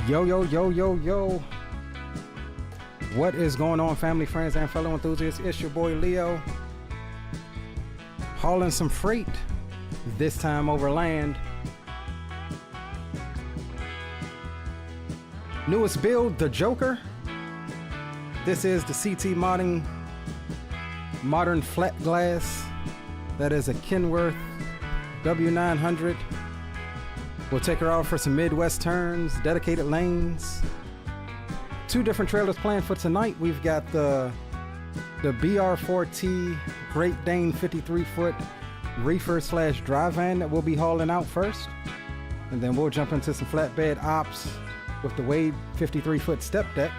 Yo, yo, yo, yo, yo. What is going on, family, friends, and fellow enthusiasts? It's your boy Leo. Hauling some freight, this time over land. Newest build, the Joker. This is the CT modern Flatglass. That is a Kenworth W900. We'll take her out for some Midwest turns, dedicated lanes. Two different trailers planned for tonight. We've got the BR4T Great Dane 53-foot reefer / dry van that we'll be hauling out first. And then we'll jump into some flatbed ops with the Wade 53-foot step deck.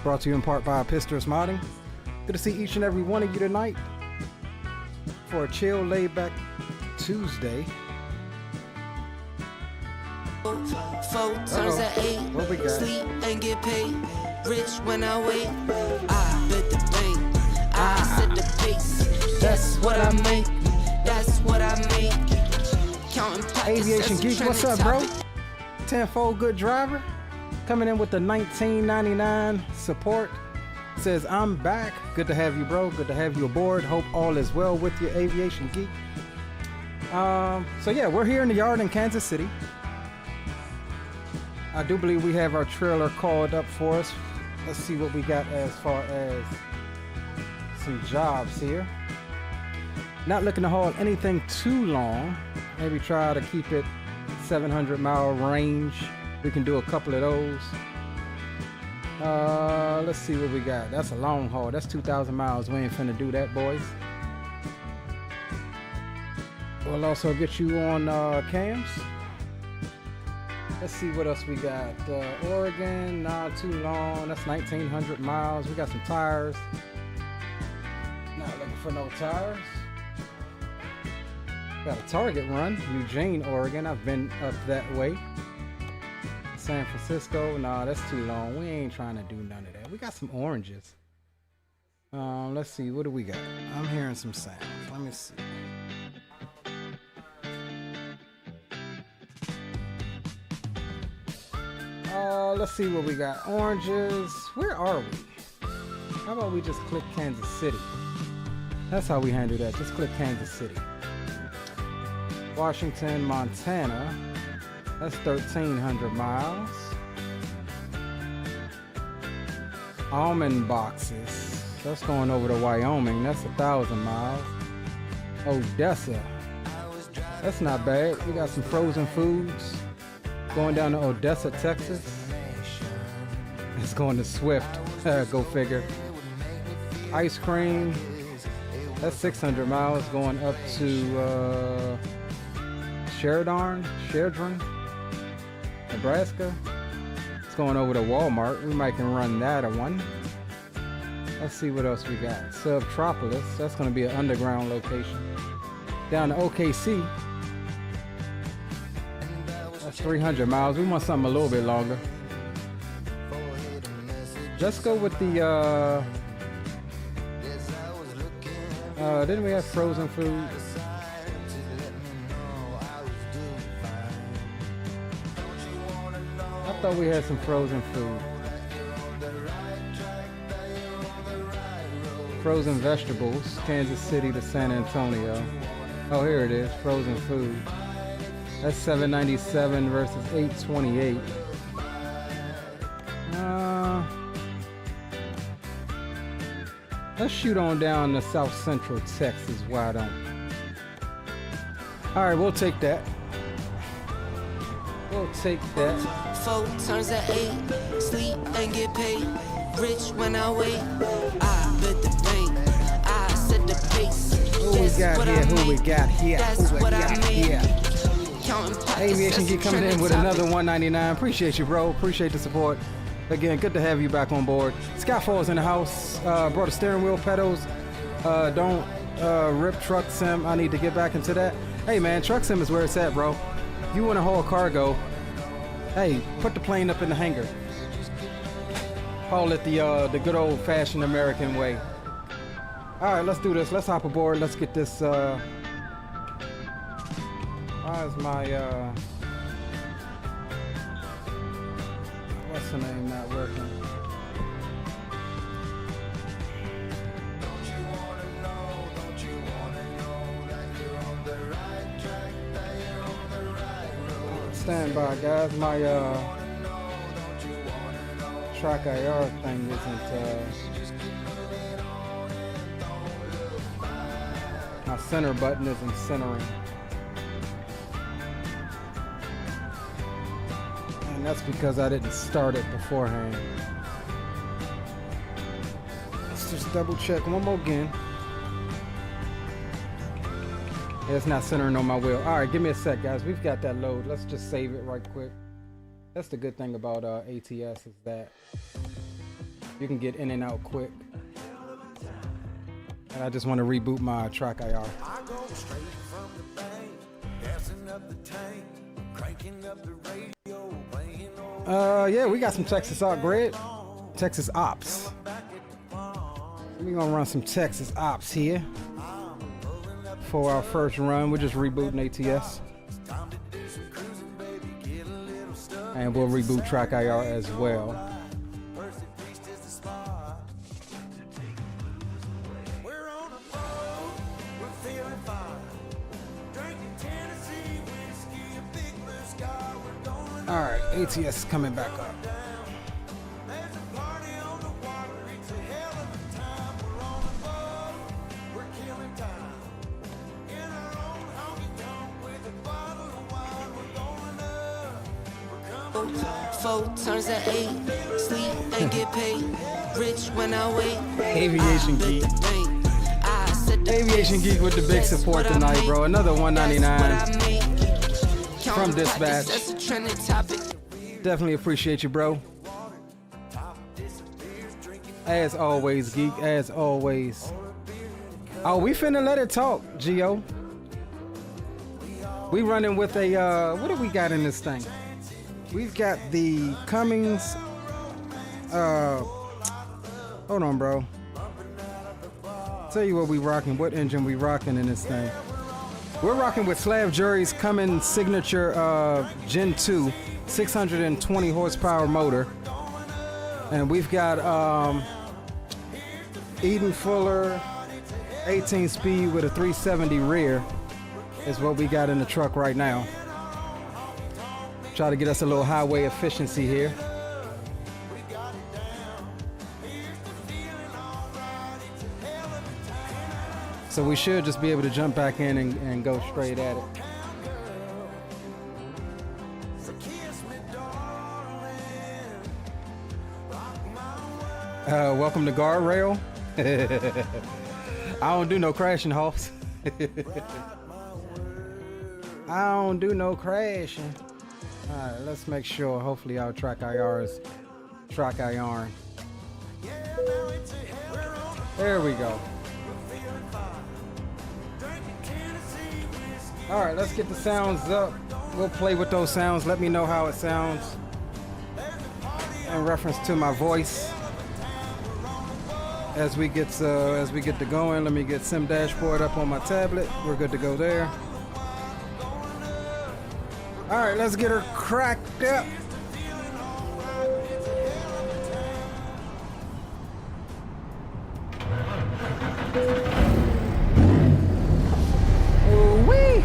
Brought to you in part by Pistors Modding. Good to see each and every one of you tonight for a chill, laid-back Tuesday. What we got? Sleep and get paid. Rich when I wait. I bet the bank. I set the pace. That's what I make. That's what I make. Counting Aviation Geek, what's up, bro? Tenfold good driver. Coming in with the $19.99 support. Says, I'm back. Good to have you, bro. Good to have you aboard. Hope all is well with your Aviation Geek. So yeah, we're here in the yard in Kansas City. I do believe we have our trailer called up for us. Let's see what we got as far as some jobs here. Not looking to haul anything too long. Maybe try to keep it 700-mile range. We can do a couple of those. Let's see what we got. That's a long haul. That's 2,000 miles. We ain't finna do that, boys. We'll also get you on cams. Let's see what else we got. Oregon, not too long. That's 1,900 miles. We got some tires. Not looking for no tires. Got a Target run, Eugene, Oregon. I've been up that way. San Francisco, nah, that's too long. We ain't trying to do none of that. We got some oranges. Let's see, what do we got? I'm hearing some sounds. Let me see. Let's see what we got. Oranges. Where are we? How about we just click Kansas City? That's how we handle that. Just click Kansas City. Washington, Montana. That's 1,300 miles. Almond boxes. That's going over to Wyoming. That's 1,000 miles. Odessa. That's not bad. We got some frozen foods. Going down to Odessa, Texas. It's going to Swift. Go figure. Ice cream. That's 600 miles going up to Sheridan, Nebraska. It's going over to Walmart. We might can run that a one. Let's see what else we got. Subtropolis. That's going to be an underground location. Down to OKC. That's 300 miles. We want something a little bit longer. Let's go with the didn't we have frozen food? I thought we had some frozen food. Frozen vegetables, Kansas City to San Antonio. Oh, here it is, frozen food. That's $7.97 versus $8.28. Let's shoot on down to South Central Texas. Why don't? All right, we'll take that. We'll take that. 4 turns to 8. Sleep and get paid. Rich when I wait. I bet the bank. I set the pace. Who we got here? Who we got here? Who we got here? Aviation Geek coming in with another $199. Appreciate you, bro. Appreciate the support. Again, good to have you back on board. Skyfall's in the house. Brought a steering wheel pedals. Don't rip truck sim. I need to get back into that. Hey man, truck sim is where it's at, bro. If you want to haul cargo, hey, put the plane up in the hangar. Haul it the good old fashioned American way. All right, let's do this. Let's hop aboard. Let's get this. Why is my what's the name not working? Stand by, guys. My track IR thing isn't my center button isn't centering, and that's because I didn't start it beforehand. Let's just double check one more again. Yeah, it's not centering on my wheel. All right, give me a sec, guys. We've got that load. Let's just save it right quick. That's the good thing about ATS is that you can get in and out quick. And I just want to reboot my track IR. Yeah, we got some Texas Ops grid. Texas Ops. We're gonna run some Texas Ops here for our first run. We're just rebooting ATS. And we'll reboot track IR as well. All right, ATS is coming back up. Four turns at 8, sleep and get paid. Rich when I wait. Aviation Geek. Aviation Geek with the big support tonight, bro. Another $199 from Dispatch. Definitely appreciate you, bro. As always, Geek. As always. Oh, we finna let it talk, Gio. We running with a what do we got in this thing? We've got the Cummins. Hold on, bro. Tell you what we rocking. What engine we rocking in this thing? We're rocking with Slav Jury's Cummins Signature Gen 2 620 horsepower motor, and we've got Eden Fuller 18 speed with a 370 rear is what we got in the truck right now. Try to get us a little highway efficiency here. So we should just be able to jump back in and go straight at it. Welcome to Guardrail. I don't do no crashing, Hoffs. I don't do no crashing. Alright, let's make sure. Hopefully our track IR is track IR. There we go. Alright, let's get the sounds up. We'll play with those sounds. Let me know how it sounds in reference to my voice. As we get to going, let me get Sim Dashboard up on my tablet. We're good to go there. All right, let's get her cracked up. Ooh-wee.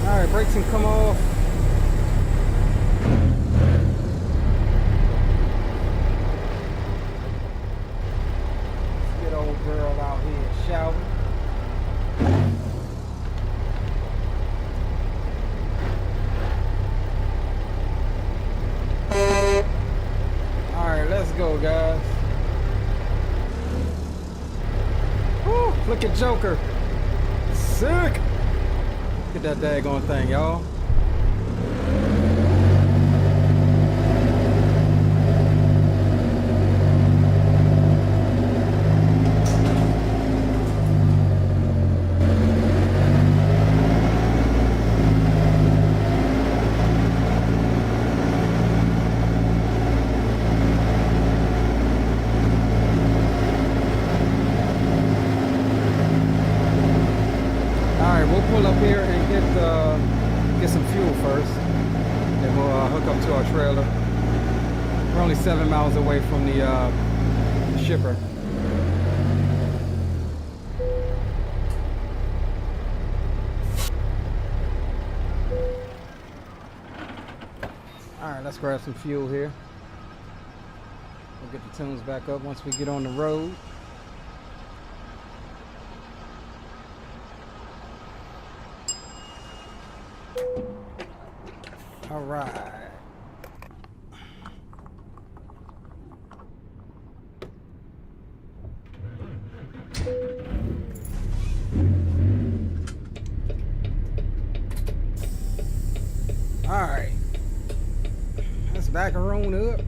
All right, brakes can come off. Let's get old girl out here shouting. Let's go, guys. Woo, look at Joker. Sick. Look at that daggone thing, y'all. 7 miles away from the shipper. Alright, let's grab some fuel here. We'll get the tunes back up once we get on the road. Alright. Alright. Let's back her on up.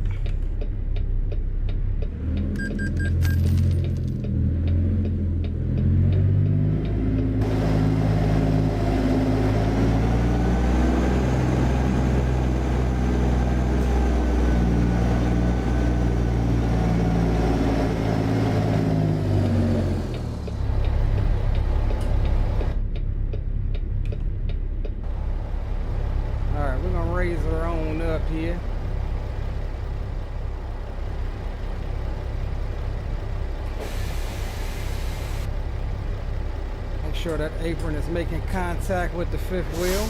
Here. Make sure that apron is making contact with the fifth wheel.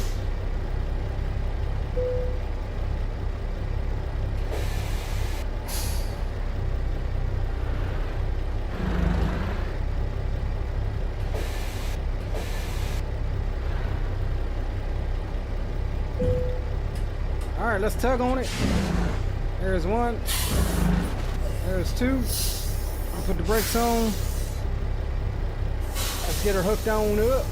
All right, let's tug on it. There's one. There's two. I'll put the brakes on. Let's get her hooked on up.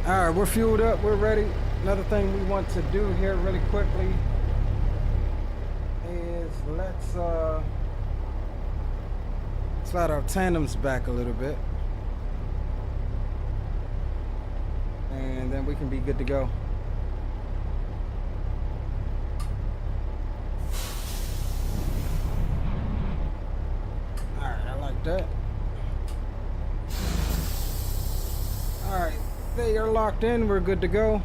All right, we're fueled up. We're ready. Another thing we want to do here really quickly is let's slide our tandems back a little bit. And then we can be good to go. Alright, I like that. Alright, they are locked in. We're good to go.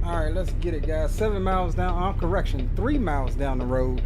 Alright, let's get it, guys. 7 miles down. Correction, 3 miles down the road.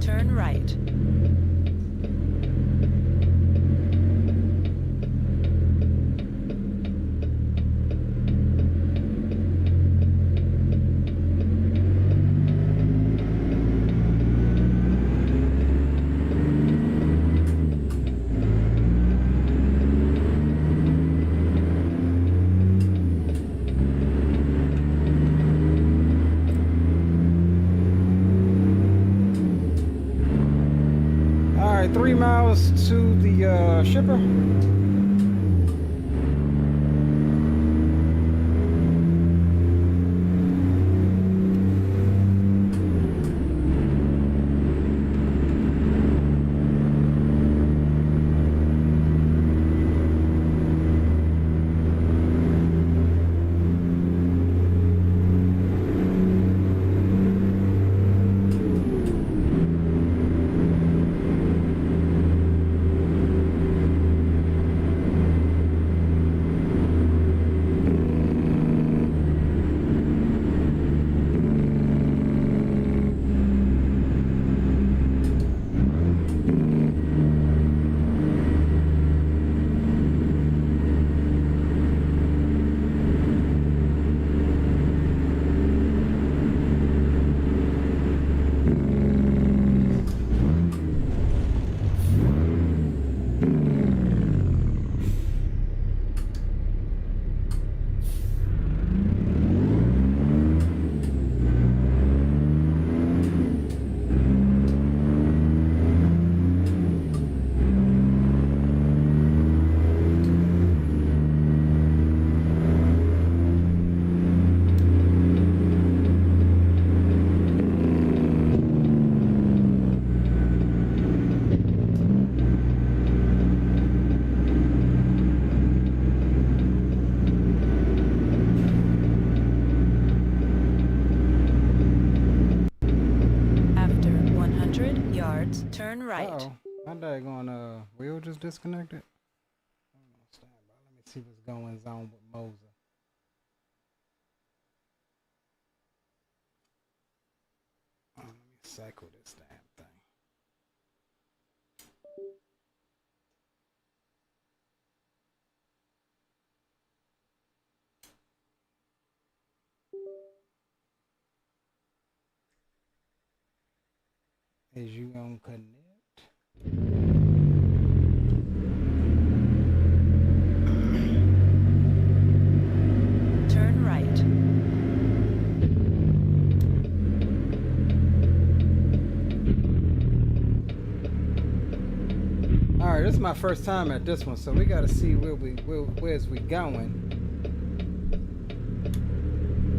Turn right. All right, 3 miles to the shipper. short, turn right. Uh-oh. My daggone wheel just disconnected. Stand by. Let me see what's going on with Moza. Let me cycle this damn thing. Is you gonna connect? Turn right. All right, this is my first time at this one, so we got to see where's we going.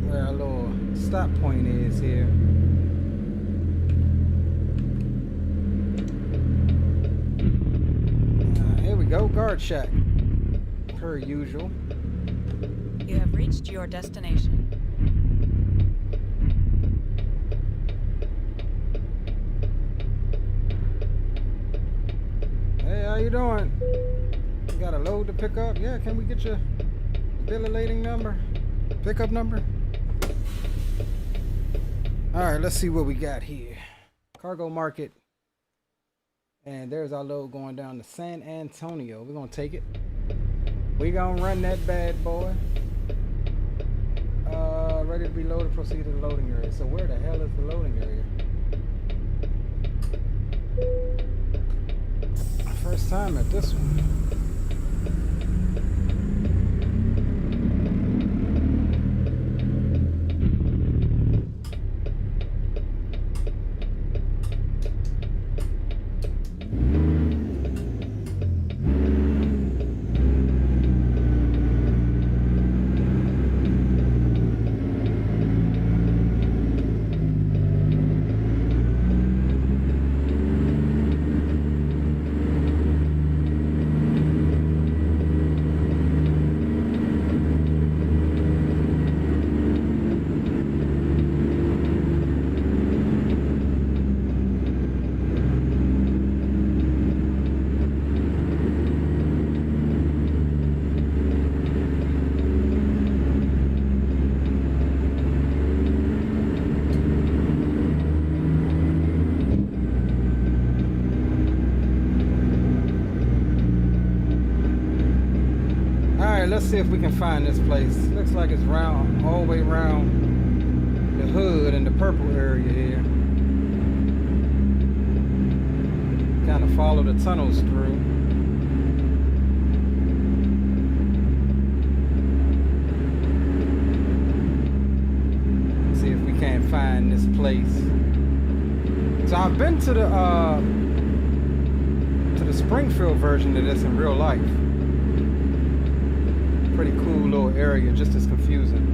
Where our little stop point is here. Here we go, guard shack, per usual. You have reached your destination. Hey, how you doing? You got a load to pick up? Yeah, can we get your bill of lading number? Pickup number? All right, let's see what we got here. Cargo market. And there's our load going down to San Antonio. We're gonna take it. We gonna run that bad boy. Ready to be loaded, proceed to the loading area. So where the hell is the loading area? First time at this one. Let's see if we can find this place. Looks like it's round, all the way around the hood and the purple area here. Kind of follow the tunnels through. See if we can't find this place. So I've been to the Springfield version of this in real life. Pretty cool little area, just as confusing.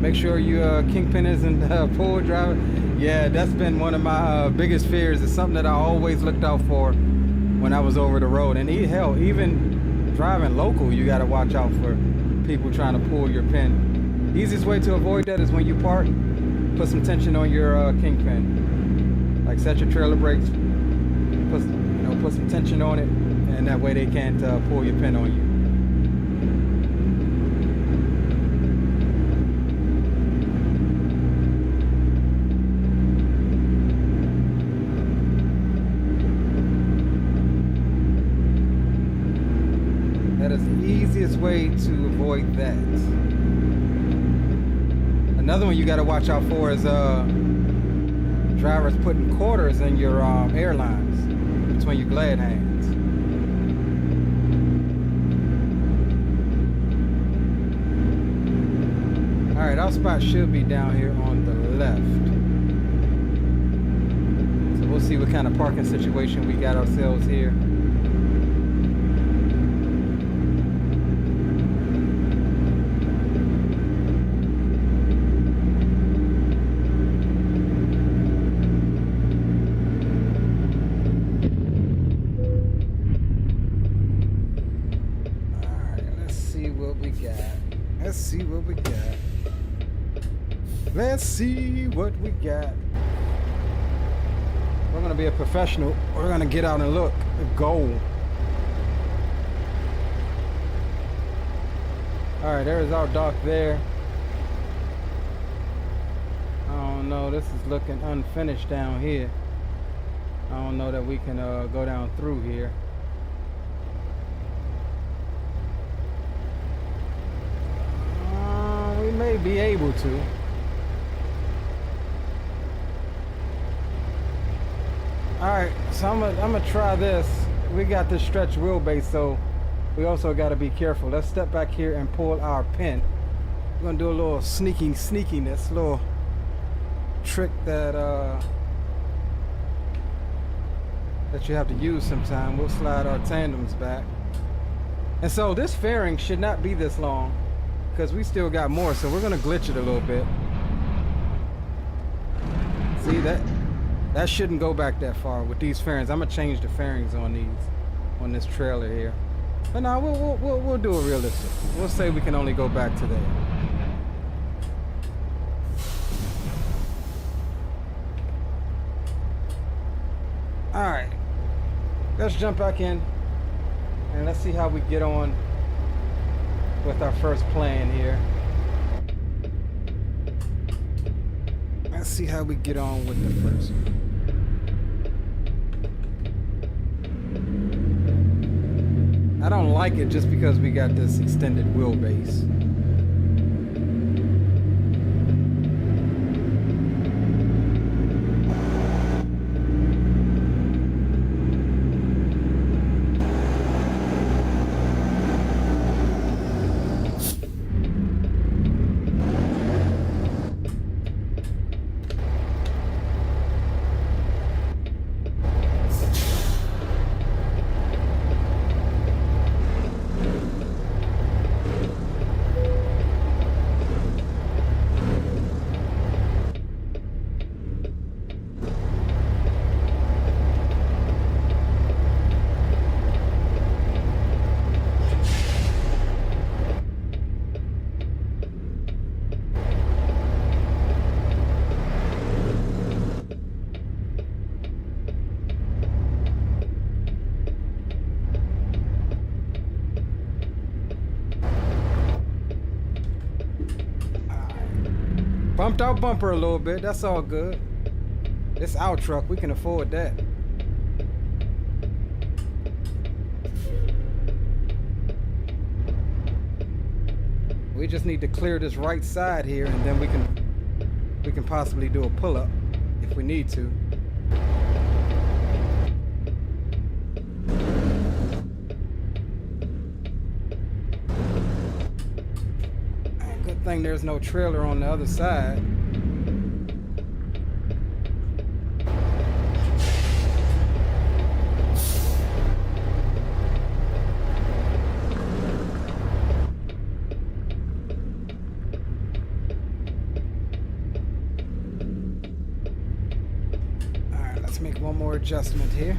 Make sure you kingpin isn't pull driver. Yeah, that's been one of my biggest fears. It's something that I always looked out for when I was over the road. And hell, even driving local, you got to watch out for people trying to pull your pin. Easiest way to avoid that is when you park, put some tension on your kingpin. Like set your trailer brakes, put some tension on it, and that way they can't pull your pin on you. Way to avoid that. Another one you got to watch out for is drivers putting quarters in your airlines between your glad hands. All right, our spot should be down here on the left. So we'll see what kind of parking situation we got ourselves here. see what we got. Let's see what we got. We're gonna be a professional. We're gonna get out and look. Goal. All right, there's our dock there. I don't know. This is looking unfinished down here. I don't know that we can go down through here. We may be able to. Alright, so I'm gonna try this. We got this stretch wheelbase, so we also got to be careful. Let's step back here and pull our pin. We're gonna do a little sneakiness, little trick that that you have to use sometime. We'll slide our tandems back. And so this fairing should not be this long because we still got more, so we're gonna glitch it a little bit. See that shouldn't go back that far with these fairings. I'm gonna change the fairings on this trailer here. But now we'll do it realistic. We'll say we can only go back to there. All right, let's jump back in and let's see how we get on with our first plan here. Let's see how we get on with the first one. I don't like it just because we got this extended wheelbase. Bumped our bumper a little bit, that's all good. It's our truck, we can afford that. We just need to clear this right side here and then we can possibly do a pull-up if we need to. Good thing there's no trailer on the other side. All right, let's make one more adjustment here.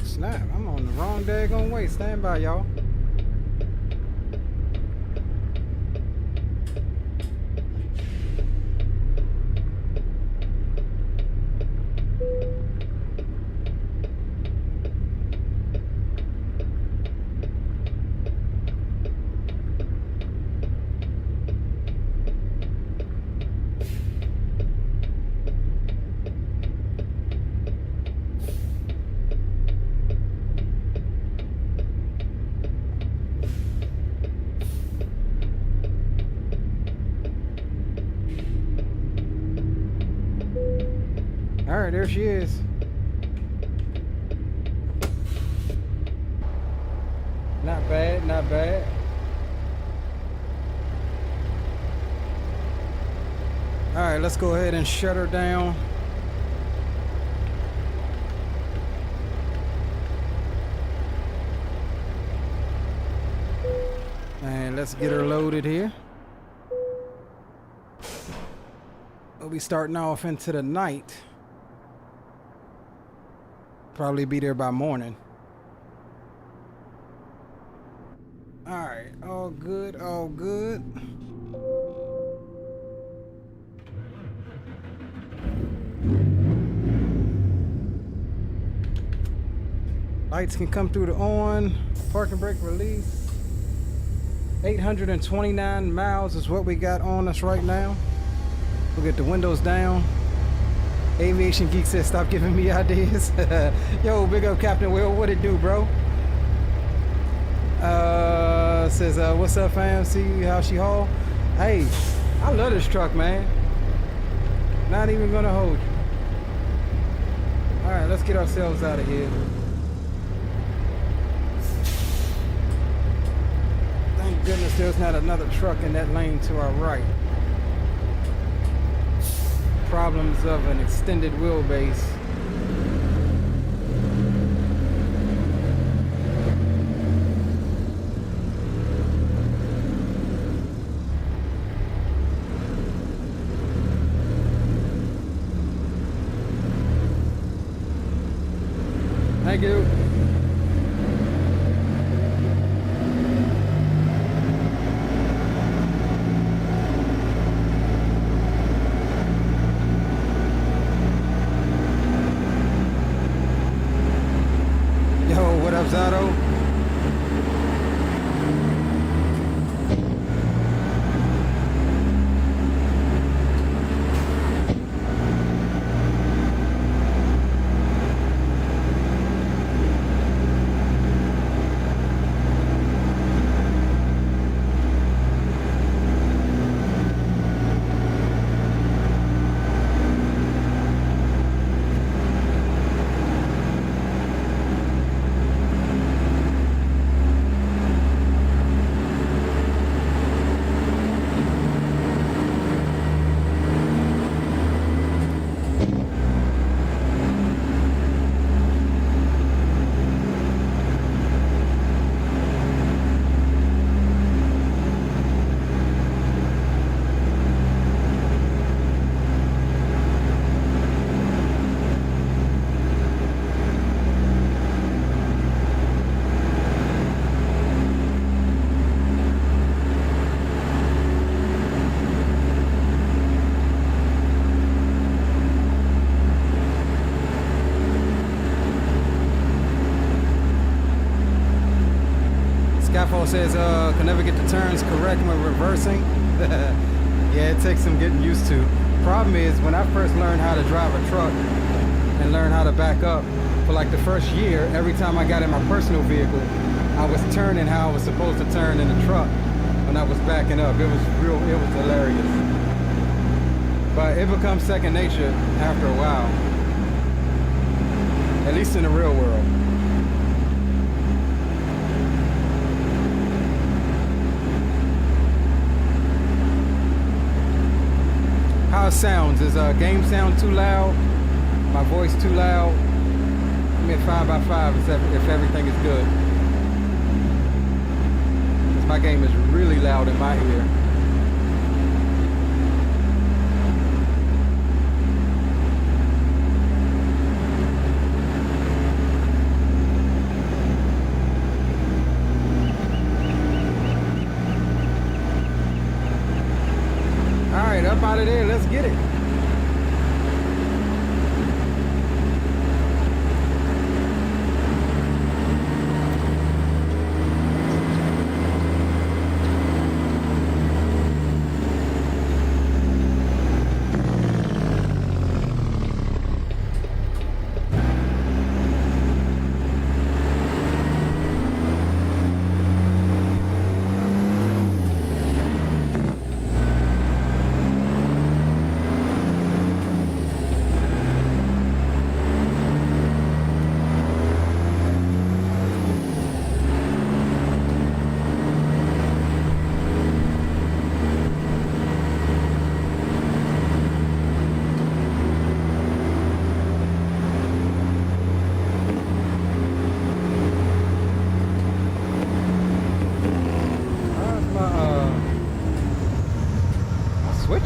Snap, I'm on the wrong daggone way. Stand by, y'all. All right, there she is. Not bad, not bad. All right, let's go ahead and shut her down. And let's get her loaded here. We'll be starting off into the night. Probably be there by morning. Alright, all good, all good. Lights can come through the on. Parking brake release. 829 miles is what we got on us right now. We'll get the windows down. Aviation Geek says, stop giving me ideas. Yo, big up Captain Will. What it do, bro? Says, what's up, fam? See how she haul? Hey, I love this truck, man. Not even gonna hold you. All right, let's get ourselves out of here. Thank goodness there's not another truck in that lane to our right. Problems of an extended wheelbase. Thank you. Yo, what up, Zato? Says can never get the turns correct when reversing. Yeah, it takes some getting used to. Problem is, when I first learned how to drive a truck and learn how to back up, for like the first year, every time I got in my personal vehicle, I was turning how I was supposed to turn in the truck when I was backing up. It was hilarious. But it becomes second nature after a while. At least in the real world. How it sounds? Is game sound too loud? My voice too loud? Give me a 5x5 if everything is good. Because my game is really loud in my ear. Up out of there, let's get it.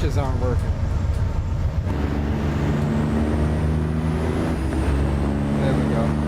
switches aren't working. There we go.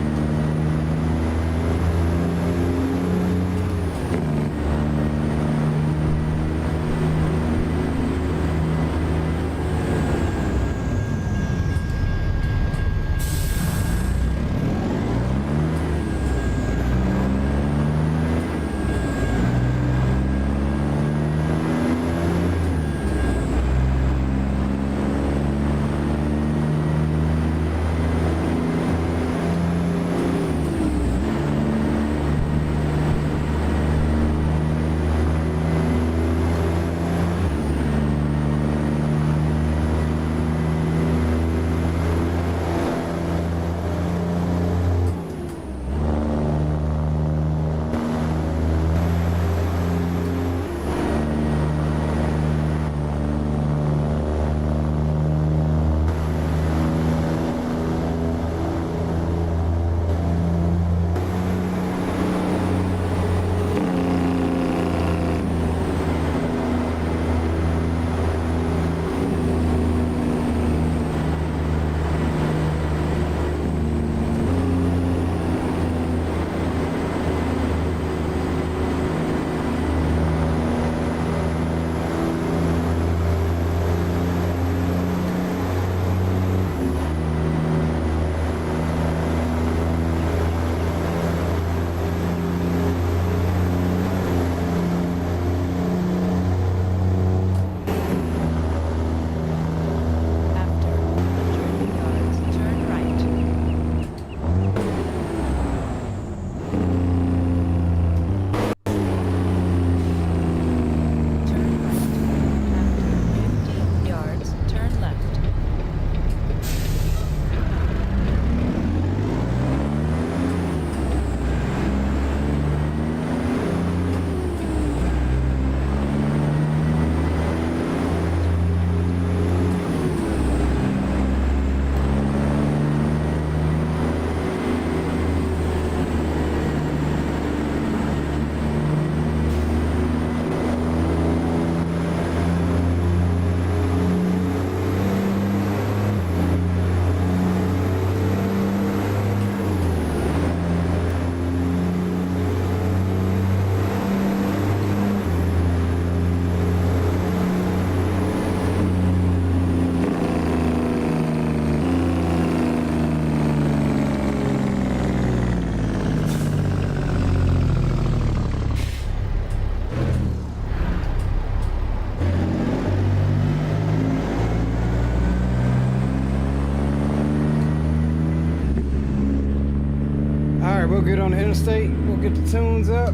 We'll get on the interstate. We'll get the tunes up.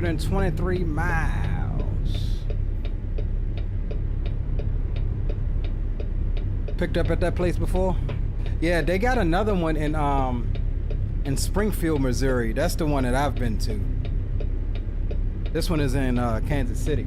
And 23 miles. Picked up at that place before? Yeah, they got another one in Springfield, Missouri. That's the one that I've been to. This one is in Kansas City.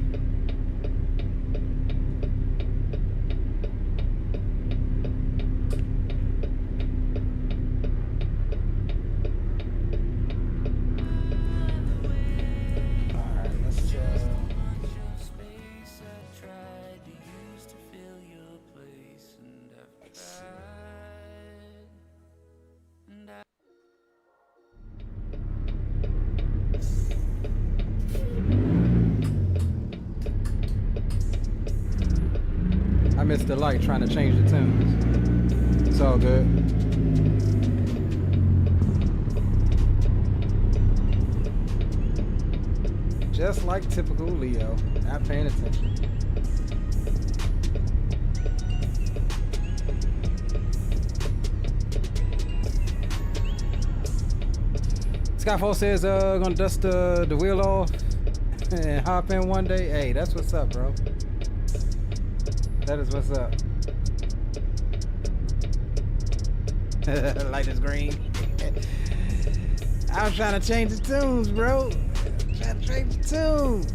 I missed the light trying to change the tunes. It's all good. Just like typical Leo, not paying attention. Skyfall says, gonna dust the wheel off and hop in one day. Hey, that's what's up, bro. That is what's up. Light is green. I was trying to change the tunes, bro. Trying to change the tunes.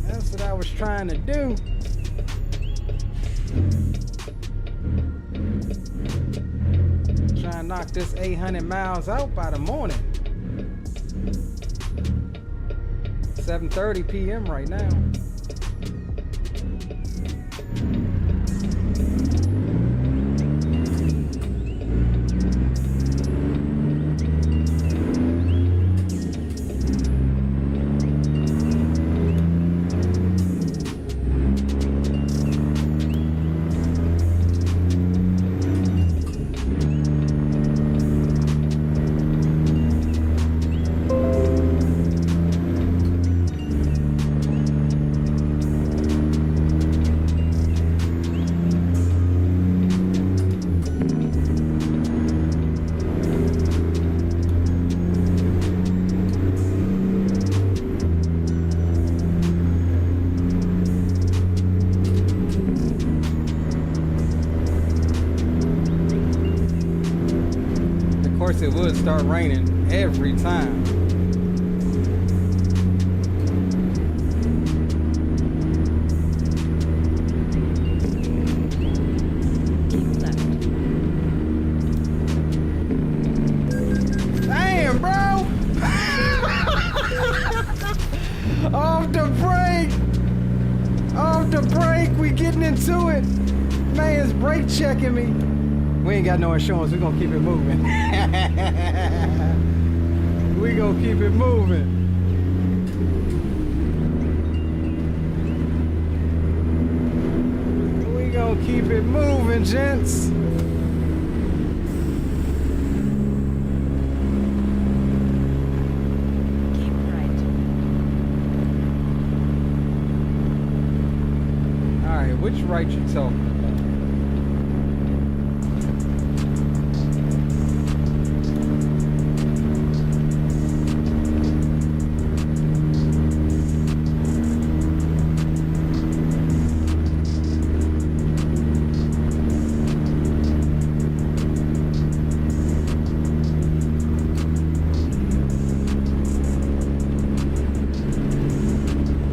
That's what I was trying to do. Trying to knock this 800 miles out by the morning. 7:30 p.m. right now. It would start raining every time. Damn, bro! Off the brake! Off the brake! We getting into it! Man's brake checking me. We ain't got no insurance. We're gonna keep it moving. We gonna keep it moving. We gonna keep it moving, gents. Keep right. All right, which right you talking about?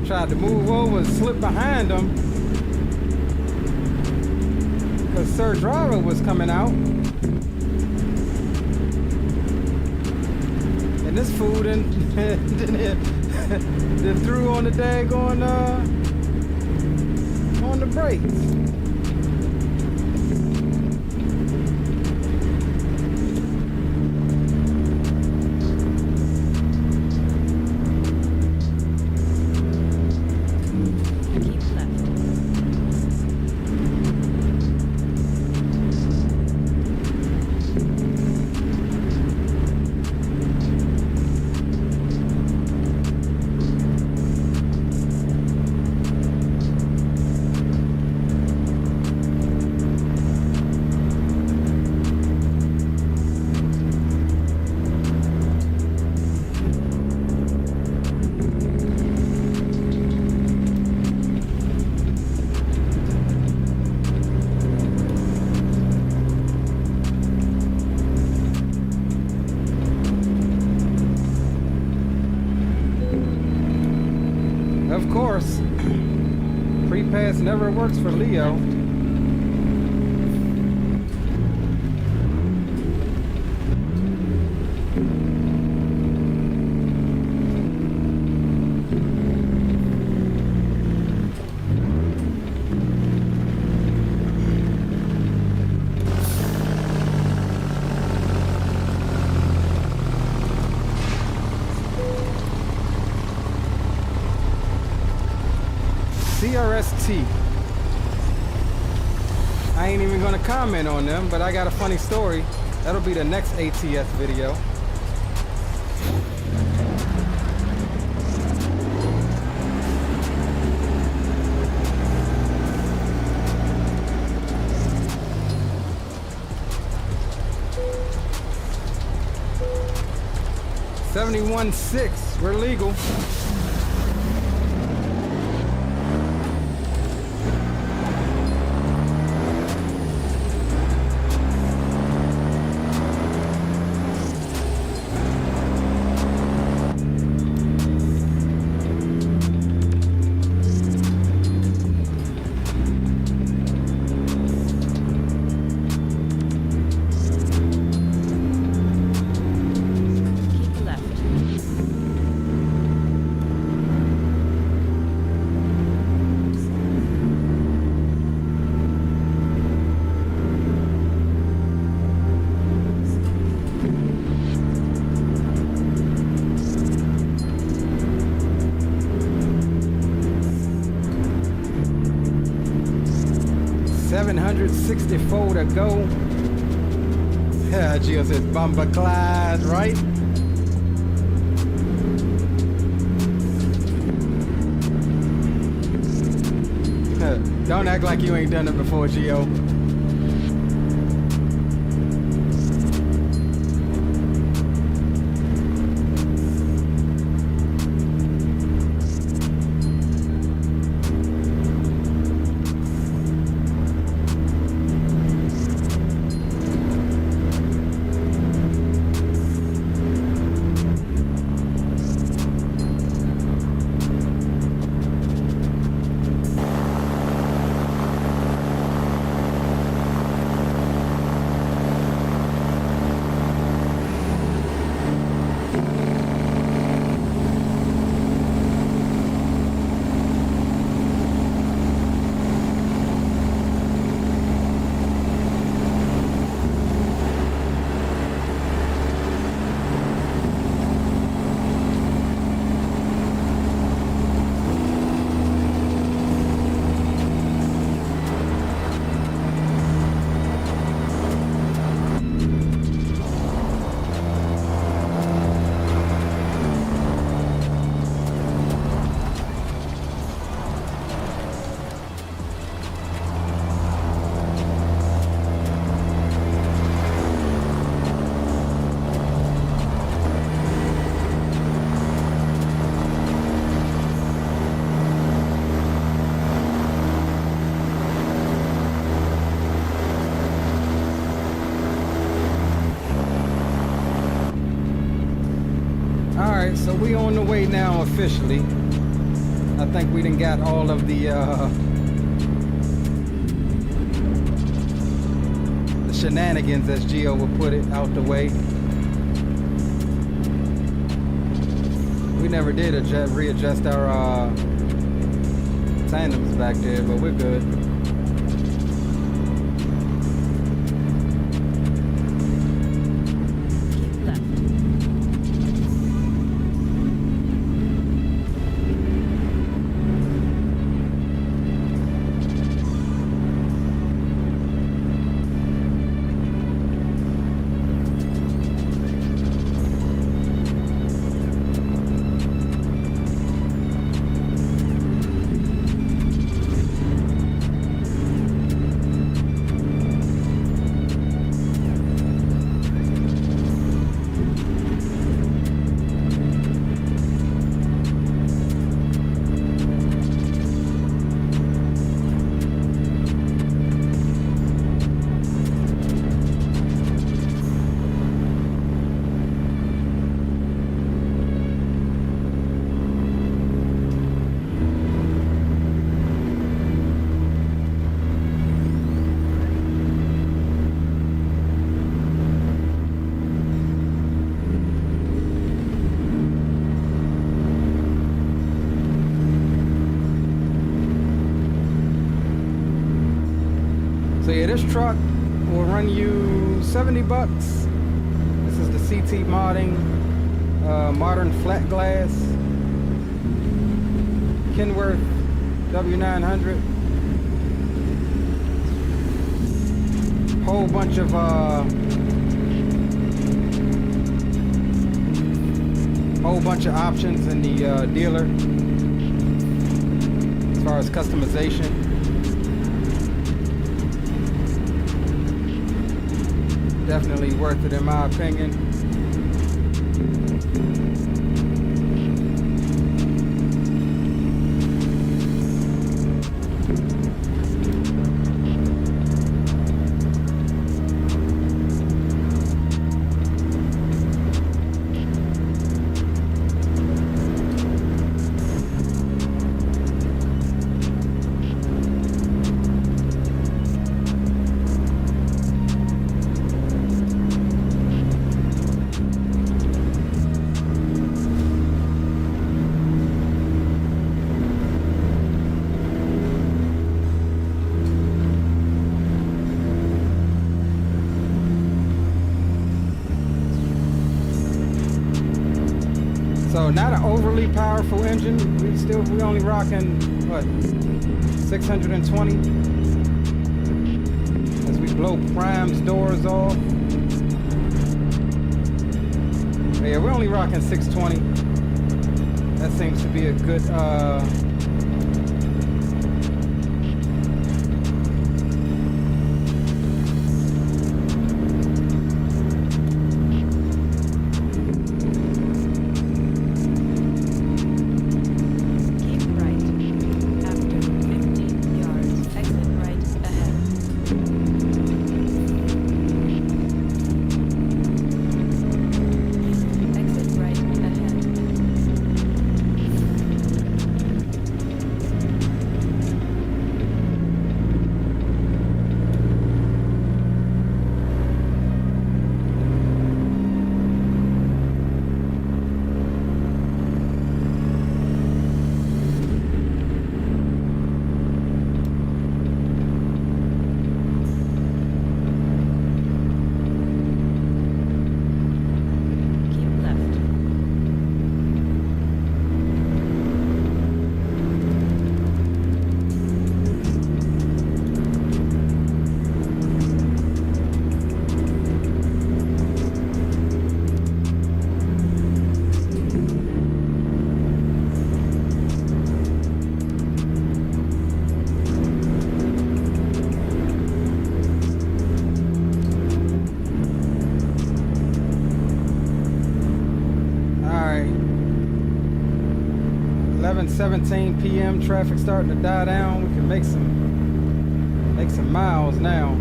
Tried to move over and slip behind them because Sir Driver was coming out, and this fool then threw on the daggone on the brakes. Of course, pre-pass never works for Leo. CRST. I ain't even gonna comment on them, but I got a funny story. That'll be the next ATS video. 71.6. We're legal. $764 to go. Yeah, Gio says bumper clad, right? Don't act like you ain't done it before, Gio. So we on the way now officially. I think we done got all of the shenanigans, as Gio would put it, out the way. We never did readjust our tandems back there, but we're good. So yeah, this truck will run you 70 bucks. This is the CT modding, modern flat glass, Kenworth W900. Whole bunch of options in the dealer as far as customization. Definitely worth it in my opinion. So not an overly powerful engine. We only rocking what, 620 as we blow Prime's doors off. But yeah, we're only rocking 620. That seems to be a good .17 p.m. traffic starting to die down. We can make some miles now.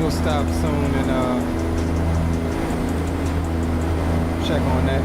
Stop soon and check on that.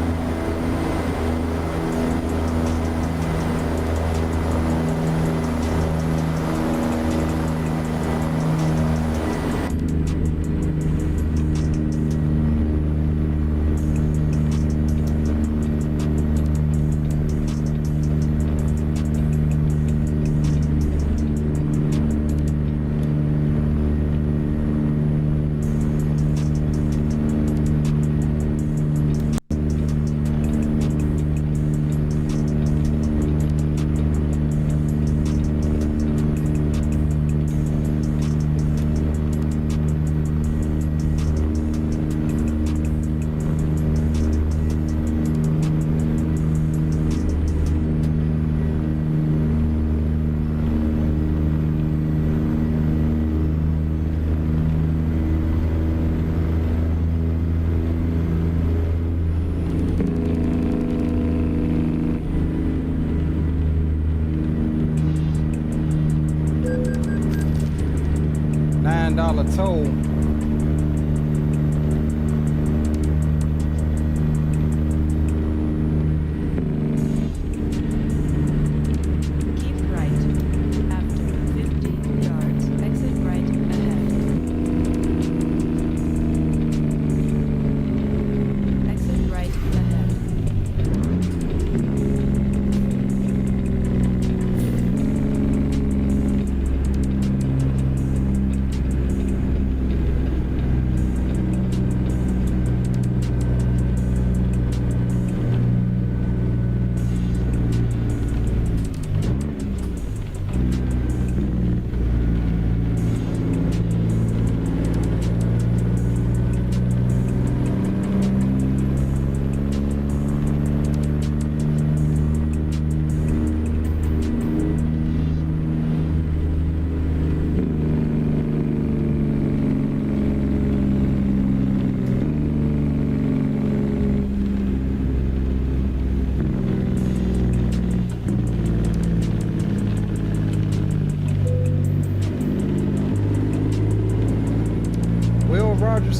$9 toll.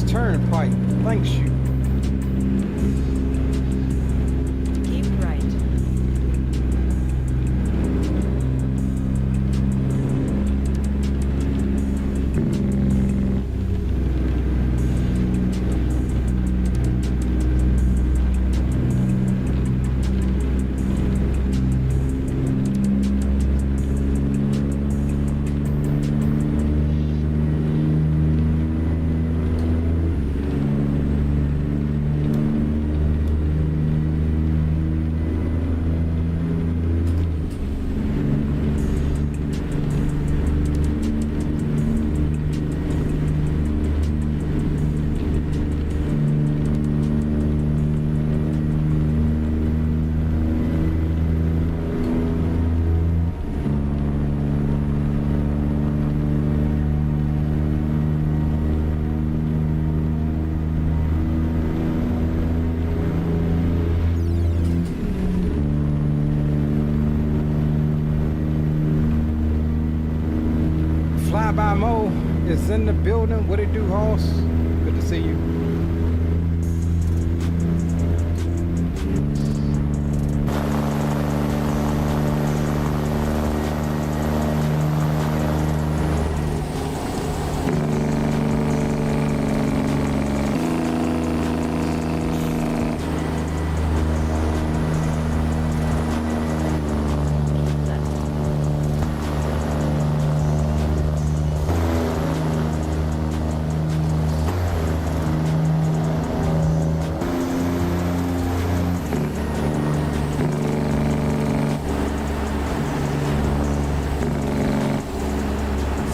Turnpike, thanks you. Keep Mo is in the building. What it do, Hoss? Good to see you.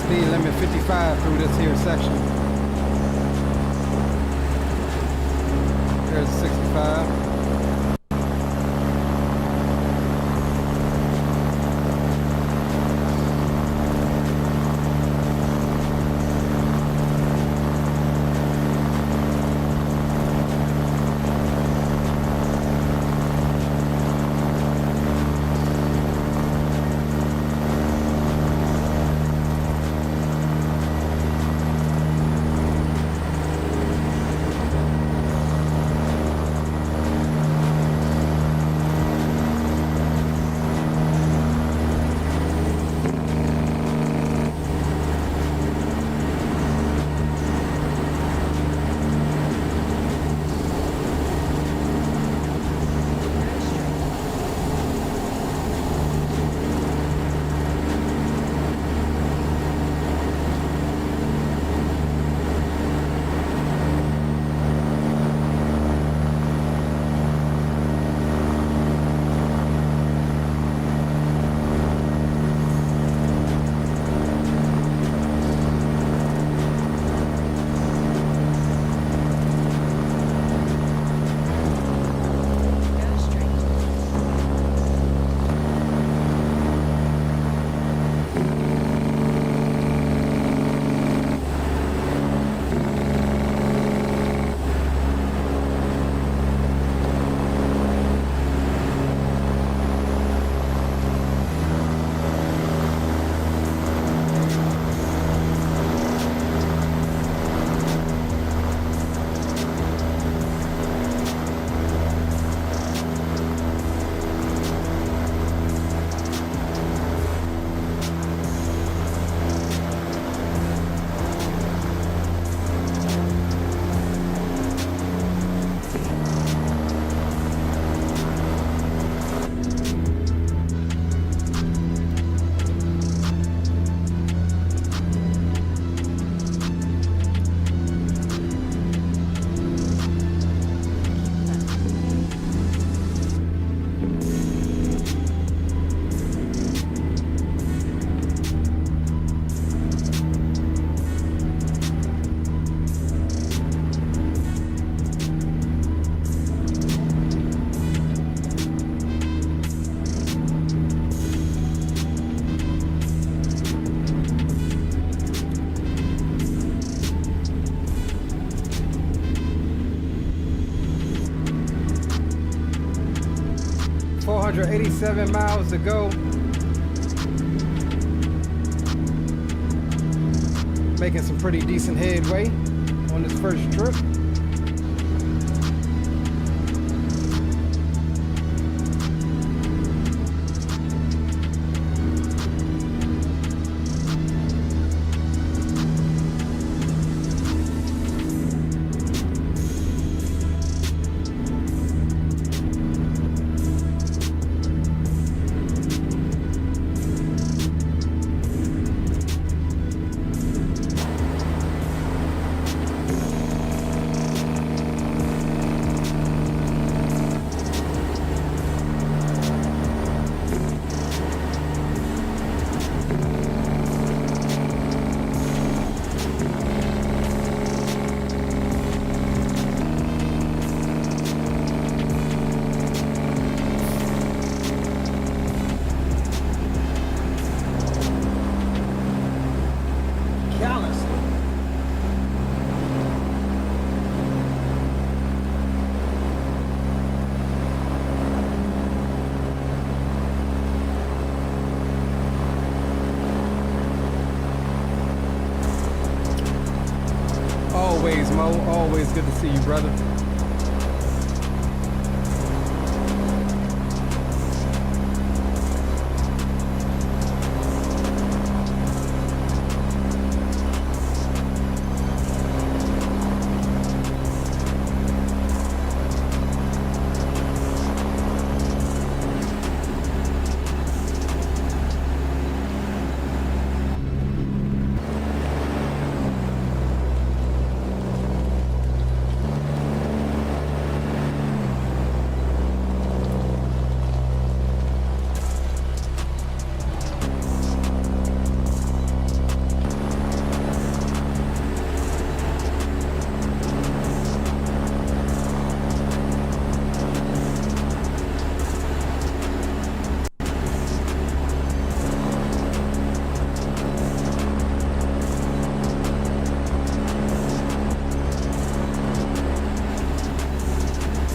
Speed limit 55 through this here section. There's 65. .87 miles to go. Making some pretty decent headway on this first trip. always, Mo. Always good to see you, brother.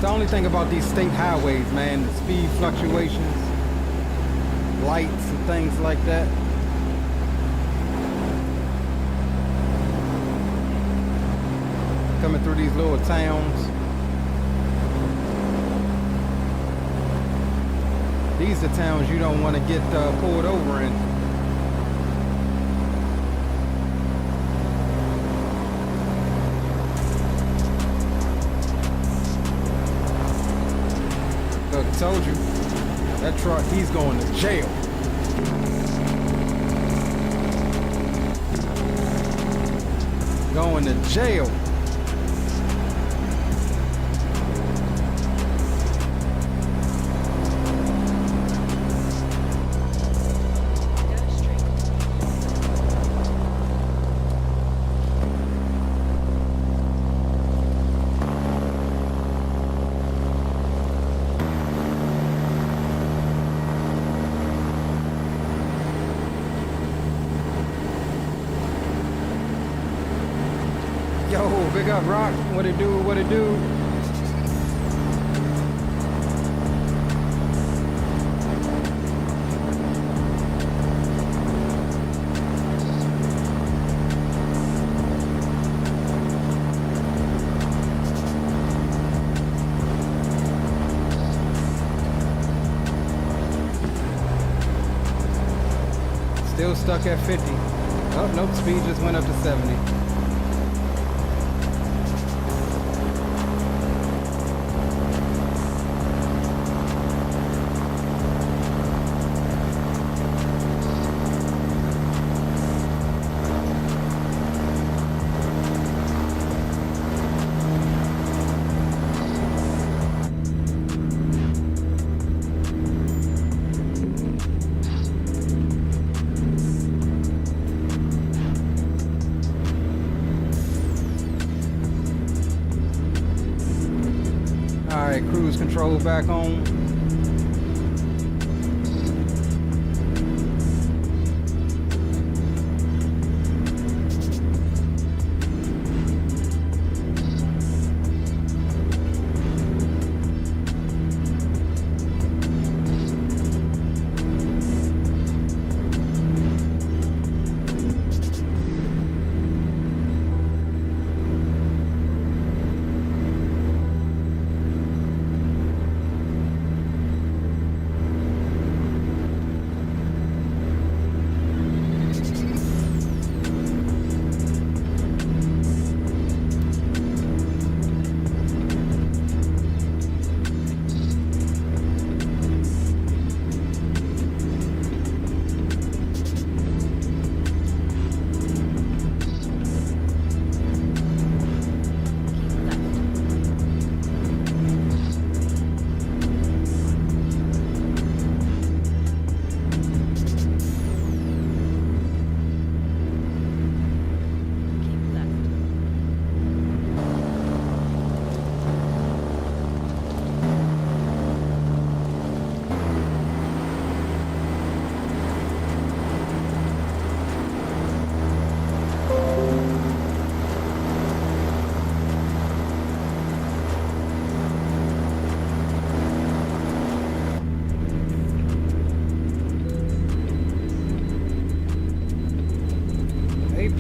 The only thing about these state highways, man, the speed fluctuations, lights and things like that. Coming through these little towns. These are towns you don't want to get pulled over in. Told you, that truck, he's going to jail. Going to jail. Yo, big up, Rock. What it do? What it do? Still stuck at 50. Oh, nope, speed just went up to 70. Alright, cruise control back on.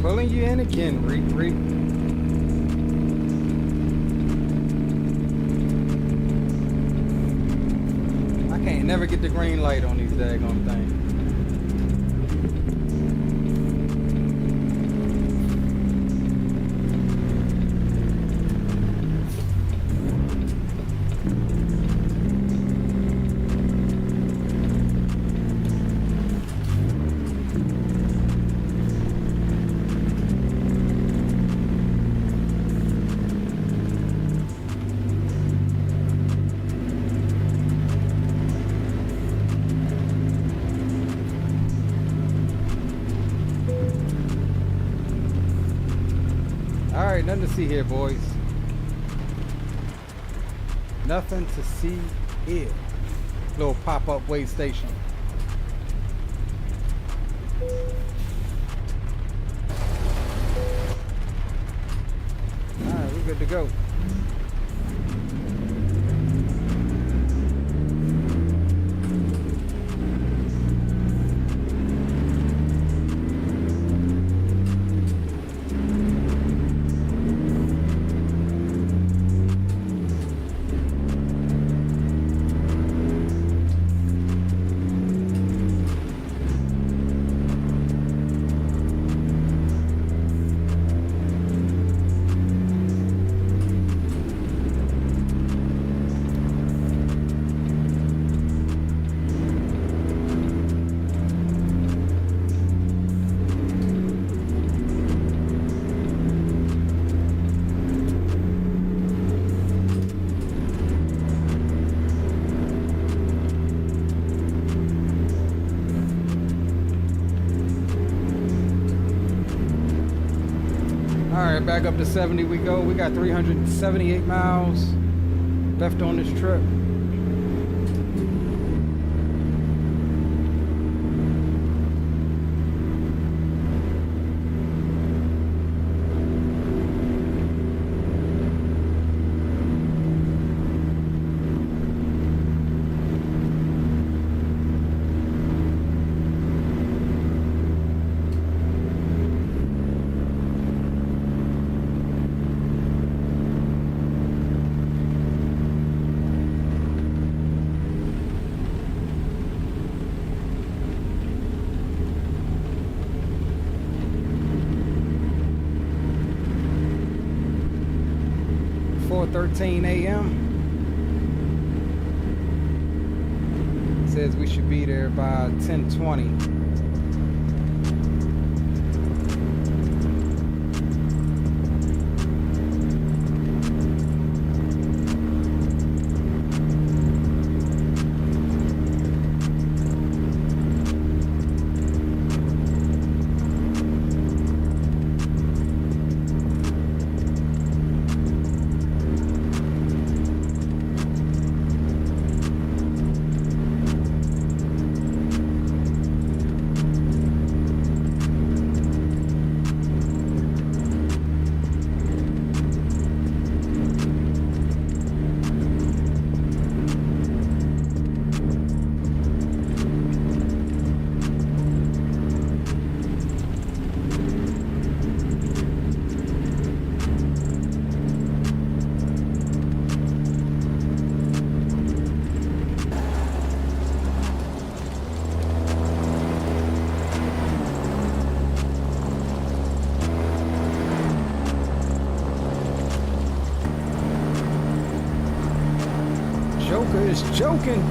Pulling you in again, Reap. Can't never get the green light on these daggone things. Alright, nothing to see here, boys. Nothing to see here. Little pop-up weigh station. Alright, we're good to go. Alright, back up to 70 we go. We got 378 miles left on this trip. .13 a.m. Says we should be there by 10:20. Is joking.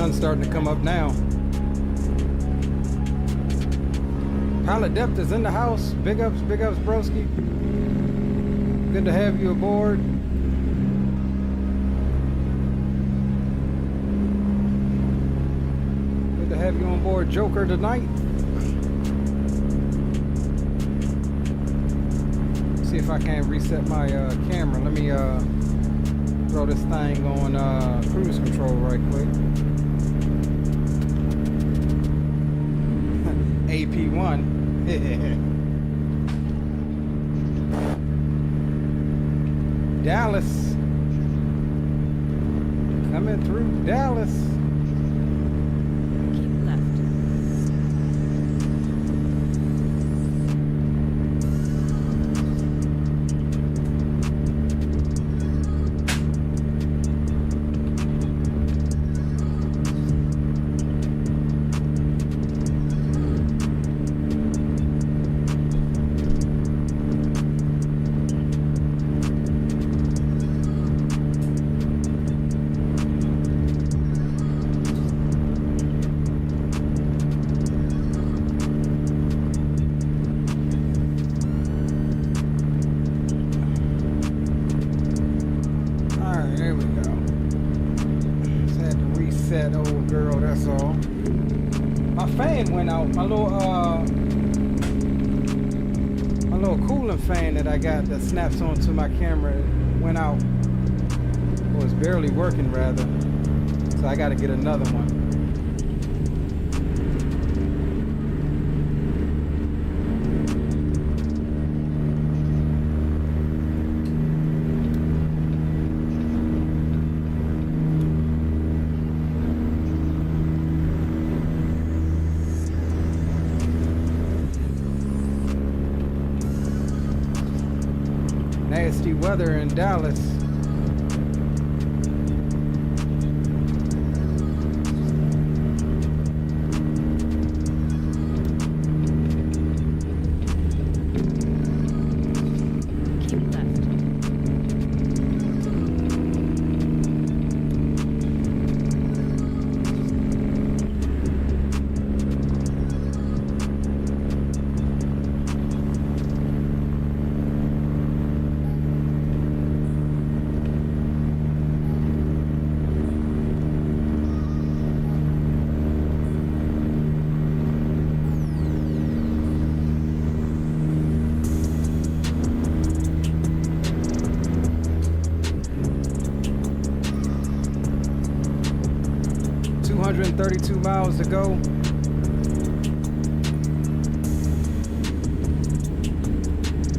sun's starting to come up now. Pilot Depth is in the house. Big ups, broski. Good to have you aboard. Good to have you on board Joker tonight. See if I can reset my camera. Let me throw this thing on cruise control right quick. AP1. Dallas. Coming through Dallas. Keep left. Fan that I got that snaps onto my camera went out, or was barely working rather, so I got to get another one. Nasty weather in Dallas. Keep left. .32 miles to go.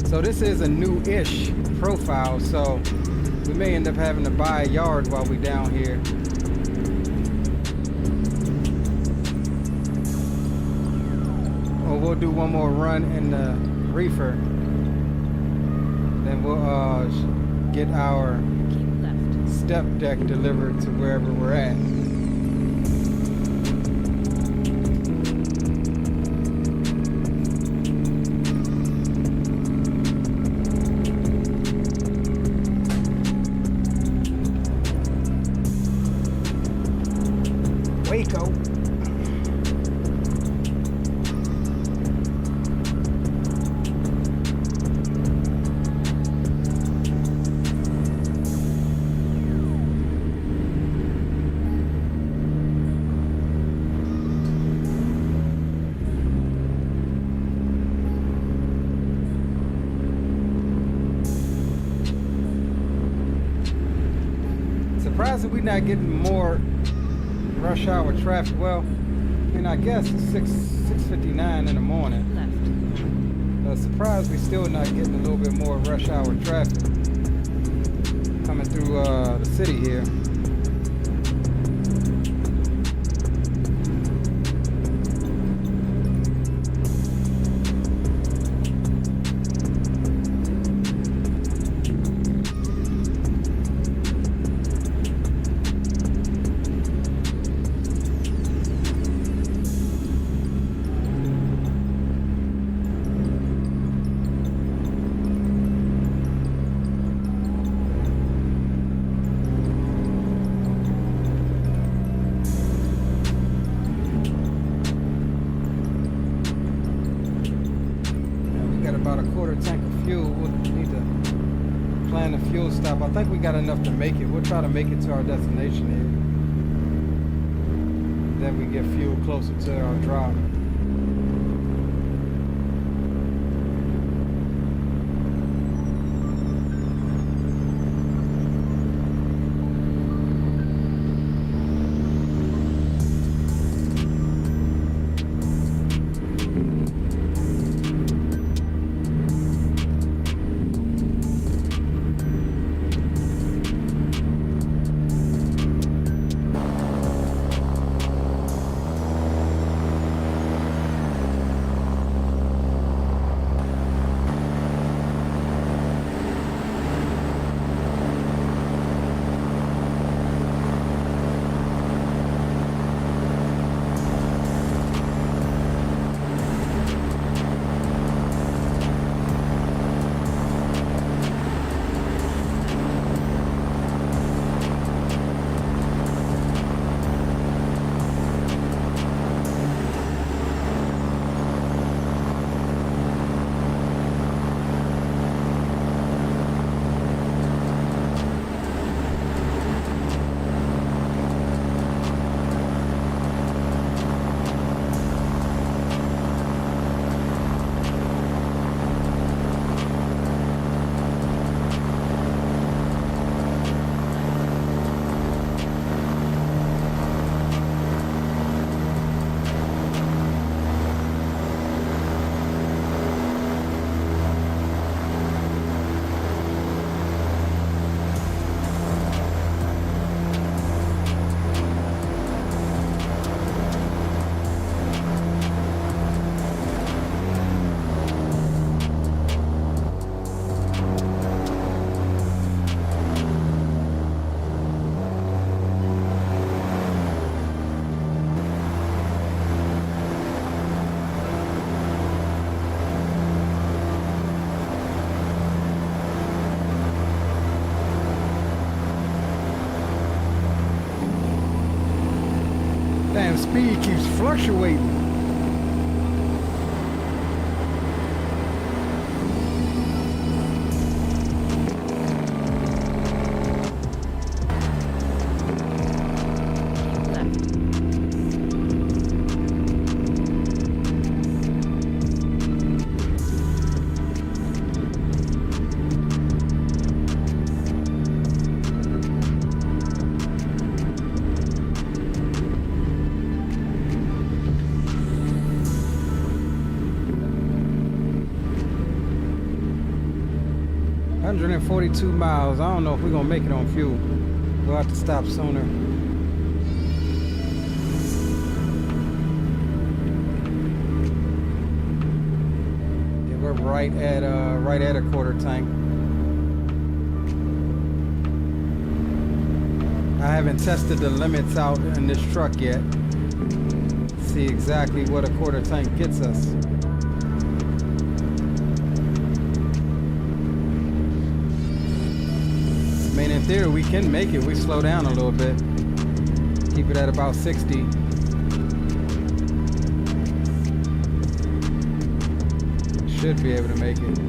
So this is a new-ish profile, so we may end up having to buy a yard while we're down here. Or we'll do one more run in the reefer. Then we'll get our step deck delivered to wherever we're at. Waco. Surprised that we're not getting more rush hour traffic. Well, I mean, I guess it's 6:59 in the morning. Surprised we're still not getting a little bit more rush hour traffic coming through the city here. Plan a fuel stop. I think we got enough to make it. We'll try to make it to our destination here. Then we get fuel closer to our drop. Damn, speed keeps fluctuating. Left. 142 miles. I don't know if we're gonna make it on fuel. We'll have to stop sooner. Yeah, we're right at a quarter tank. I haven't tested the limits out in this truck yet. See exactly what a quarter tank gets us. I mean, in theory, we can make it. We slow down a little bit. Keep it at about 60. Should be able to make it.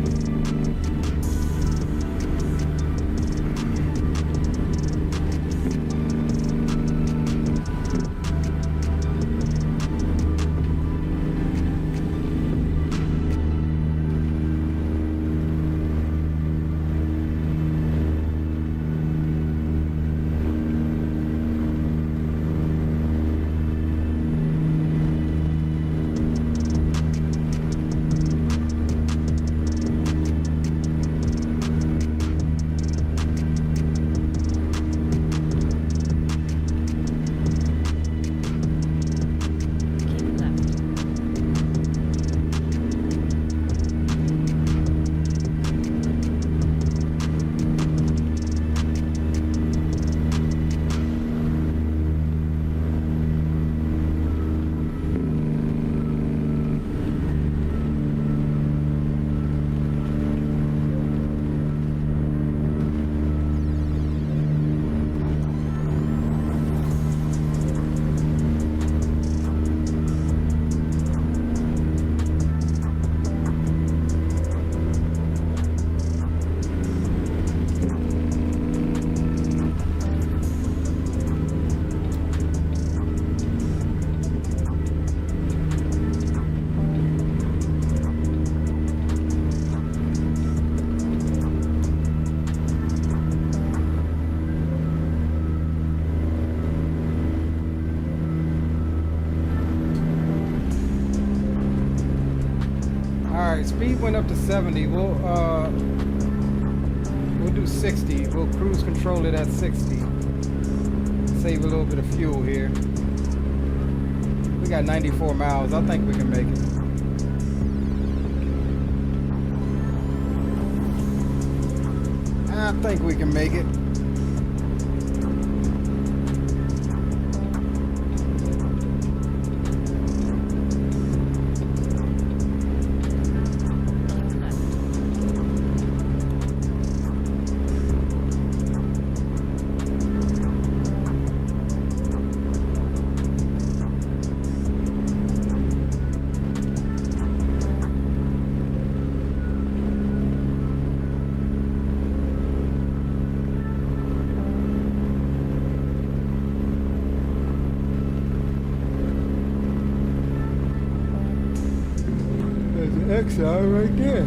heat went up to 70. We'll do 60. We'll cruise control it at 60. Save a little bit of fuel here. We got 94 miles. I think we can make it. I think we can make it. XR right there.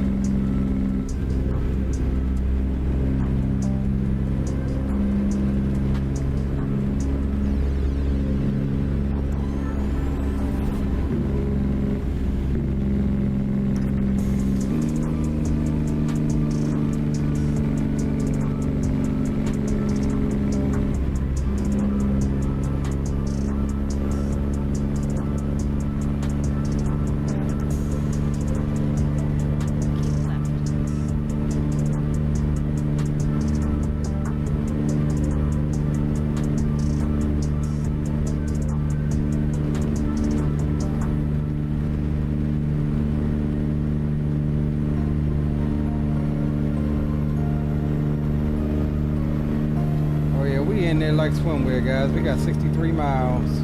In there like swimwear, guys. We got 63 miles.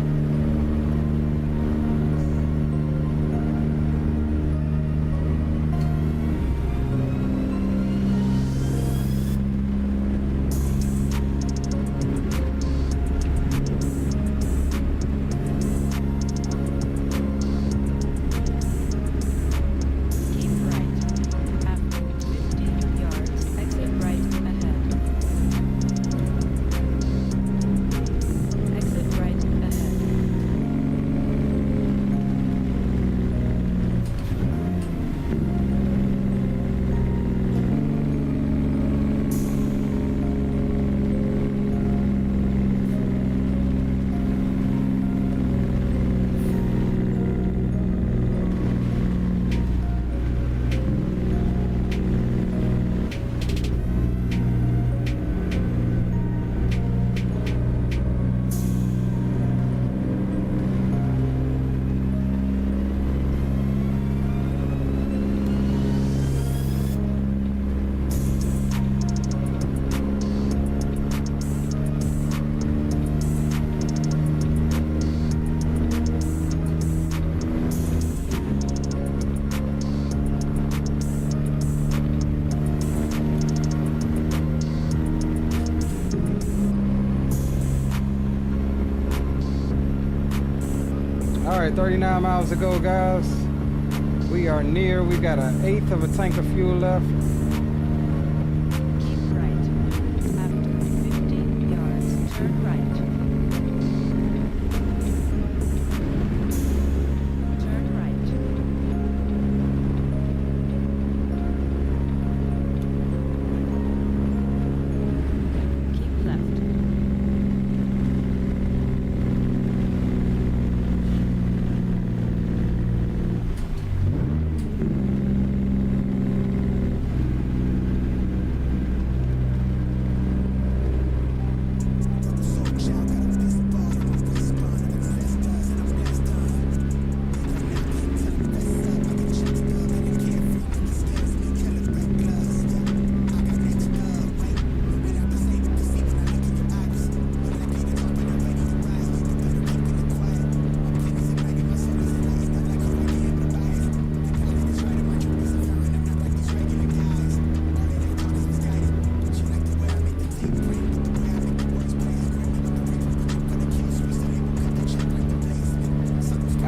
All right, 39 miles to go, guys. We are near. We got an eighth of a tank of fuel left. Keep right. After 50 yards, turn right. Turn right. Keep left.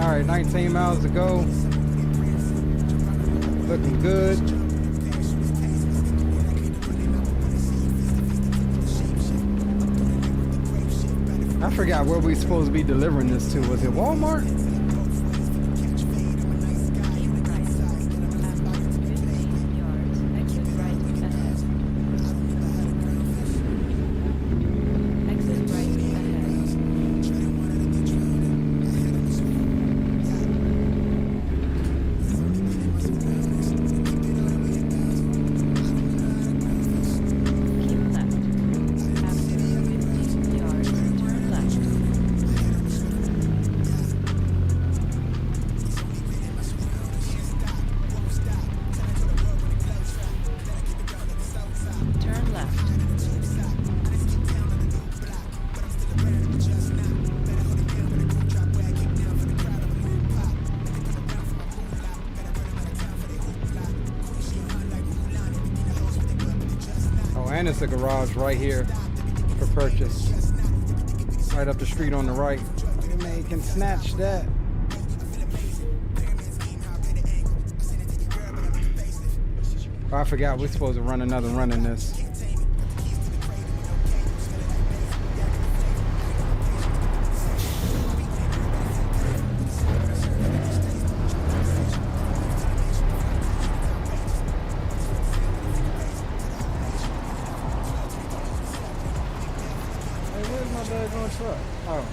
All right, 19 miles to go. Looking good. I forgot where we supposed to be delivering this to. Was it Walmart? Keep right. After 50 And it's a garage right here for purchase. Right up the street on the right. Man, you can snatch that. Oh, I forgot we're supposed to run another run in this. Truck. Oh.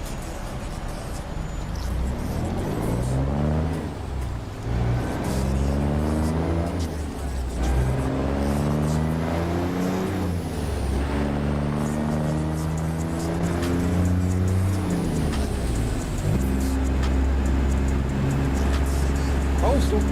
Postal.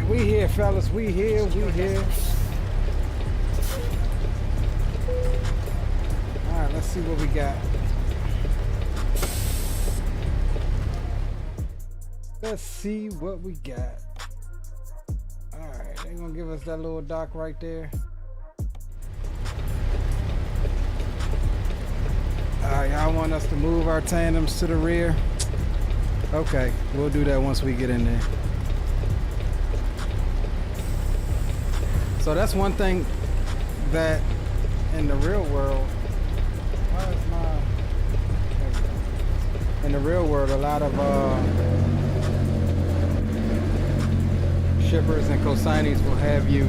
We here, fellas. We here. We here. All right, let's see what we got. Let's see what we got. All right, they're gonna give us that little dock right there. All right, y'all want us to move our tandems to the rear? Okay, we'll do that once we get in there. So that's one thing that in the real world, in the real world, a lot of shippers and consignees will have you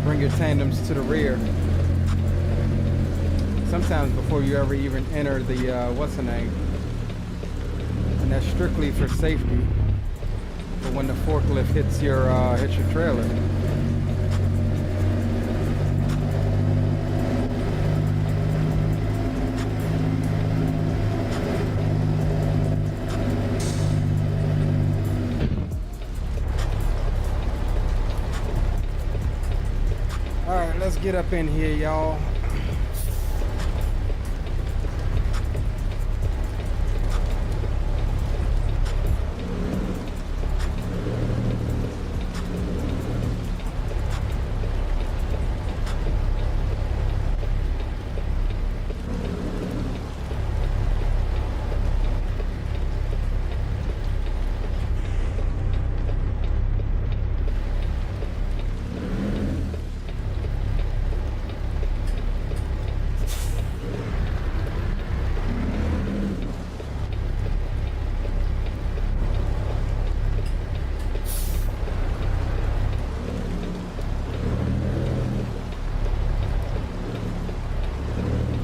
bring your tandems to the rear. Sometimes before you ever even enter the what's the name, and that's strictly for safety. But when the forklift hits your trailer. All right, let's get up in here, y'all.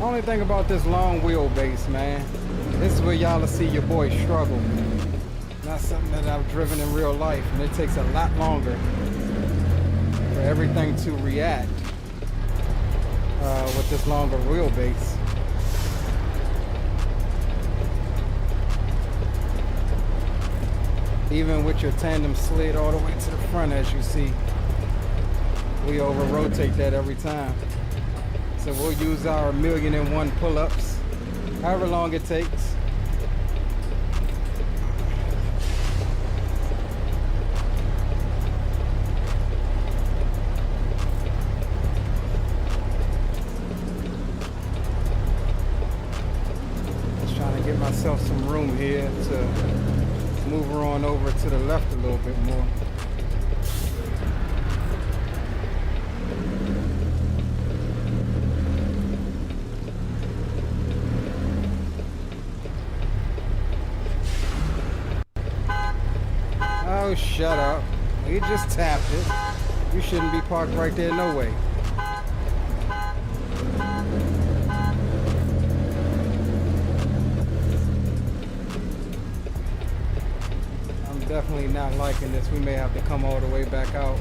Only thing about this long wheelbase, man, this is where y'all will see your boy struggle. Not something that I've driven in real life, and it takes a lot longer for everything to react with this longer wheelbase. Even with your tandem slid all the way to the front, as you see, we over rotate that every time. So we'll use our 1,000,001 pull-ups, however long it takes. Just trying to get myself some room here to move her on over to the left a little bit more. Oh, shut up. You just tapped it. You shouldn't be parked right there, no way. I'm definitely not liking this. We may have to come all the way back out.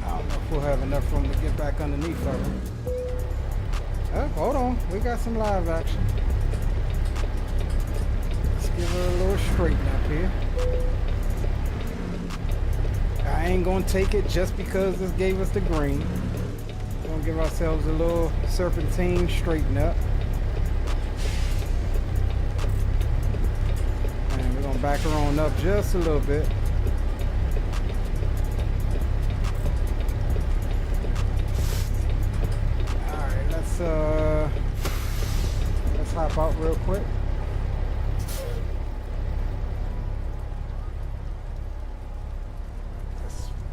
I don't know if we'll have enough room to get back underneath of her. Oh, hold on. We got some live action. Give her a little straighten up here. I ain't gonna take it just because this gave us the green. We're gonna give ourselves a little serpentine straighten up. And we're gonna back her on up just a little bit. Alright, let's hop out real quick.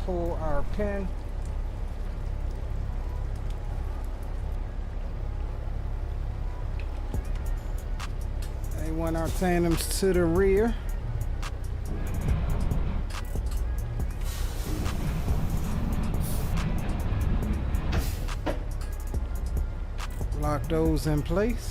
Pull our pin. They want our tandems to the rear. Lock those in place.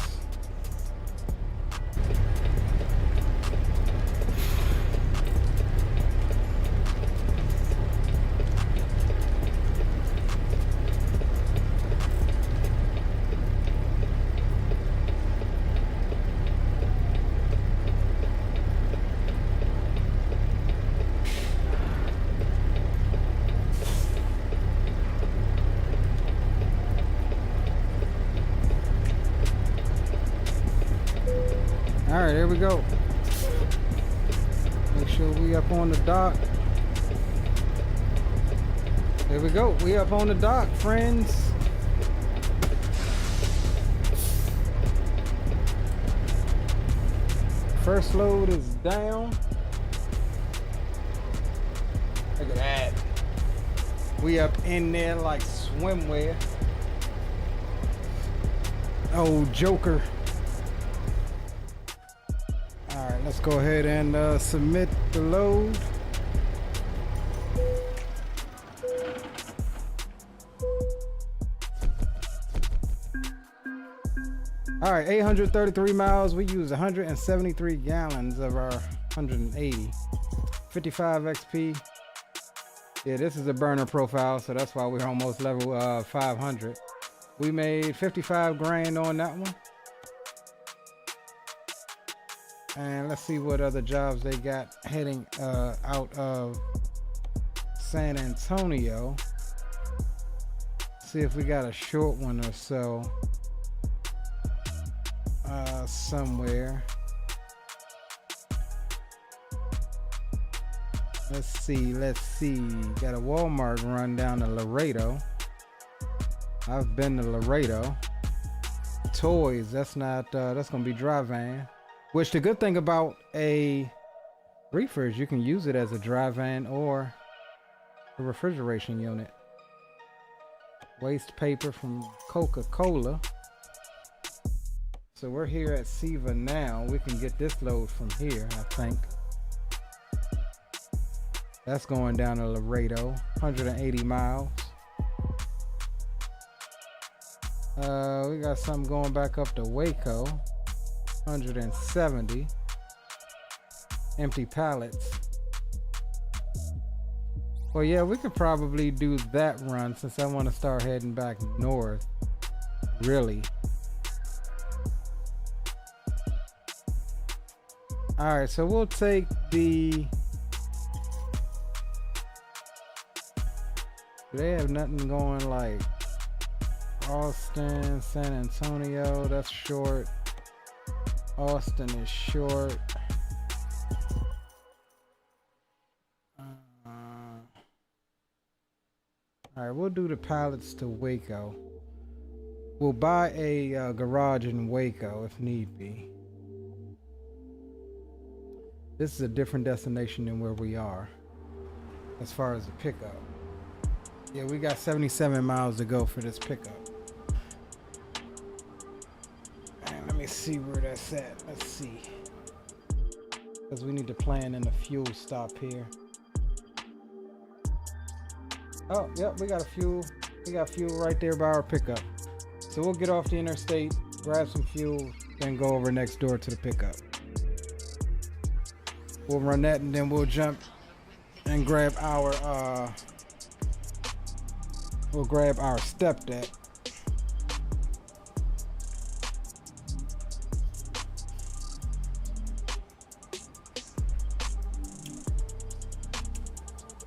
Alright, here we go. Make sure we up on the dock. There we go. We up on the dock, friends. First load is down. Look at that. We up in there like swimwear. Oh, Joker. Alright, let's go ahead and submit the load. Alright, 833 miles. We use 173 gallons of our 180. 55 XP. Yeah, this is a burner profile, so that's why we're almost level 500. We made 55 grand on that one. And let's see what other jobs they got heading out of San Antonio. See if we got a short one or so somewhere. Let's see. Got a Walmart run down to Laredo. I've been to Laredo. Toys, that's not that's gonna be dry van. Which the good thing about a reefer is you can use it as a dry van or a refrigeration unit. Waste paper from Coca-Cola. So we're here at Siva now. We can get this load from here, I think. That's going down to Laredo, 180 miles. We got something going back up to Waco. 170. Empty pallets. Well, yeah, we could probably do that run since I want to start heading back north. Really. All right, so we'll take the... Do they have nothing going like Austin, San Antonio? That's short. Austin is short. All right, we'll do the pallets to Waco. We'll buy a garage in Waco if need be. This is a different destination than where we are as far as the pickup. Yeah, we got 77 miles to go for this pickup. And let me see where that's at. Let's see. Because we need to plan in a fuel stop here. Oh, yep, we got a fuel. We got fuel right there by our pickup. So we'll get off the interstate, grab some fuel, then go over next door to the pickup. We'll run that and then we'll jump and grab our step deck.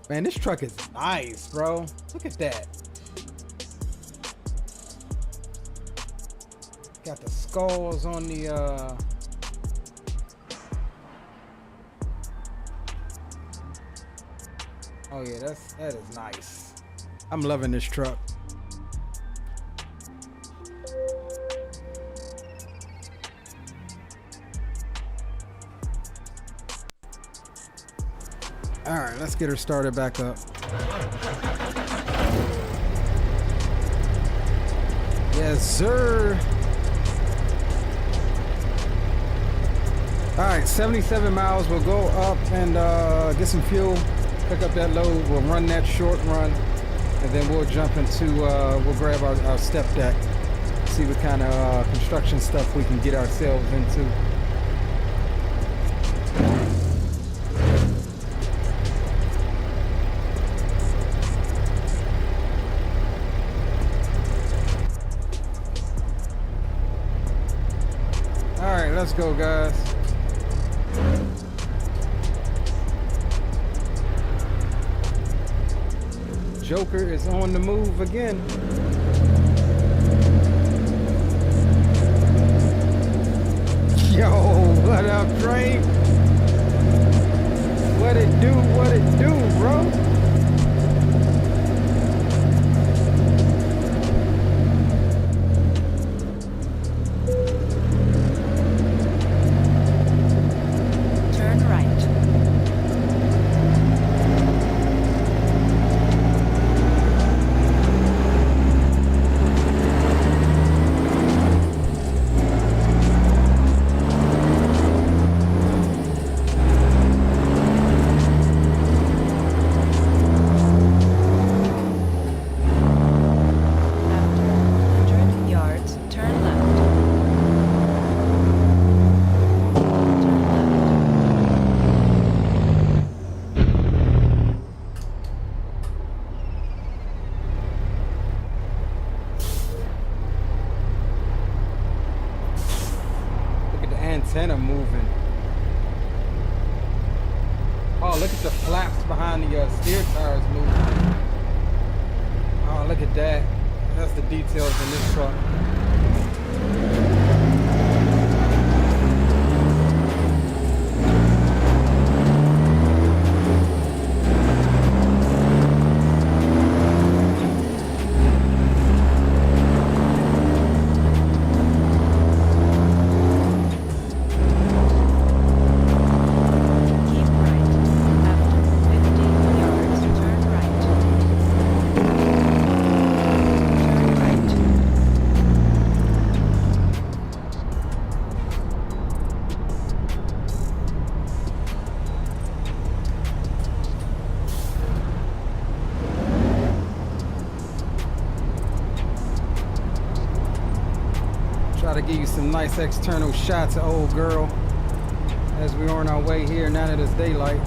Man, this truck is nice, bro. Look at that. Got the skulls on the oh yeah, that is nice. I'm loving this truck. All right, let's get her started back up. Yes, sir. All right, 77 miles. We'll go up and get some fuel, pick up that load. We'll run that short run, and then we'll jump into, we'll grab our step deck, see what kind of construction stuff we can get ourselves into. All right, let's go, guys. Joker is on the move again. Yo, what up, Drake? What it do, bro? Antenna moving. Oh, look at the flaps behind the steer tires moving. Oh, look at that. That's the details in this truck. Try to give you some nice external shots of old girl as we're on our way here now that it's daylight.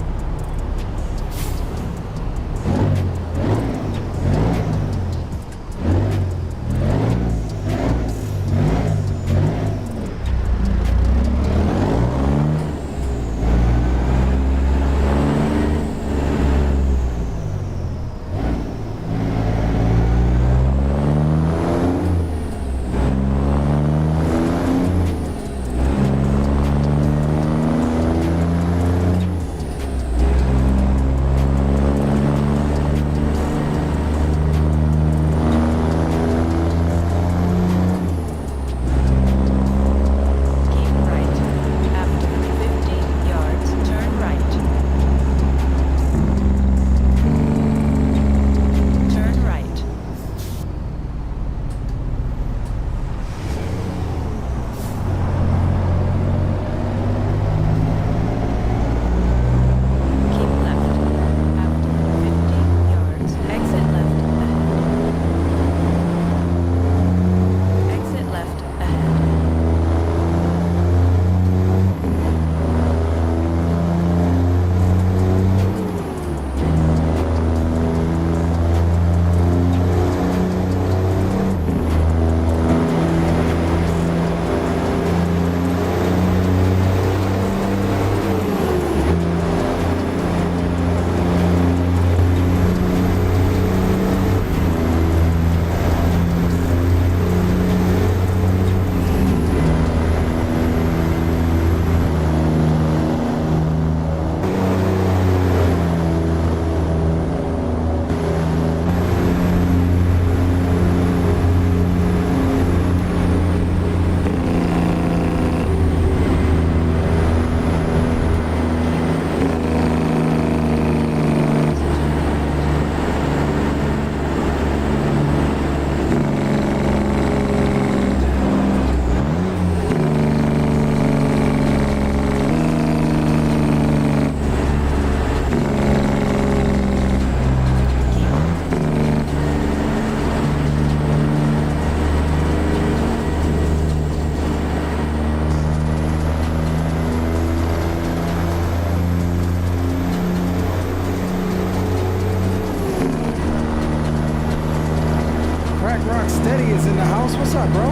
What's up, bro?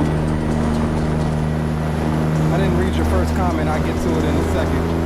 I didn't read your first comment. I'll get to it in a second.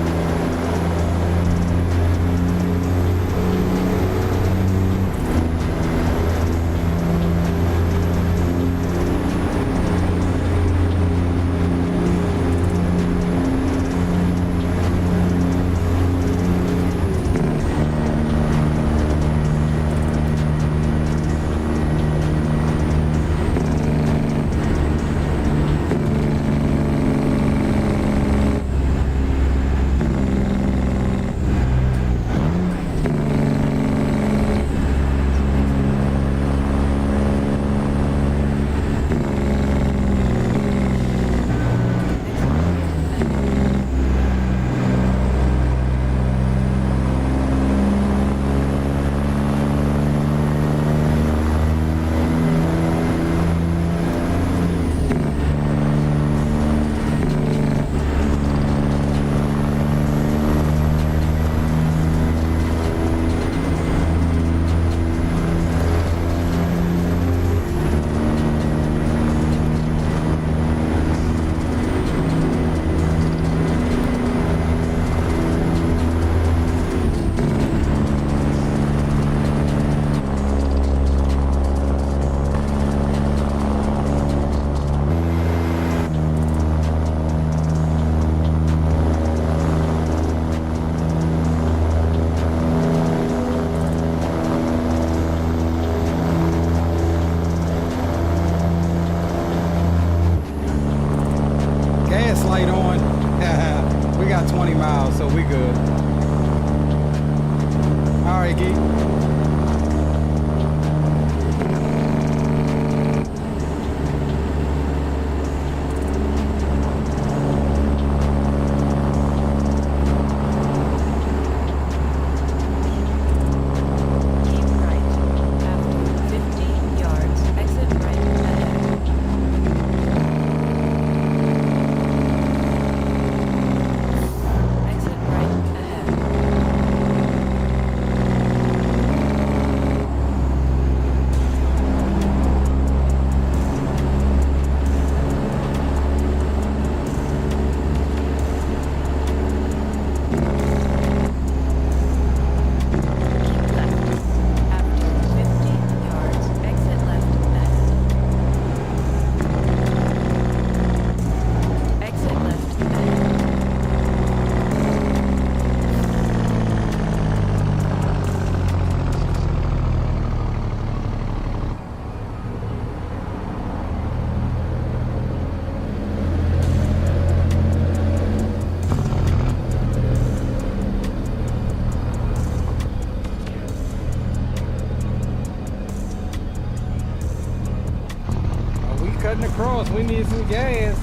cutting across. We need some gas.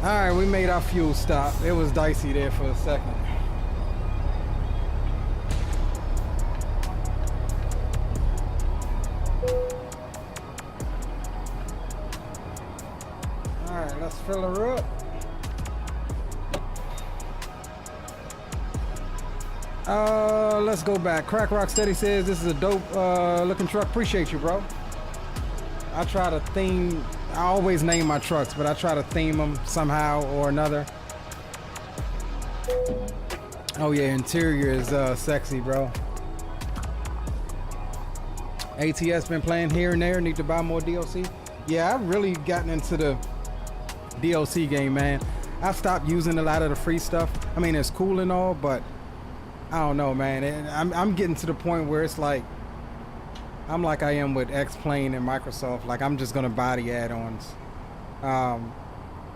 Alright, we made our fuel stop. It was dicey there for a second. Alright, let's fill her up. Let's go back. Crack Rocksteady says this is a dope looking truck. Appreciate you, bro. I try to theme, I always name my trucks, but I try to theme them somehow or another. Oh yeah, interior is sexy, bro. ATS been playing here and there. Need to buy more DLC. Yeah, I've really gotten into the DLC game, man. I stopped using a lot of the free stuff. I mean, it's cool and all, but I don't know, man. I'm getting to the point where it's like, I'm like I am with X-Plane and Microsoft. Like, I'm just gonna buy the add-ons.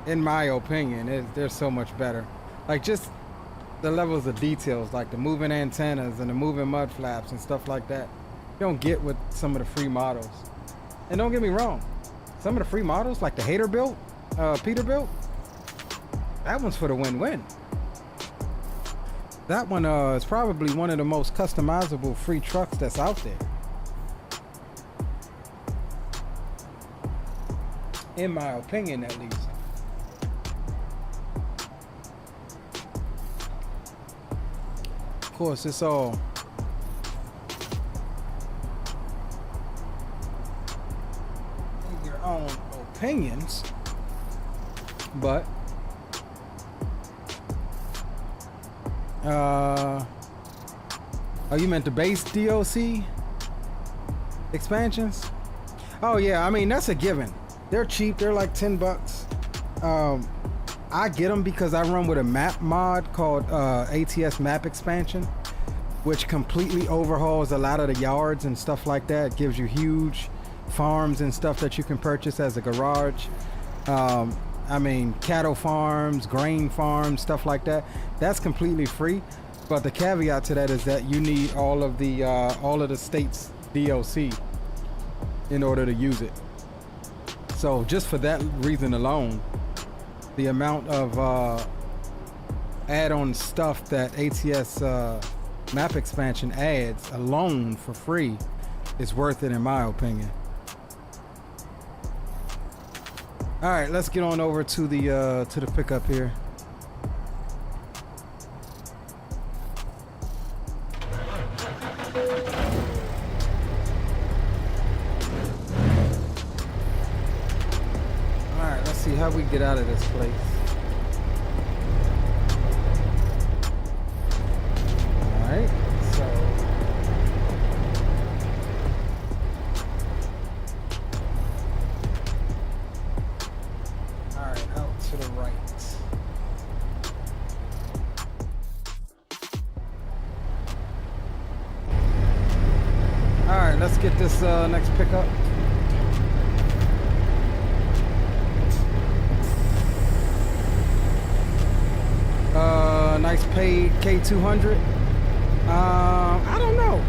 In my opinion, they're so much better. Like, just the levels of details, like the moving antennas and the moving mud flaps and stuff like that, you don't get with some of the free models. And don't get me wrong, some of the free models, like the Hater built, Peterbilt, that one's for the win-win. That one is probably one of the most customizable free trucks that's out there. In my opinion, at least. Of course, it's all your own opinions, but oh, you meant the base DLC expansions? Oh yeah, I mean, that's a given. They're cheap. They're like $10. I get them because I run with a map mod called ATS Map Expansion, which completely overhauls a lot of the yards and stuff like that. It gives you huge farms and stuff that you can purchase as a garage. I mean, cattle farms, grain farms, stuff like that. That's completely free. But the caveat to that is that you need all of the state's DLC in order to use it. So just for that reason alone, the amount of add-on stuff that ATS map expansion adds alone for free is worth it in my opinion. All right, let's get on over to the pickup here. See how we get out of this place. Alright, so alright, out to the right. Alright, let's get this next pickup. Nice paid K200. I don't know.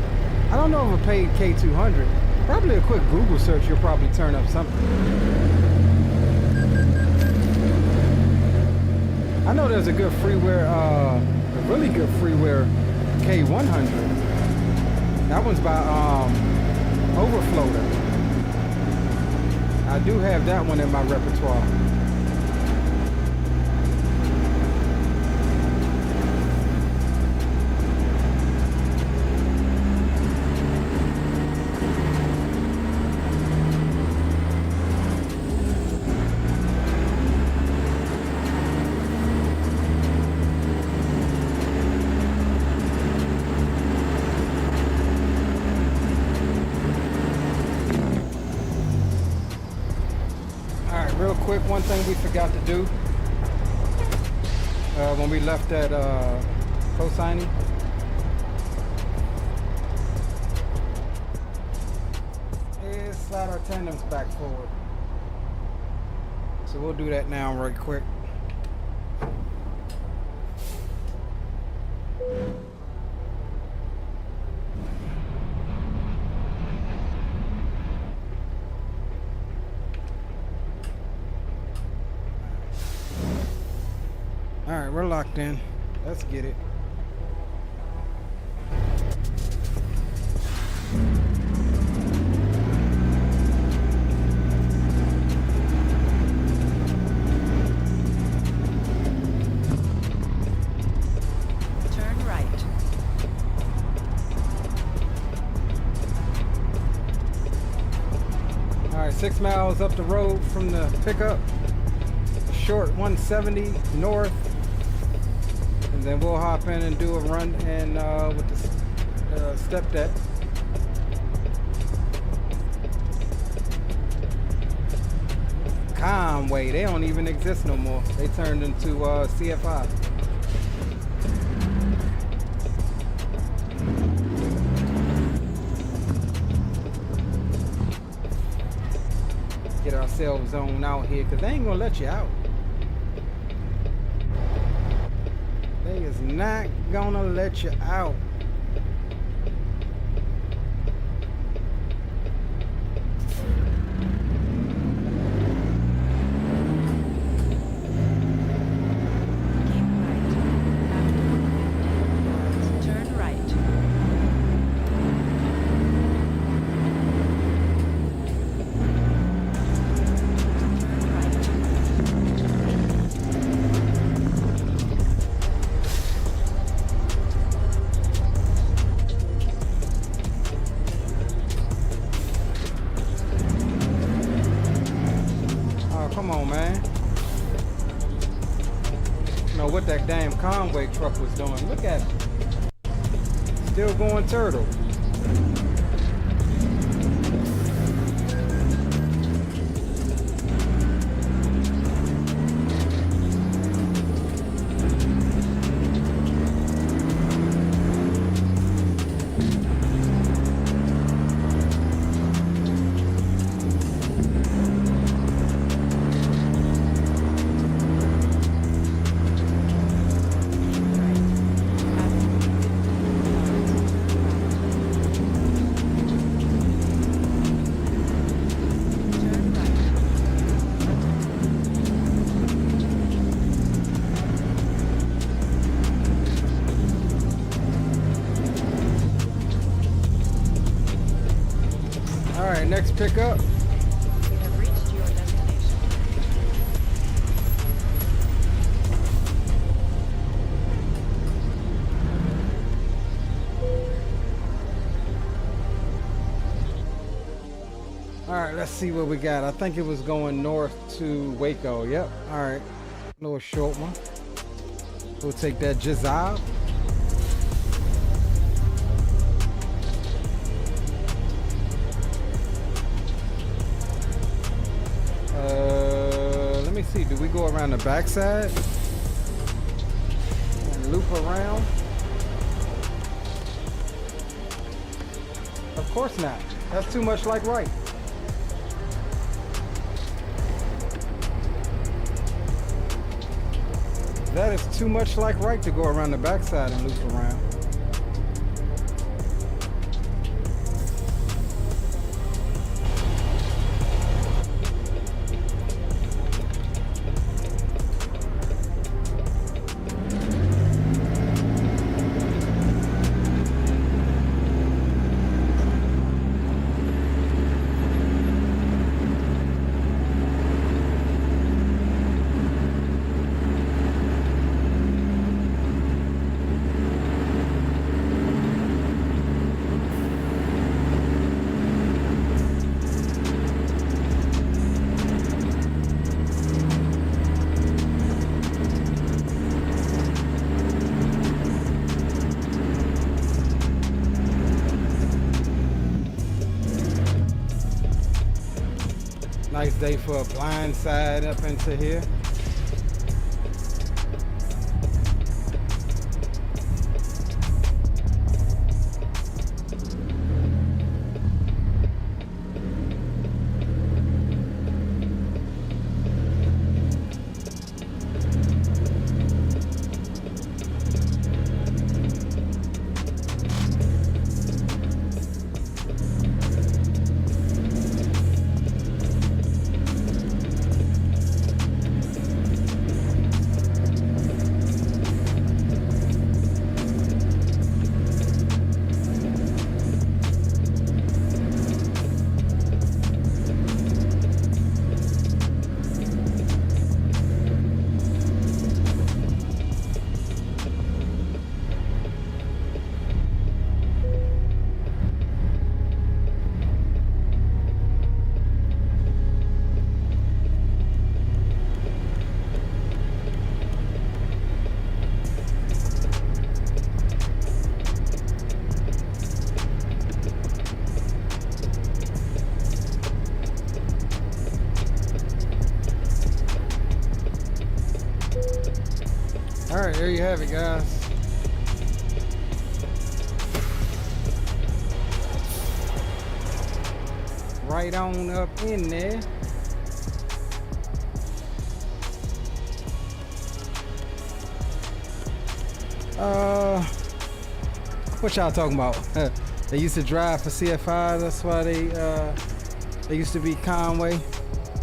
I don't know if a paid K200. Probably a quick Google search, you'll probably turn up something. I know there's a good freeware, a really good freeware K100. That one's by Overfloater. I do have that one in my repertoire. One thing we forgot to do when we left that co-signing is slide our tandems back forward. So we'll do that now right quick. All right, we're locked in. Let's get it. Turn right. All right, 6 miles up the road from the pickup. Short 170 north. And then we'll hop in and do a run in with the step deck. Conway, they don't even exist no more. They turned into CFI. Get ourselves on out here, because they ain't gonna let you out. They is not gonna let you out. Keep right. After 50 yards, turn right. Turn Oh, come on, man. You know what that damn Conway truck was doing. Look at it. Still going turtle. All right, next pickup. We have reached your destination. All right, let's see what we got. I think it was going north to Waco. Yep. All right, little short one. We'll take that Gigabyte. Let me see. Do we go around the backside and loop around? Of course not. That's too much like right. That is too much like right to go around the backside and loop around. Nice day for a blind side up into here. there you have it, guys. Right on up in there. What y'all talking about? They used to drive for CFI. That's why they used to be Conway.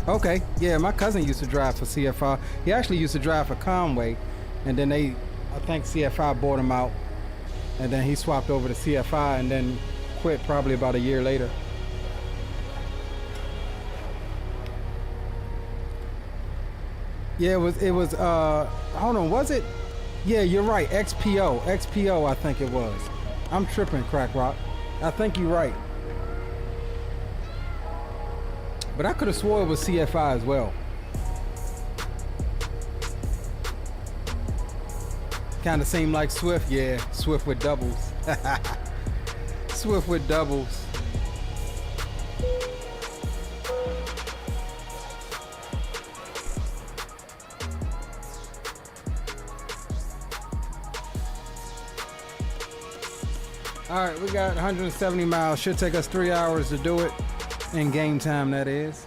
Okay, yeah, my cousin used to drive for CFI. He actually used to drive for Conway, and then I think CFI bought him out, and then he swapped over to CFI and then quit probably about a year later. Yeah, it was hold on, was it? Yeah, you're right, XPO, I think it was. I'm tripping, Crack Rock. I think you're right. But I could have swore it was CFI as well. Kind of seemed like Swift. Yeah, Swift with doubles. Swift with doubles. All right, we got 170 miles. Should take us 3 hours to do it. In game time, that is.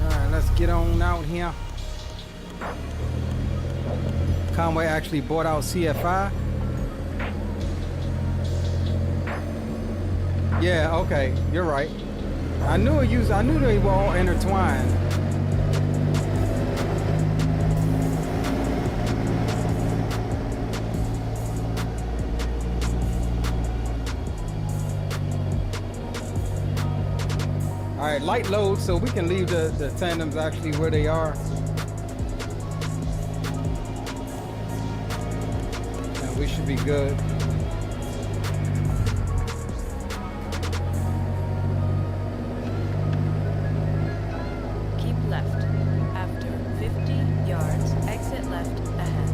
All right, let's get on out here. Conway actually bought out CFI. Yeah, okay, you're right. I knew they were all intertwined. All right, light load, so we can leave the tandems actually where they are. We should be good. Keep left. After 50 yards, exit left ahead.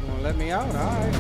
You wanna let me out? All right.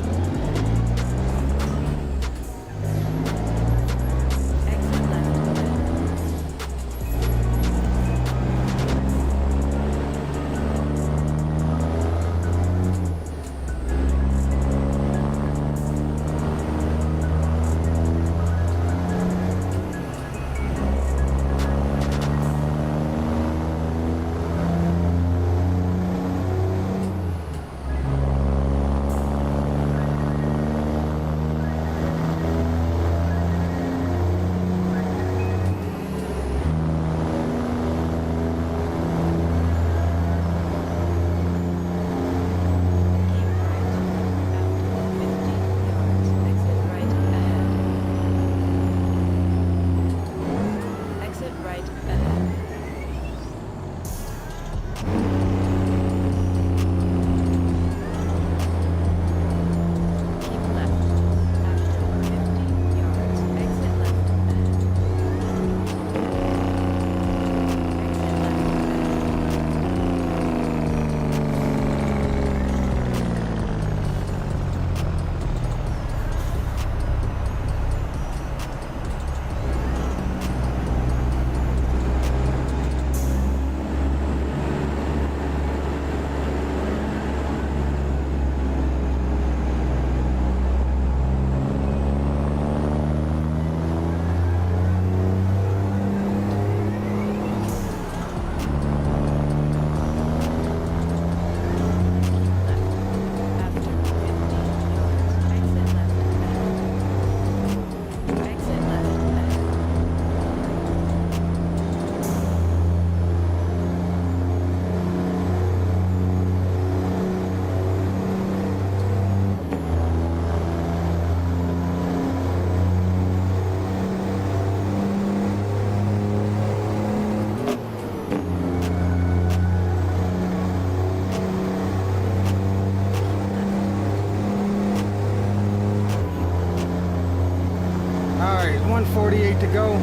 All right, 148 to go.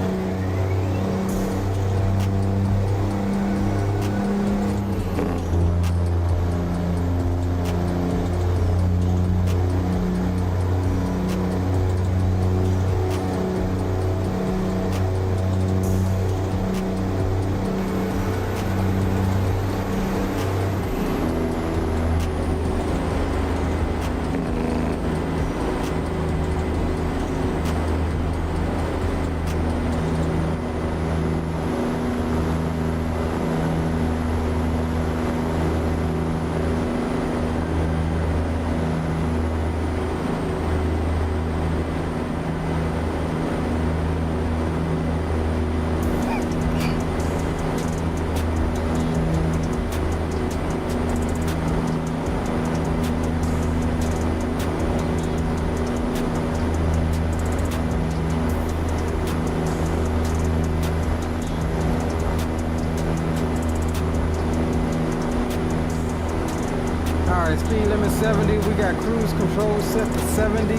Alright, speed limit 70. We got cruise control set to 70.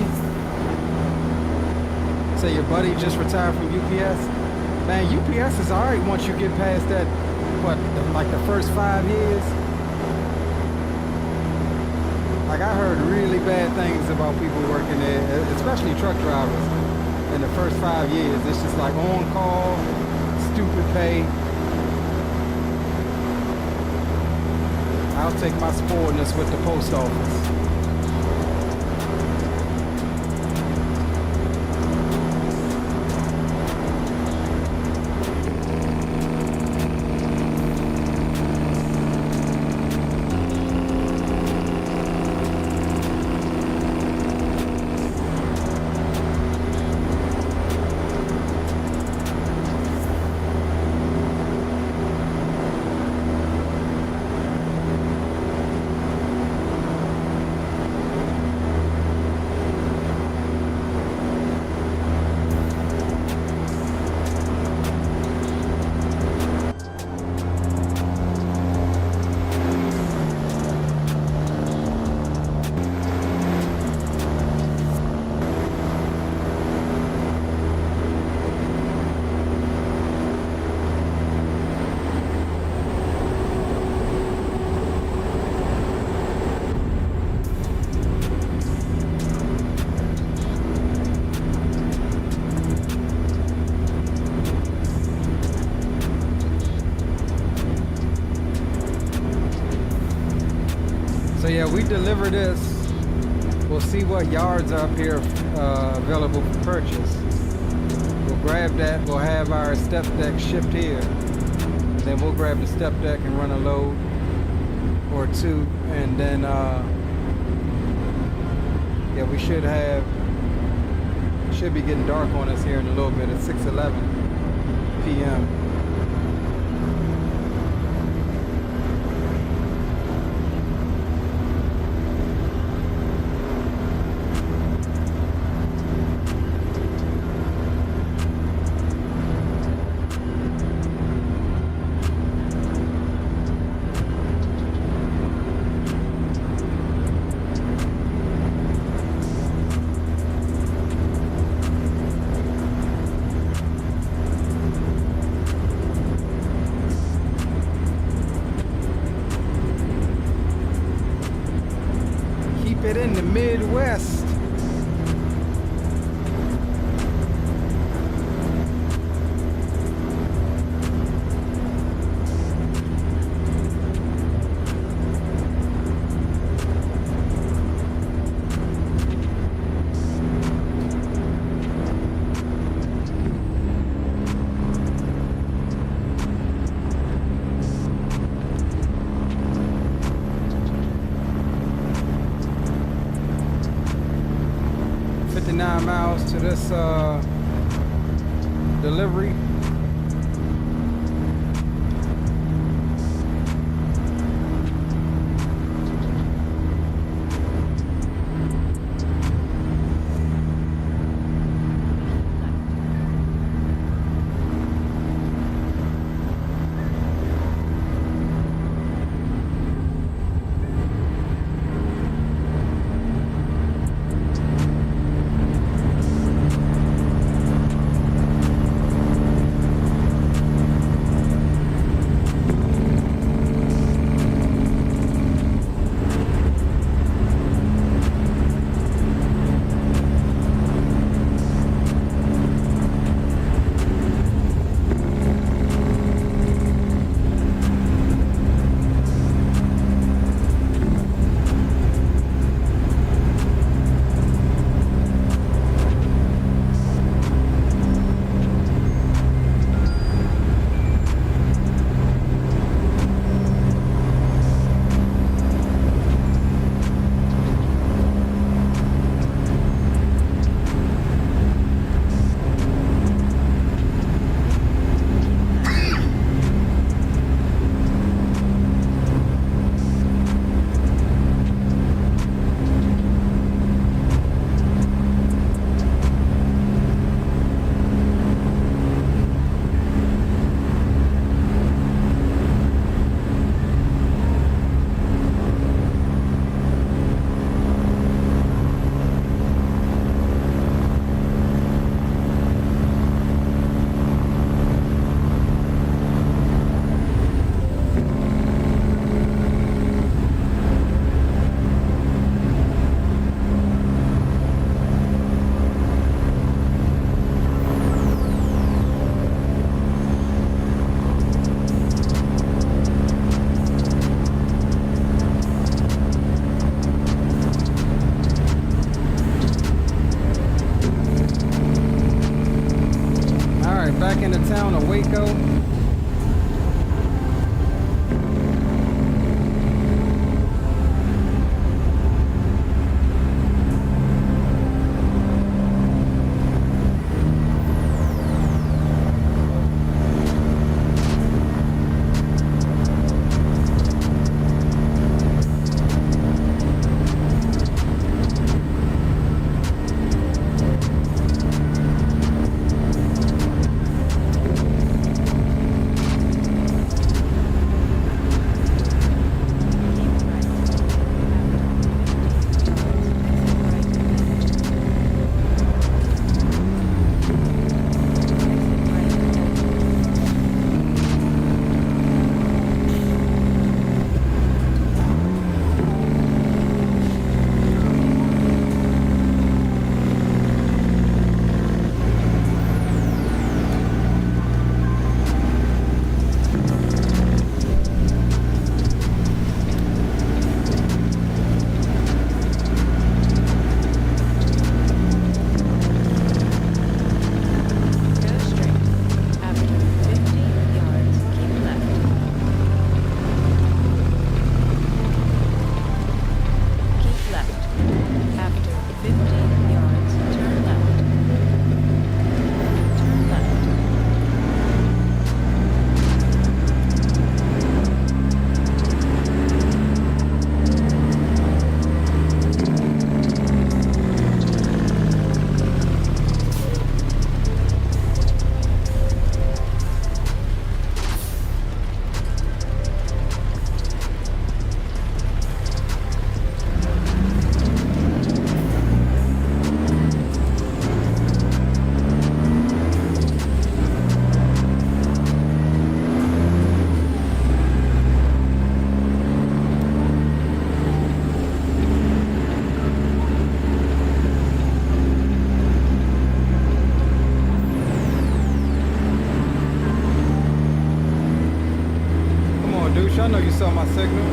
So your buddy just retired from UPS. Man, UPS is alright once you get past that, what, like the first 5 years? Like I heard really bad things about people working there, especially truck drivers. In the first 5 years, it's just like on call, stupid pay. I'll take my spoiledness with the post office. So yeah, we deliver this. We'll see what yards are up here available for purchase. We'll grab that. We'll have our step deck shipped here. And then we'll grab the step deck and run a load or two. And then, yeah, we should be getting dark on us here in a little bit at 6:11 p.m. It in the Midwest. Miles to this delivery. right, back in the town of Waco. I know you saw my signal.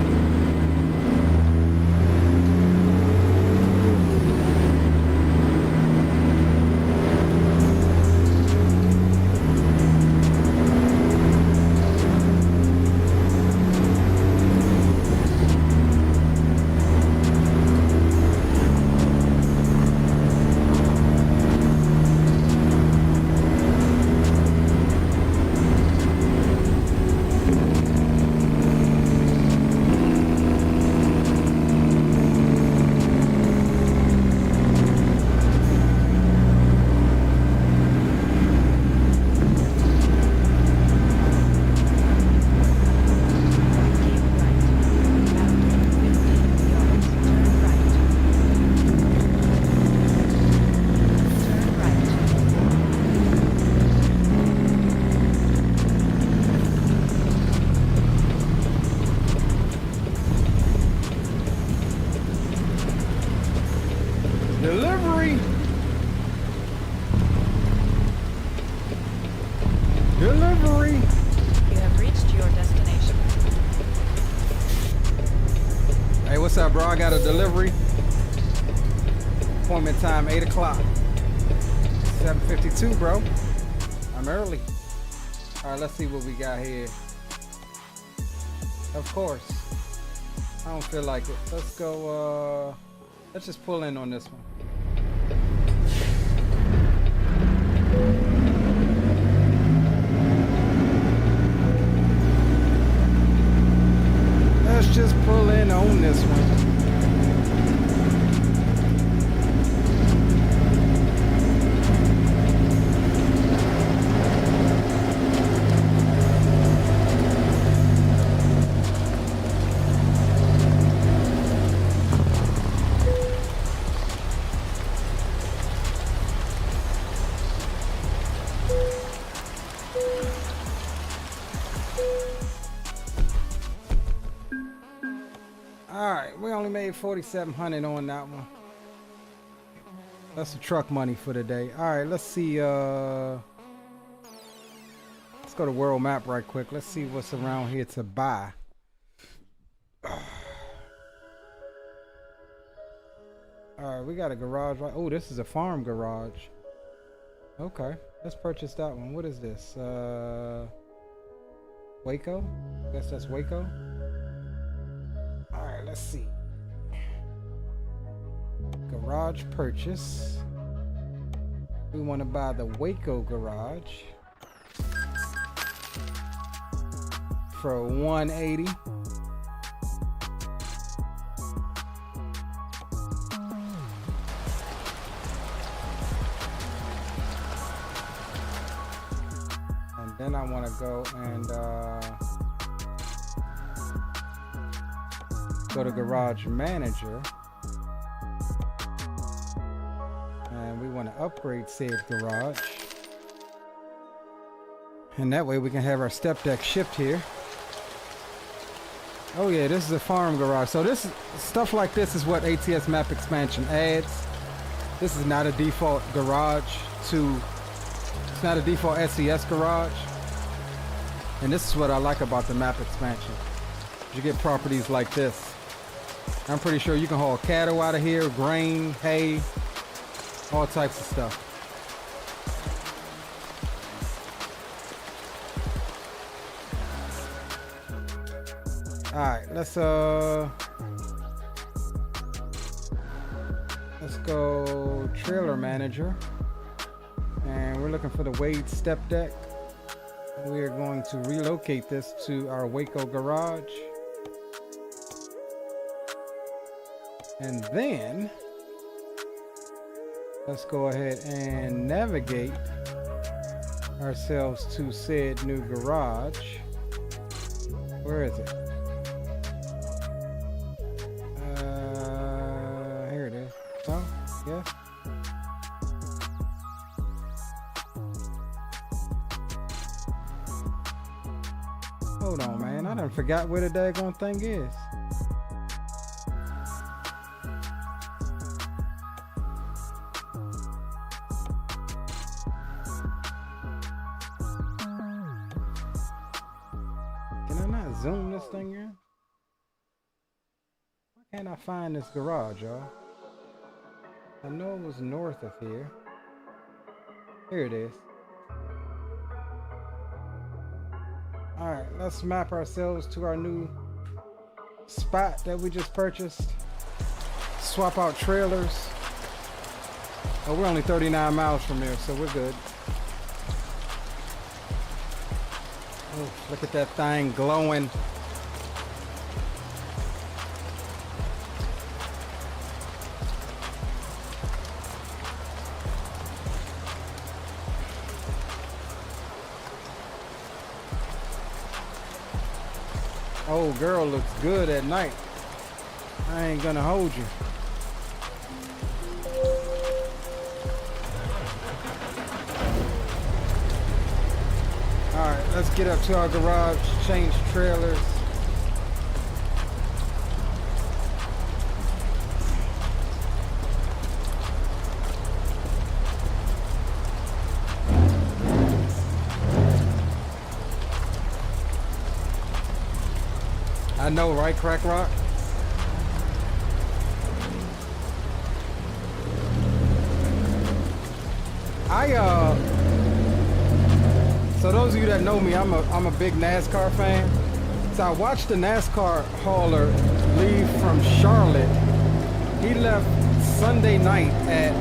Delivery. Delivery. You have reached your destination. Hey, what's up, bro? I got a delivery. Appointment time 8 o'clock. 7:52, bro. I'm early. All right, let's see what we got here. Of course. I don't feel like it. Let's go, let's just pull in on this one. Let's just pull in on this one. Alright, we only made $4,700 on that one. That's the truck money for the day. Alright, let's see, let's go to world map right quick. Let's see what's around here to buy. Alright, we got a garage right. Oh, this is a farm garage. Okay, let's purchase that one. What is this? Waco? I guess that's Waco. All right, let's see. Garage purchase. We want to buy the Waco garage for $180. And then I want to go and go to Garage Manager. And we want to upgrade said garage. And that way we can have our step deck shipped here. Oh yeah, this is a farm garage. So this stuff like this is what ATS map expansion adds. This is not a default garage it's not a default SES garage. And this is what I like about the map expansion. You get properties like this. I'm pretty sure you can haul cattle out of here, grain, hay, all types of stuff. All right, let's go trailer manager, and we're looking for the Wade step deck. We are going to relocate this to our Waco garage, and then let's go ahead and navigate ourselves to said new garage. Where is it? Here it is. Oh, yes. Hold on, man. I done forgot where the daggone thing is. Can I not zoom this thing in? Why can't I find this garage, y'all? I know it was north of here. Here it is. Alright, let's map ourselves to our new spot that we just purchased. Swap out trailers. Oh, we're only 39 miles from there, so we're good. Oh, look at that thing glowing. Oh, girl looks good at night. I ain't gonna hold you. All right, let's get up to our garage, change trailers. I know, right, Crack Rock? So those of you that know me, I'm a big NASCAR fan. So I watched the NASCAR hauler leave from Charlotte. He left Sunday night at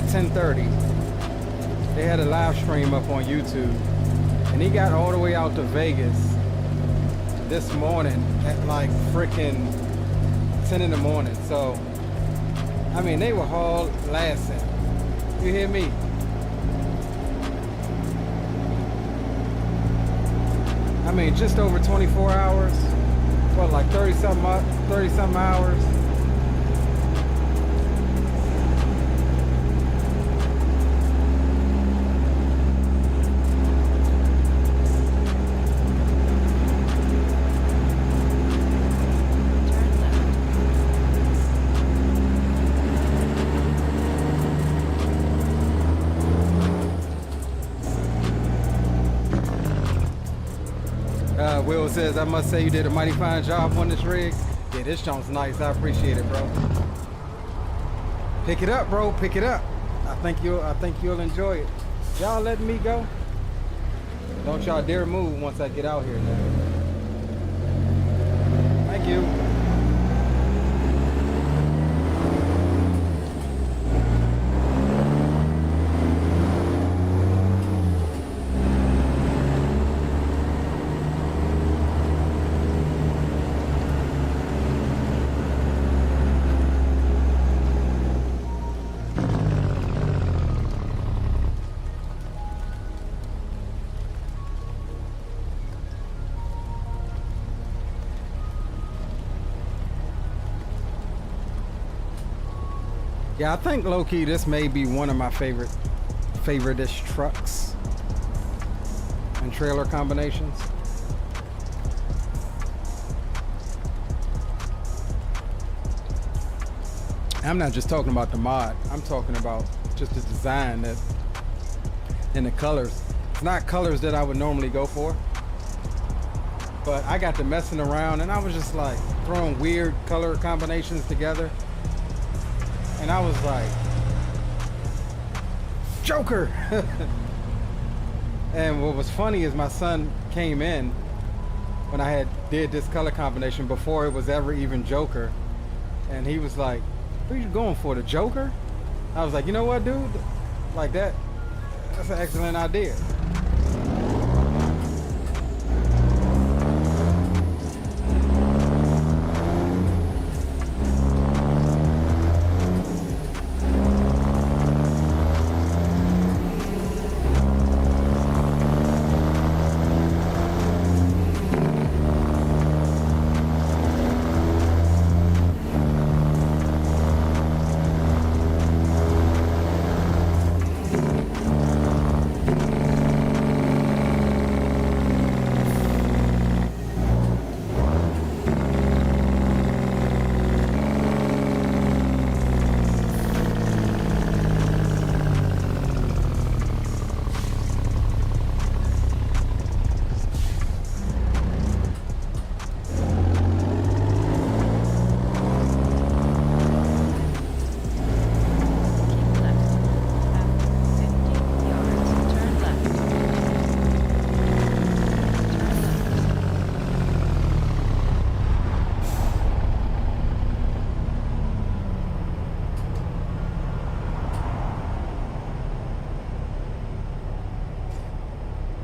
10:30. They had a live stream up on YouTube. And he got all the way out to Vegas this morning at like freaking 10 in the morning. So, I mean, they were hauled lasting. You hear me? I mean, just over 24 hours. What, like 30-something hours? Will says, I must say you did a mighty fine job on this rig. Yeah, this joint's nice. I appreciate it, bro. Pick it up, bro. Pick it up. I think you'll enjoy it. Y'all letting me go? Don't y'all dare move once I get out here now. Thank you. Yeah, I think low-key this may be one of my favorite-ish trucks and trailer combinations. I'm not just talking about the mod. I'm talking about just the design that and the colors. It's not colors that I would normally go for, but I got to messing around and I was just like throwing weird color combinations together. And I was like, Joker! And what was funny is my son came in when I did this color combination before it was ever even Joker. And he was like, what are you going for, the Joker? I was like, you know what, dude? Like that's an excellent idea.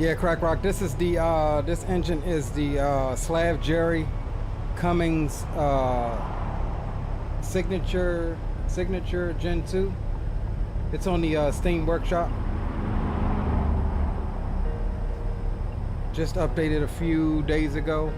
Yeah, Crack Rock. This is the this engine is the Slav Jerry Cummings signature Gen 2. It's on the Steam Workshop. Just updated a few days ago.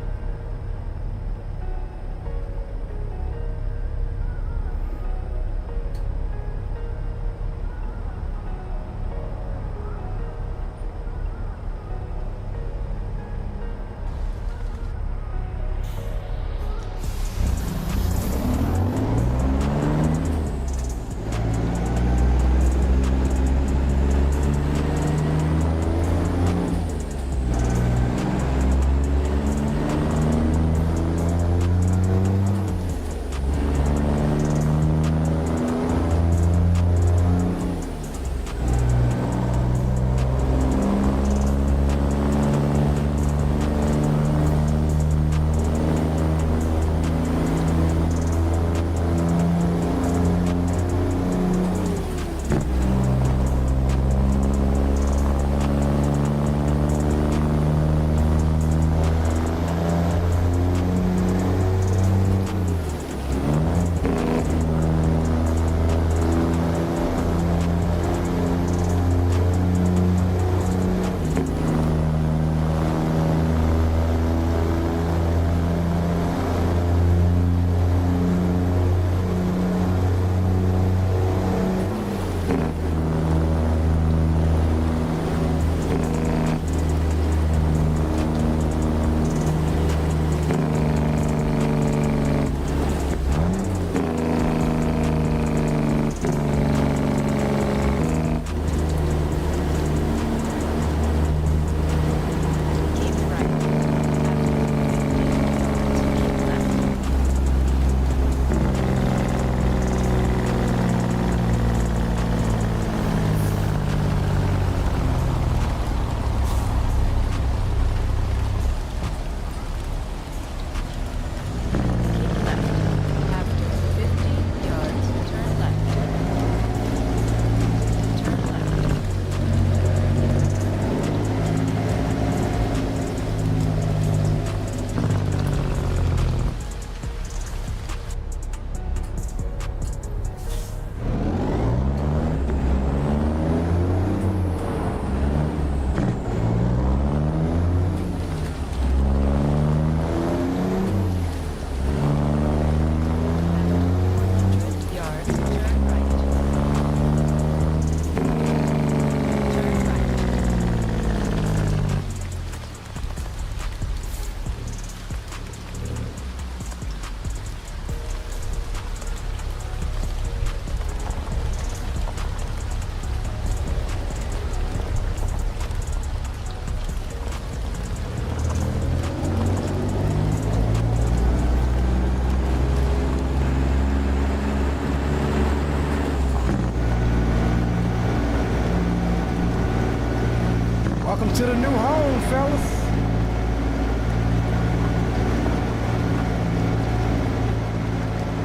to the new home, fellas.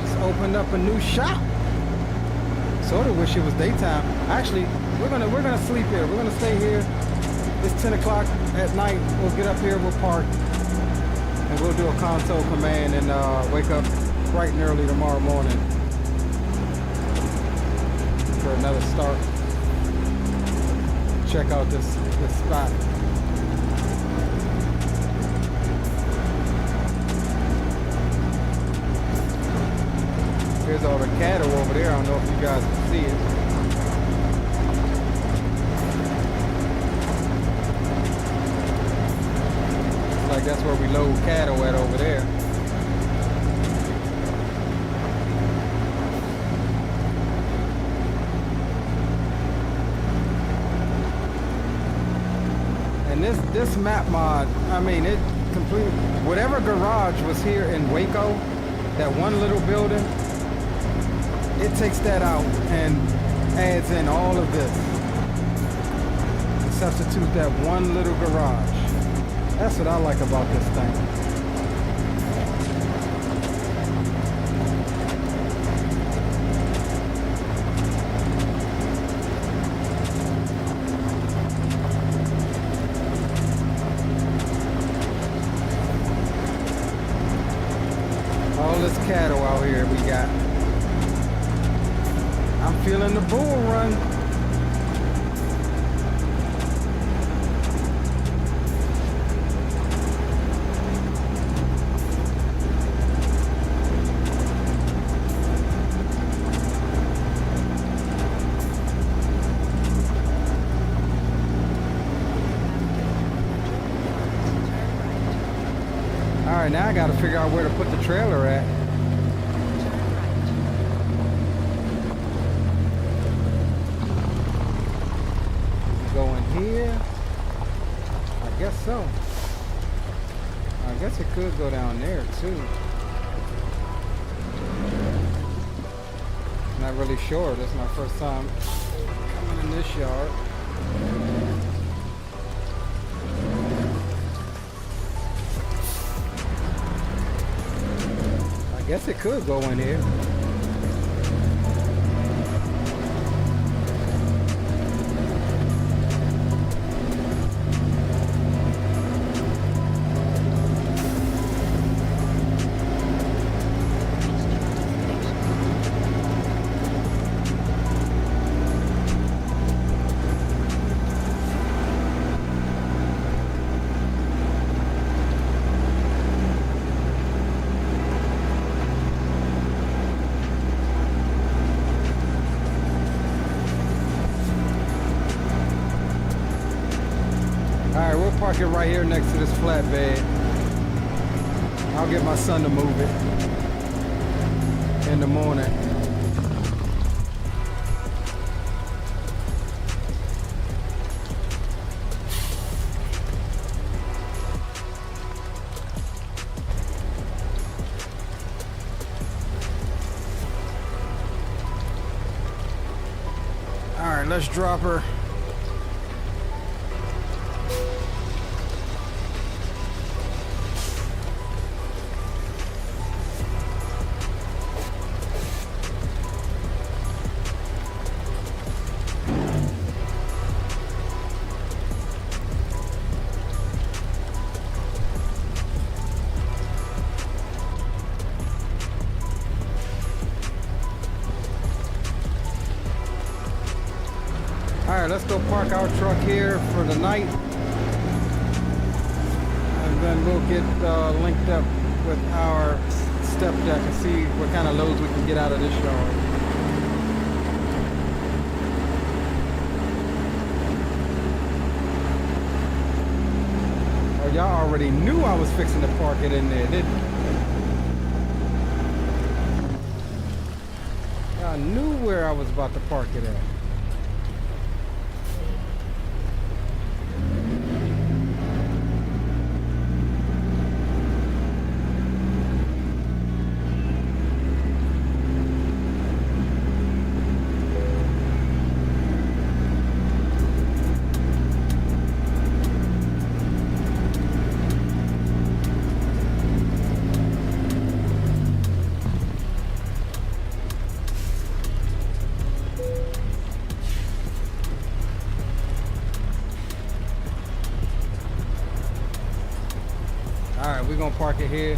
Just opened up a new shop. Sort of wish it was daytime. Actually, we're gonna sleep here. We're gonna stay here. It's 10 o'clock at night. We'll get up here, we'll park, and we'll do a console command and wake up bright and early tomorrow morning for another start. Check out this spot. Here's all the cattle over there. I don't know if you guys can see it. Looks like that's where we load cattle at over there. And this map mod, I mean, it completely, whatever garage was here in Waco, that one little building, it takes that out and adds in all of this. And substitute that one little garage. That's what I like about this thing. All this cattle out here we got. I'm feeling the bull run. All right, now I got to figure out where to put the trailer at. Here, I guess so. I guess it could go down there too. Not really sure. This is my first time coming in this yard. I guess it could go in here. Park it right here next to this flatbed. I'll get my son to move it in the morning. All right, let's drop her. Alright, let's go park our truck here for the night. And then we'll get linked up with our step deck and see what kind of loads we can get out of this yard. Oh, y'all already knew I was fixing to park it in there, didn't you? Y'all knew where I was about to park it at. we're gonna park it here.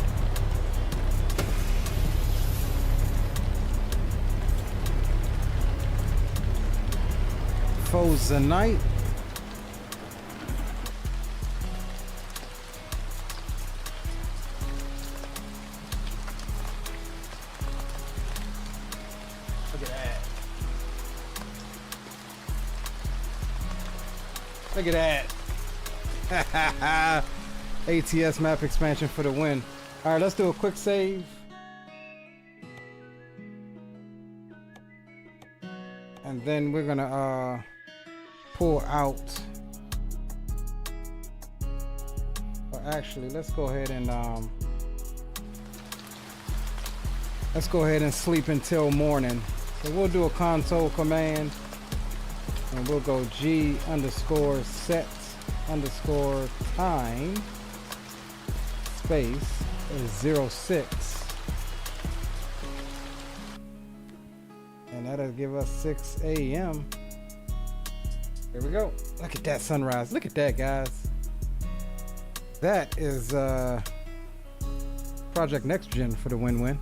Night. Look at that. Look at that. ATS map expansion for the win. All right, let's do a quick save. And then we're gonna pull out. Or actually, let's go ahead and sleep until morning. So we'll do a console command, and we'll go G_set_time space 06. And that'll give us 6 a.m. There we go. Look at that sunrise. Look at that, guys. That is Project Next Gen for the win-win.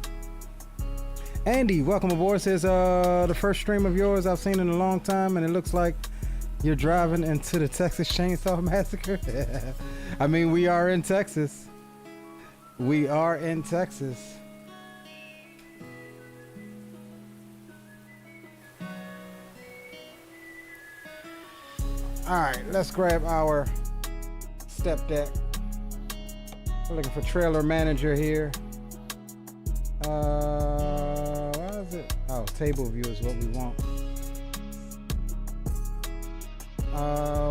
Andy, welcome aboard. Says the first stream of yours I've seen in a long time, and it looks like you're driving into the Texas Chainsaw Massacre. I mean, we are in Texas. We are in Texas. All right, let's grab our step deck. We're looking for trailer manager here. What is it? Oh, table view is what we want.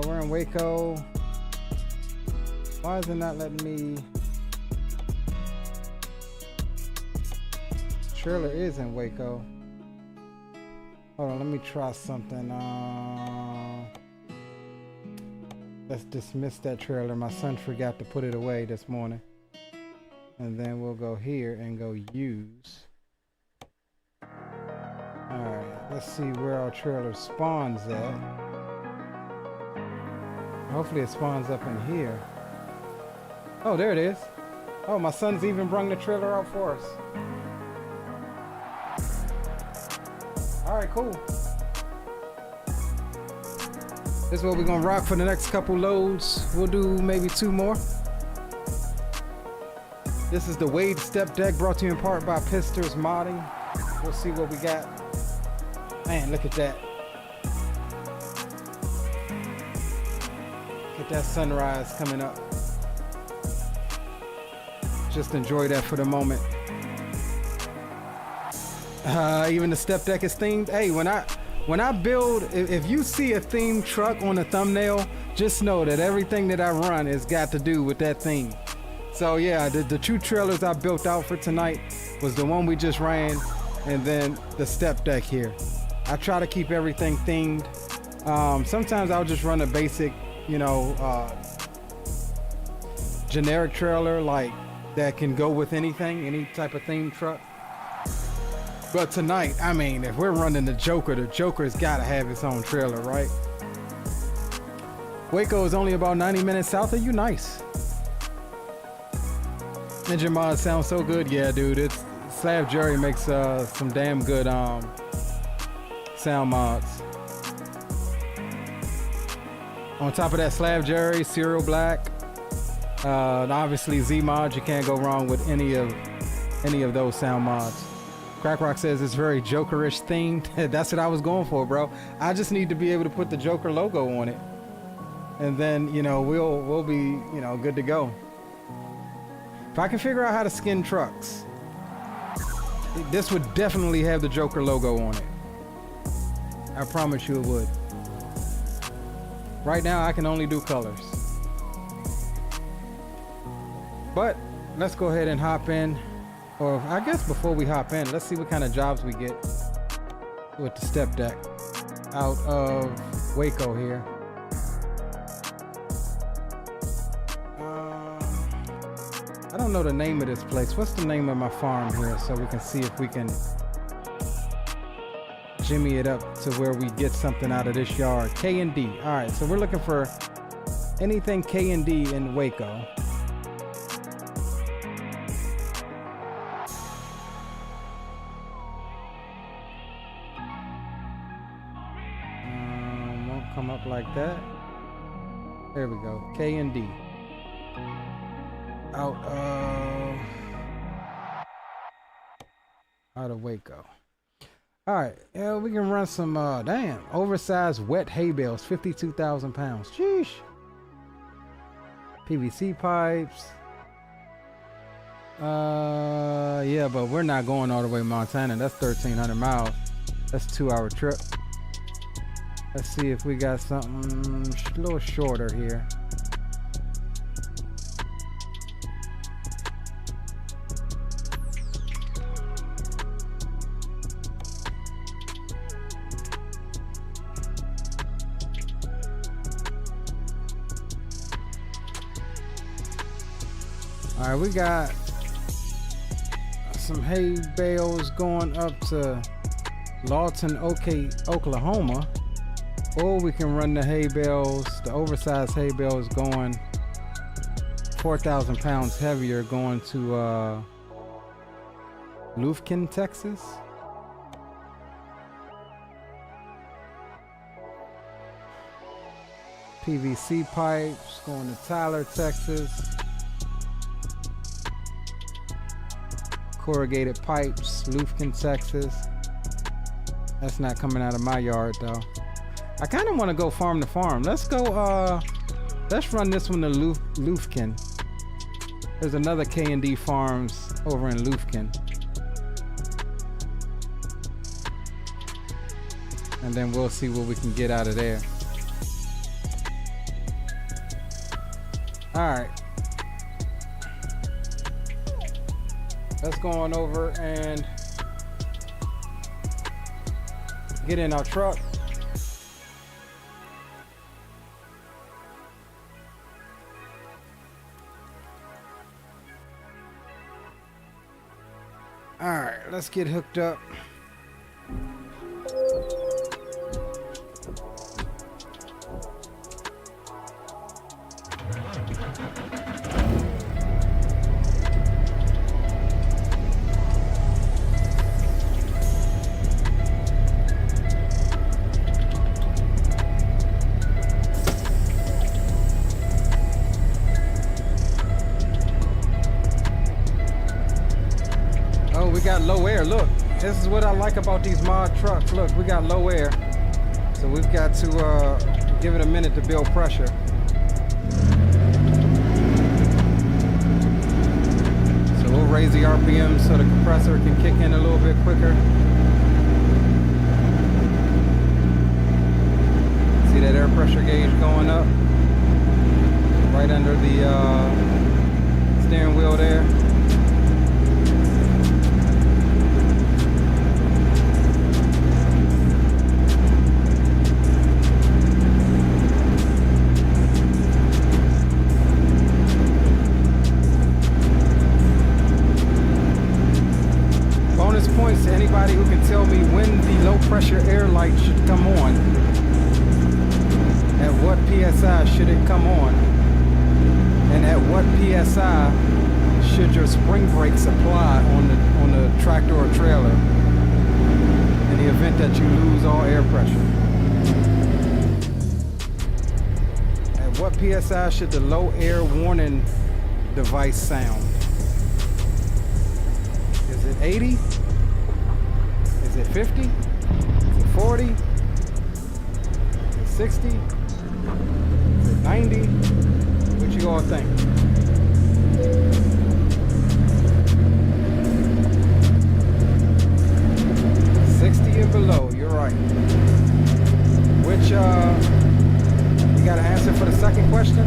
We're in Waco. Why is it not letting me? Trailer is in Waco. Hold on, let me try something. Let's dismiss that trailer. My son forgot to put it away this morning. And then we'll go here and go use. Alright, let's see where our trailer spawns at. Hopefully it spawns up in here. Oh, there it is. Oh, my son's even brung the trailer out for us. Alright, cool. This is what we're gonna rock for the next couple loads. We'll do maybe 2 more. This is the Wade Step Deck, brought to you in part by Pisters Modding. We'll see what we got. Man, look at that. Look at that sunrise coming up. Just enjoy that for the moment. Even the step deck is themed. Hey, when I build, if you see a themed truck on the thumbnail, just know that everything that I run has got to do with that theme. So yeah, the 2 trailers I built out for tonight was the one we just ran, and then the step deck here. I try to keep everything themed. Sometimes I'll just run a basic, generic trailer like that can go with anything, any type of themed truck. But tonight, I mean, if we're running the Joker's got to have its own trailer, right? Waco is only about 90 minutes south of you. Nice. Engine mods sound so good. Yeah, dude, it's Slab Jerry makes some damn good sound mods. On top of that, Slab Jerry, Serial Black, obviously Z mods. You can't go wrong with any of those sound mods. Crack Rock says it's very Jokerish themed. That's what I was going for, bro. I just need to be able to put the Joker logo on it, and then we'll be good to go. If I can figure out how to skin trucks, this would definitely have the Joker logo on it. I promise you it would. Right now I can only do colors. But let's go ahead and hop in. Or I guess before we hop in, let's see what kind of jobs we get with the step deck out of Waco here. I don't know the name of this place. What's the name of my farm here, so we can see if we can jimmy it up to where we get something out of this yard. K&D. All right, so we're looking for anything K&D in Waco. come up like that. There we go. K and D. Out of Waco. All right, yeah, we can run some damn oversized wet hay bales, 52,000 pounds. Sheesh. PVC pipes. Yeah, but we're not going all the way to Montana. That's 1,300 miles. That's a 2-hour trip. Let's see if we got something a little shorter here. All right, we got some hay bales going up to Lawton, Oklahoma, or we can run the hay bales, the oversized hay bales going 4,000 pounds heavier, going to Lufkin, Texas. PVC pipes going to Tyler, Texas. Corrugated pipes, Lufkin, Texas. That's not coming out of my yard though. I kind of want to go farm to farm. Let's go, let's run this one to Lufkin. There's another K&D Farms over in Lufkin. And then we'll see what we can get out of there. All right. Let's go on over and get in our truck. All right, let's get hooked up. Low air. Look, this is what I like about these mod trucks. Look, we got low air, so we've got to give it a minute to build pressure. So we'll raise the RPM so the compressor can kick in a little bit quicker. See that air pressure gauge going up right under the steering wheel there. Points to anybody who can tell me when the low pressure air light should come on. At what PSI should it come on? And at what PSI should your spring brakes apply on the tractor or trailer in the event that you lose all air pressure? At what PSI should the low air warning device sound? Is it 80? Is it 50? Is it 40? Is it 60? Is it 90? What you all think? And below, you're right. Which, you got an answer for the second question?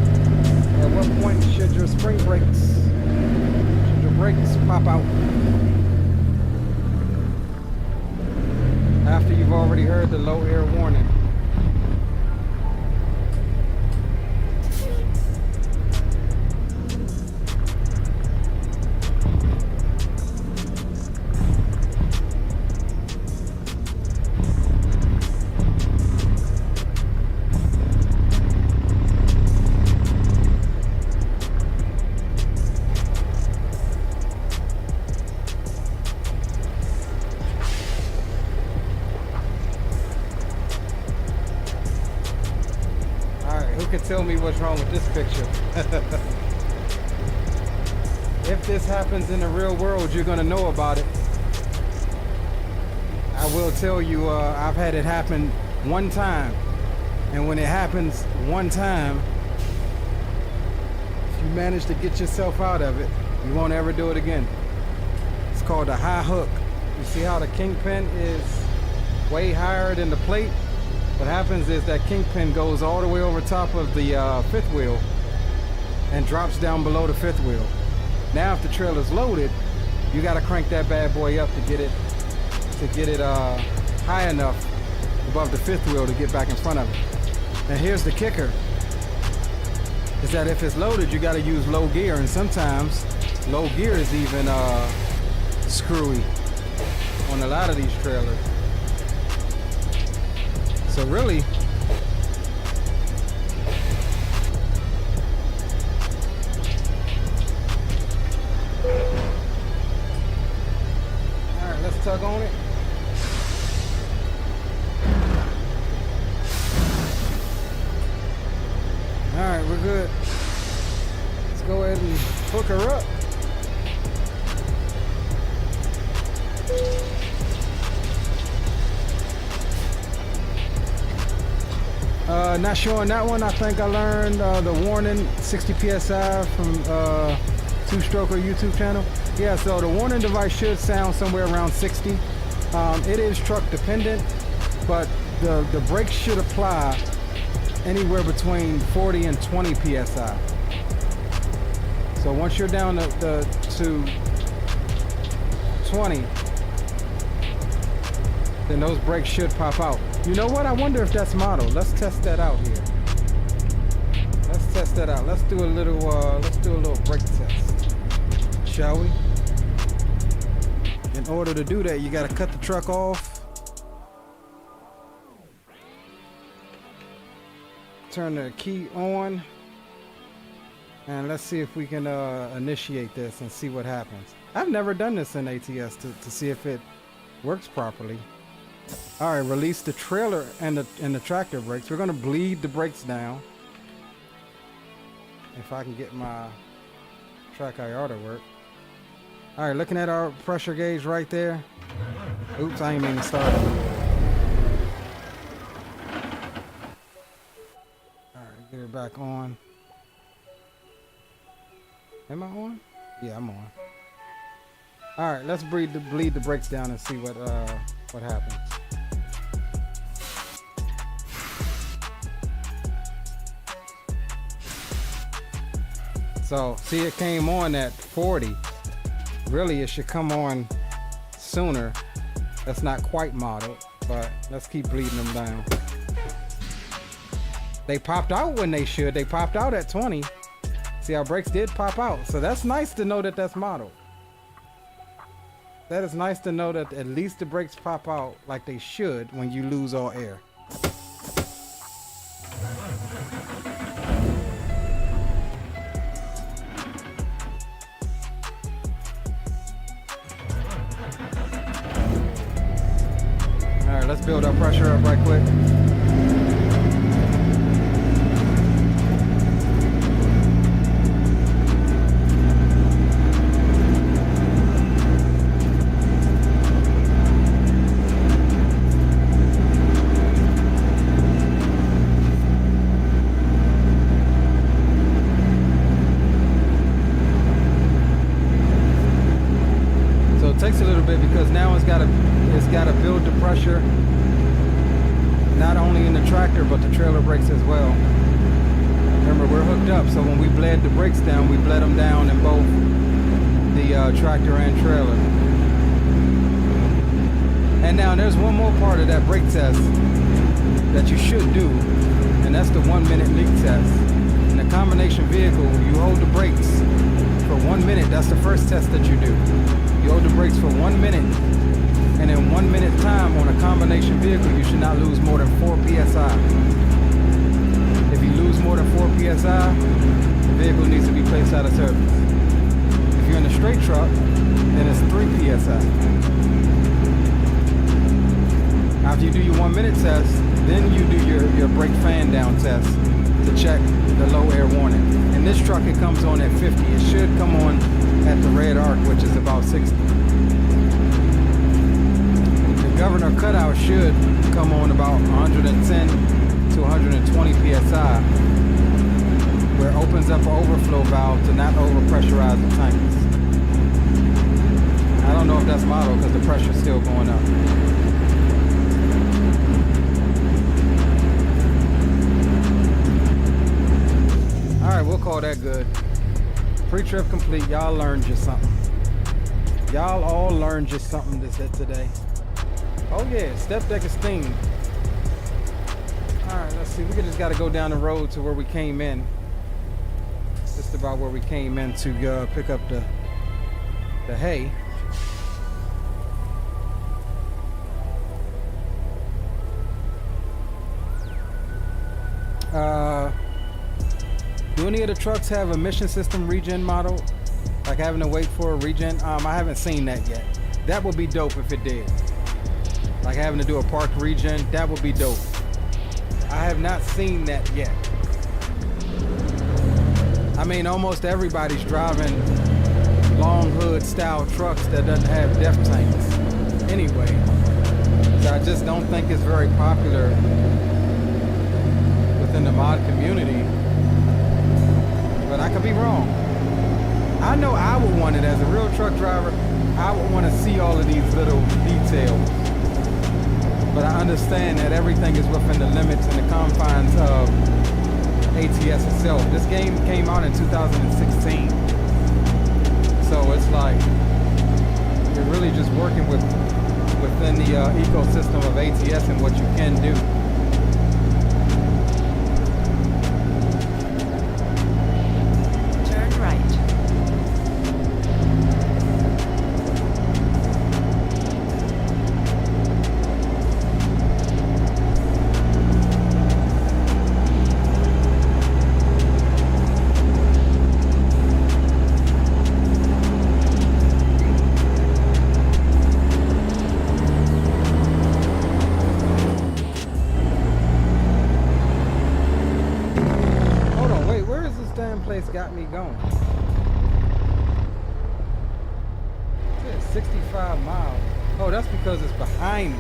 At what point should your spring brakes, should your brakes pop out? After you've already heard the low air warning. can tell me what's wrong with this picture. If this happens in the real world, you're gonna know about it. I will tell you, I've had it happen one time. And when it happens one time, if you manage to get yourself out of it, you won't ever do it again. It's called a high hook. You see how the kingpin is way higher than the plate? What happens is that kingpin goes all the way over top of the fifth wheel and drops down below the fifth wheel. Now if the trailer's loaded, you gotta crank that bad boy up to get it high enough above the fifth wheel to get back in front of it. And here's the kicker, is that if it's loaded, you gotta use low gear, and sometimes low gear is even screwy on a lot of these trailers. So really, all right, let's tug on it. All right, we're good. Let's go ahead and hook her up. Not showing that one. I think I learned the warning 60 PSI from Two-Stroker YouTube channel. Yeah, so the warning device should sound somewhere around 60. It is truck dependent, but the brakes should apply anywhere between 40 and 20 PSI. So once you're down to 20, then those brakes should pop out. You know what? I wonder if that's model. Let's test that out here. Let's test that out. Let's do a little brake test, shall we? In order to do that, you got to cut the truck off. Turn the key on. And let's see if we can initiate this and see what happens. I've never done this in ATS to see if it works properly. All right, release the trailer and the tractor brakes. We're gonna bleed the brakes down. If I can get my track IR to work. All right, looking at our pressure gauge right there. Oops, I ain't mean to start it. All right, get it back on. Am I on? Yeah, I'm on. All right, let's bleed the brakes down and see what happens. So, see, it came on at 40. Really, it should come on sooner. That's not quite modeled, but let's keep bleeding them down. They popped out when they should. They popped out at 20. See, our brakes did pop out. So that's nice to know that that's modeled. That is nice to know that at least the brakes pop out like they should when you lose all air. All right, let's build our pressure up right quick. Takes a little bit because now it's got to build the pressure not only in the tractor but the trailer brakes as well. Remember, we're hooked up, so when we bled the brakes down, we bled them down in both the tractor and trailer. And now there's one more part of that brake test that you should do, and that's the 1 minute leak test. In a combination vehicle, you hold the brakes for 1 minute. That's the first test that you do. You hold the brakes for 1 minute, and in 1 minute time on a combination vehicle, you should not lose more than 4 PSI. If you lose more than 4 PSI, the vehicle needs to be placed out of service. If you're in a straight truck, then it's 3 PSI. After you do your 1 minute test, then you do your brake fan down test to check the low air warning. In this truck, it comes on at 50. It should come on at the red arc, which is about 60. The governor cutout should come on about 110 to 120 psi, where it opens up an overflow valve to not overpressurize the tanks. I don't know if that's model because the pressure's still going up. All right, we'll call that good. Pre-trip complete. Y'all learned just something. Y'all all learned just something today. Oh yeah, step deck is steamed. All right, let's see. We just got to go down the road to where we came in. Just about where we came in to pick up the hay. Do any of the trucks have a mission system regen model? Like having to wait for a regen? I haven't seen that yet. That would be dope if it did. Like having to do a park regen, that would be dope. I have not seen that yet. I mean, almost everybody's driving long hood style trucks that doesn't have def tanks anyway. So I just don't think it's very popular within the mod community. But I could be wrong. I know I would want it as a real truck driver. I would want to see all of these little details. But I understand that everything is within the limits and the confines of ATS itself. This game came out in 2016. So it's like you're really just working within the ecosystem of ATS and what you can do. Got me going. It's 65 miles. Oh, that's because it's behind me.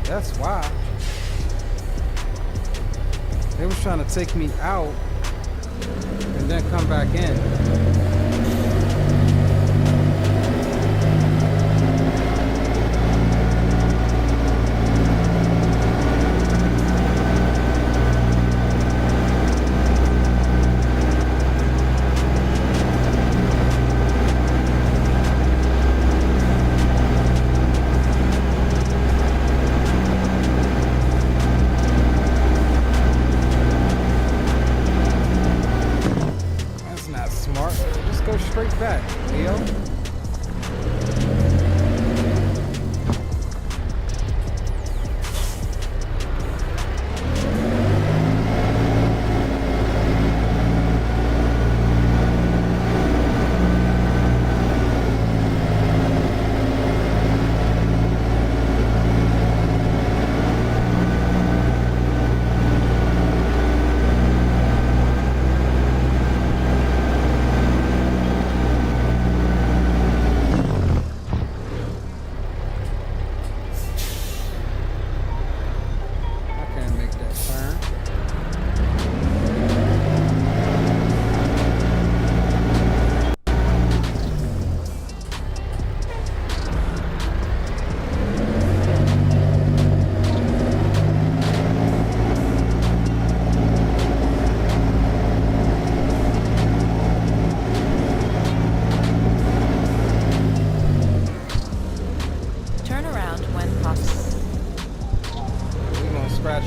That's why. They was trying to take me out and then come back in.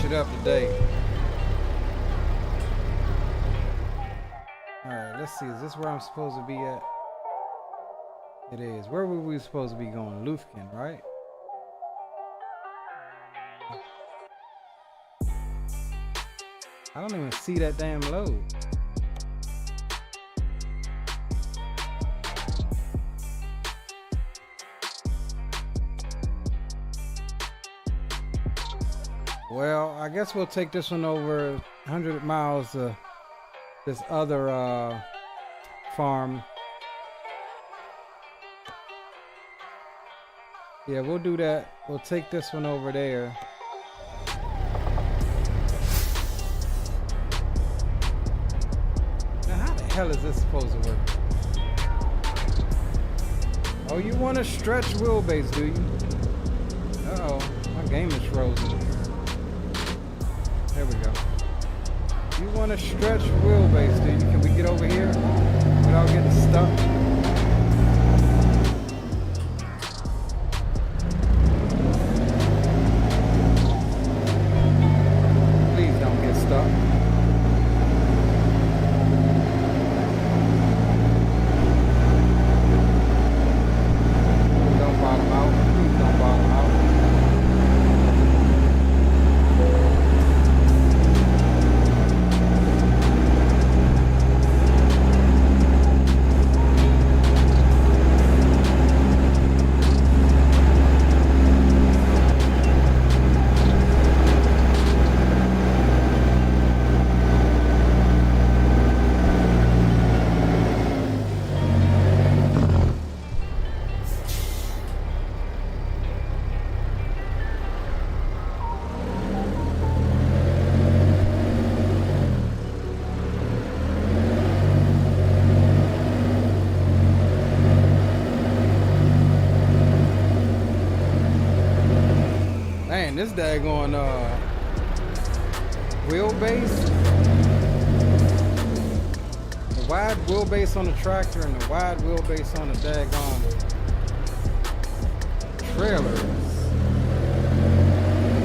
It up today. All right, let's see. Is this where I'm supposed to be at? It is. Where were we supposed to be going? Lufkin, right? I don't even see that damn load. Well, I I guess we'll take this one over 100 miles to this other farm. Yeah, we'll do that. We'll take this one over there. Now, how the hell is this supposed to work? Oh, you want to stretch wheelbase, do you? Uh-oh, my game is frozen. There we go. You want to stretch wheelbase, do you? Can we get over here without getting stuck? Please don't get stuck. Don't bottom out. Please don't bottom out. This daggone wheelbase, the wide wheelbase on the tractor and the wide wheelbase on the daggone trailers.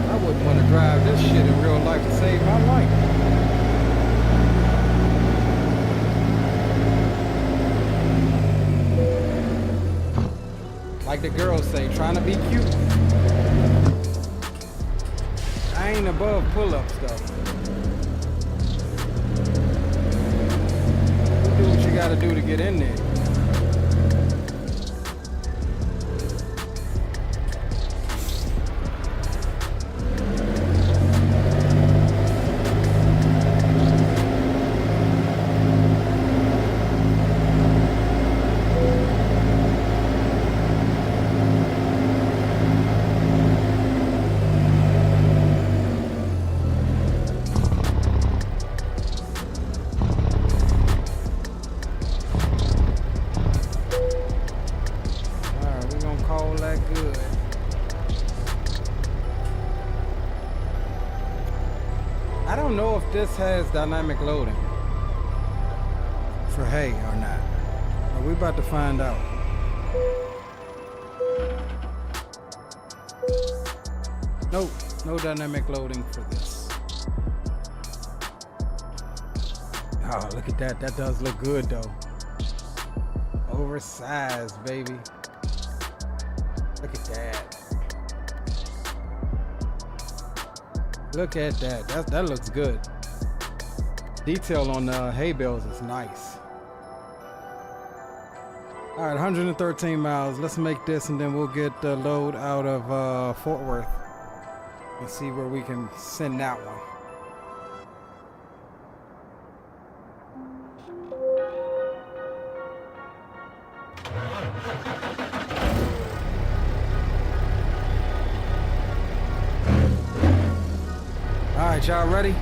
I wouldn't want to drive this shit in real life to save my life. Like the girls say, trying to be cute. I ain't above pull-ups though. You do what you gotta do to get in there. This has dynamic loading for hay or not. But we're about to find out. Nope, no dynamic loading for this. Oh, look at that. That does look good though. Oversized, baby. Look at that. Look at that. That looks good. Detail on the hay bales is nice. All right, 113 miles. Let's make this and then we'll get the load out of Fort Worth and see where we can send that one. All right, y'all ready?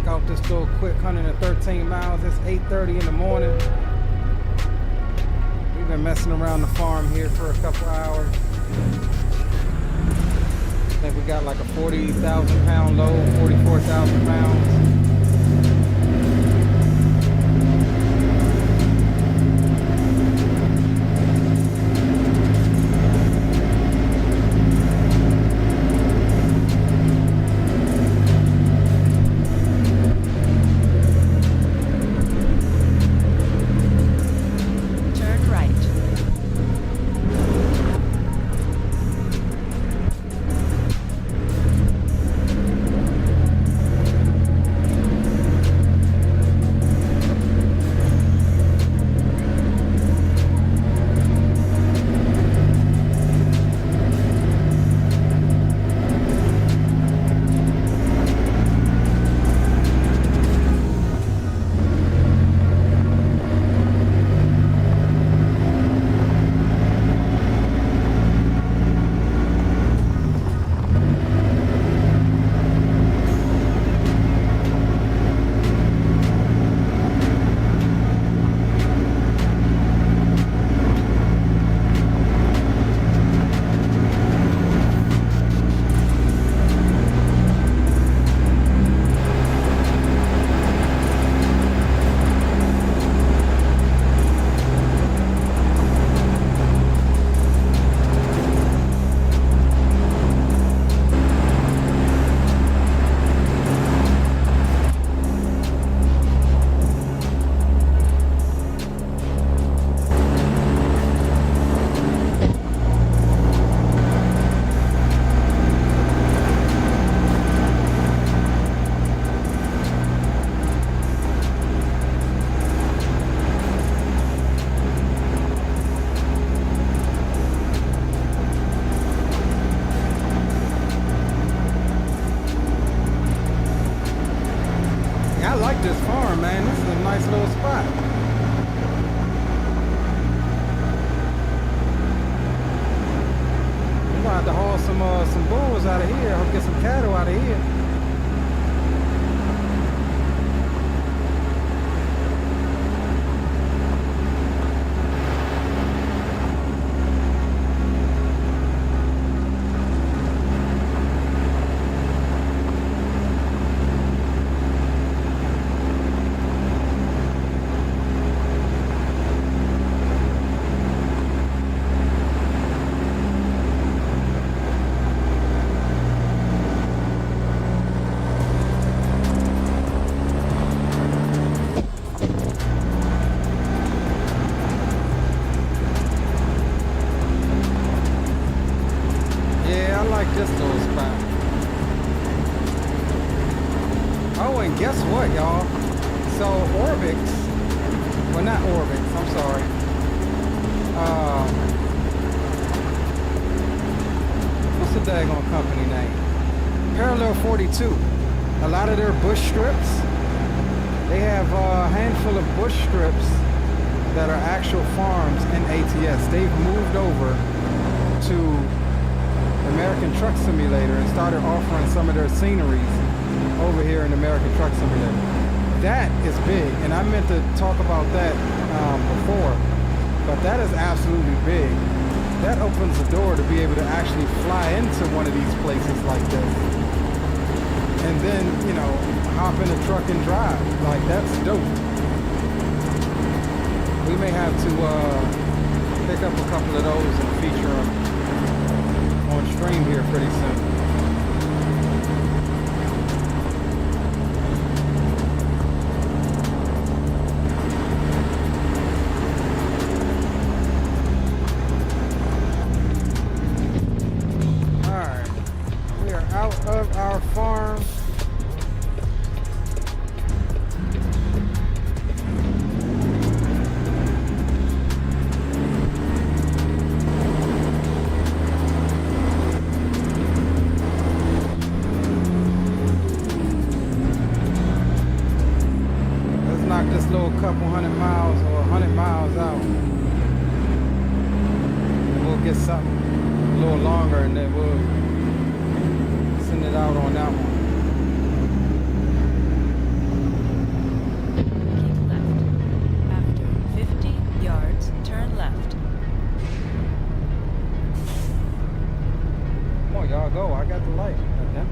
Out this little quick 113 miles. It's 8:30 in the morning. We've been messing around the farm here for a couple hours. I think we got like a 40,000 pound load, 44,000 pounds. like this farm, man. This is a nice little spot. We're gonna have to haul some bulls out of here. I'll get some cattle out of here. This little spot. Oh, and guess what, y'all? So Orbix, well, not Orbix, I'm sorry. What's the daggone company name? Parallel 42. A lot of their bush strips, they have a handful of bush strips that are actual farms in ATS. They've moved over to American Truck Simulator and started offering some of their sceneries over here in American Truck Simulator. That is big, and I meant to talk about that before, but that is absolutely big. That opens the door to be able to actually fly into one of these places like this, and then, you know, hop in a truck and drive. Like, that's dope. We may have to pick up a couple of those and feature them on stream here pretty soon. Alright, we are out of our farm. This little couple 100 miles or 100 miles out, and we'll get something a little longer, and then we'll send it out on that one. Keep left. After 50 yards, turn left. Come on, y'all, go. I got the light. Goddamn.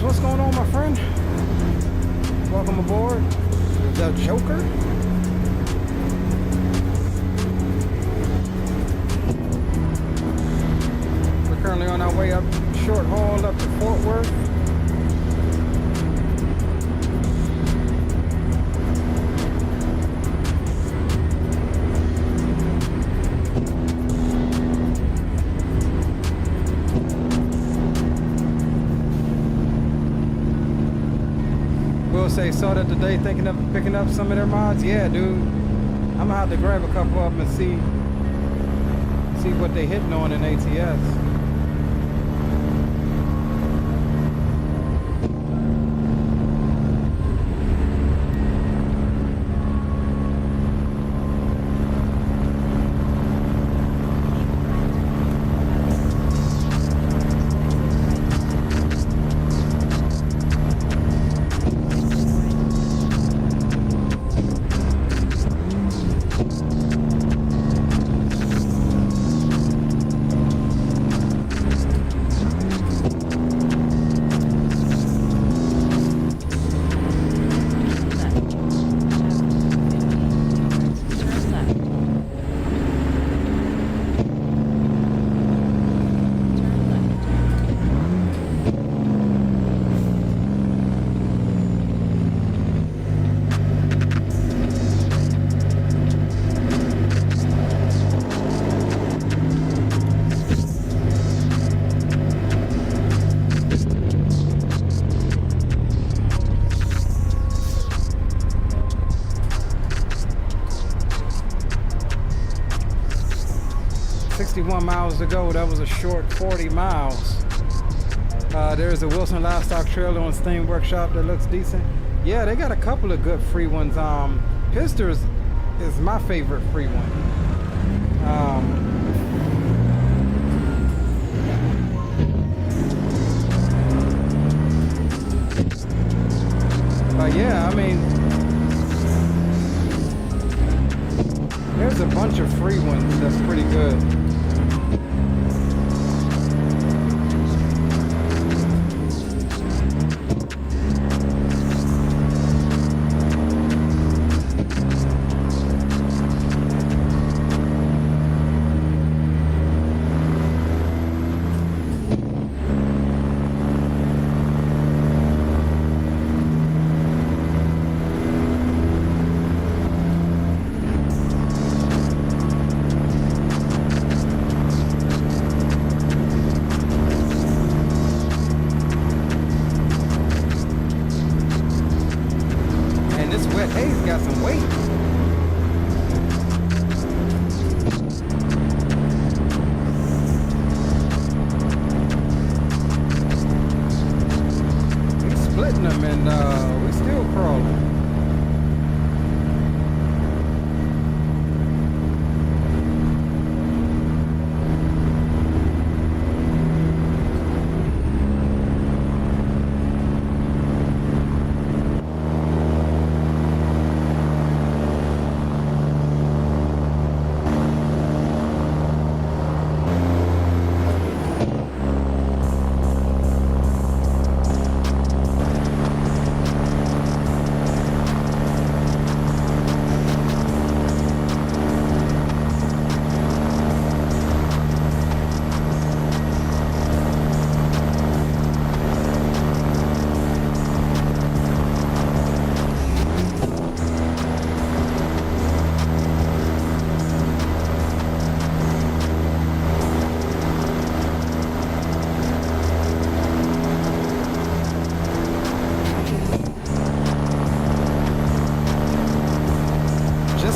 What's going on, my friend? Welcome aboard, the Joker. We're currently on our way up, short haul up to Fort Worth. Say, saw that today, thinking of picking up some of their mods. Yeah, dude, I'm gonna have to grab a couple of them and see see what they hitting on in ATS. Miles to go. That was a short 40 miles. There's a Wilson Livestock trailer on Steam Workshop that looks decent. Yeah, they got a couple of good free ones. Pisters is my favorite free one. Yeah, I mean, there's a bunch of free ones that's pretty good.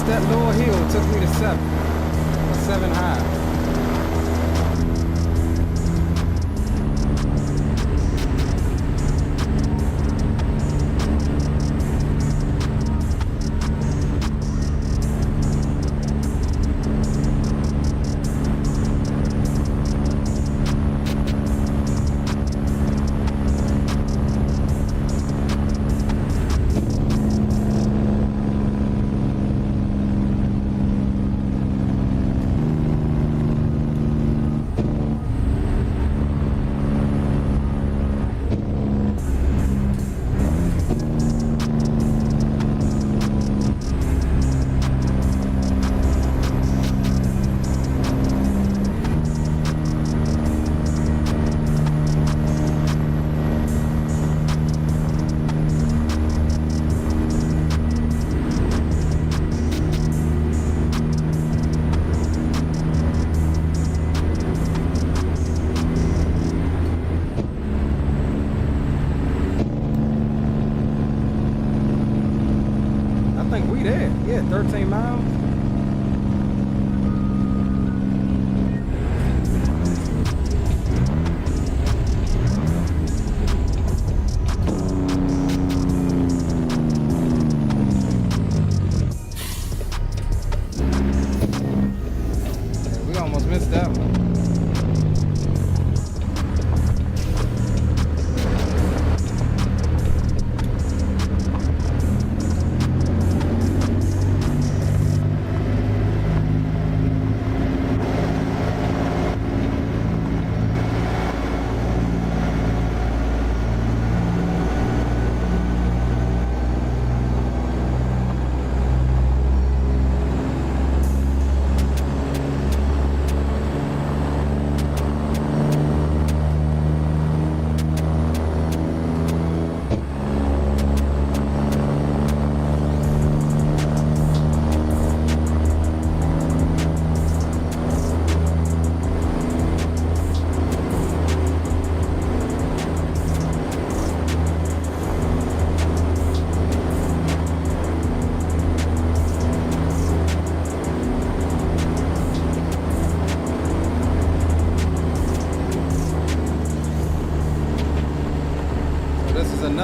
That lower hill took me to 7 high.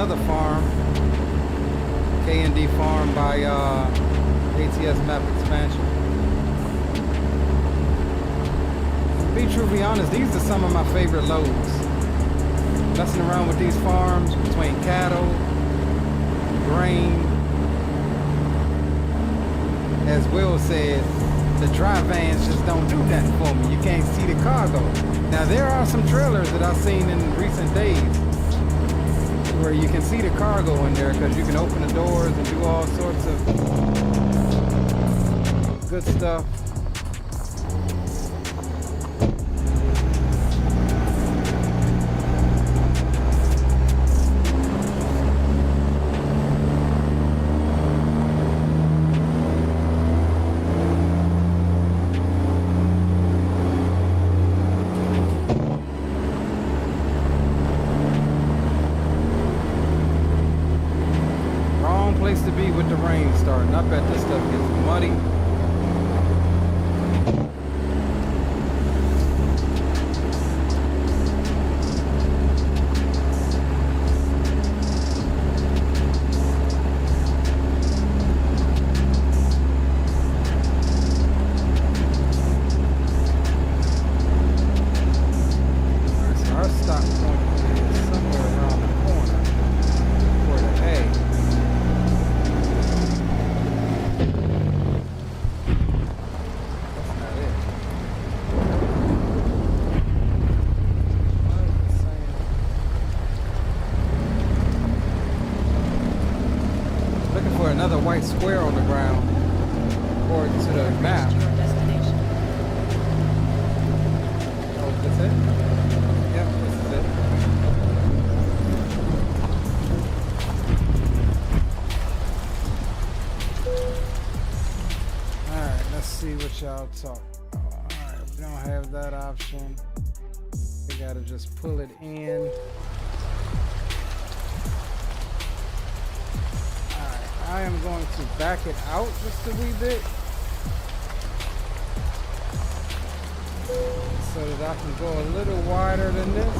another farm, K&D farm by ATS map expansion. To be truly honest, these are some of my favorite loads. Messing around with these farms between cattle, grain. As Will said, the dry vans just don't do nothing for me. You can't see the cargo. Now there are some trailers that I've seen in recent days where you can see the cargo in there because you can open the doors and do all sorts of good stuff. To be with the rain starting. I bet this stuff gets muddy. Alright, so our stop point is somewhere around the corner for the hay. Another white square on the ground according to the map. Your destination. Oh, that's it? Yep, this is it. Alright, let's see what y'all talk about. Alright, we don't have that option. We gotta just pull it in. I am going to back it out just a wee bit so that I can go a little wider than this.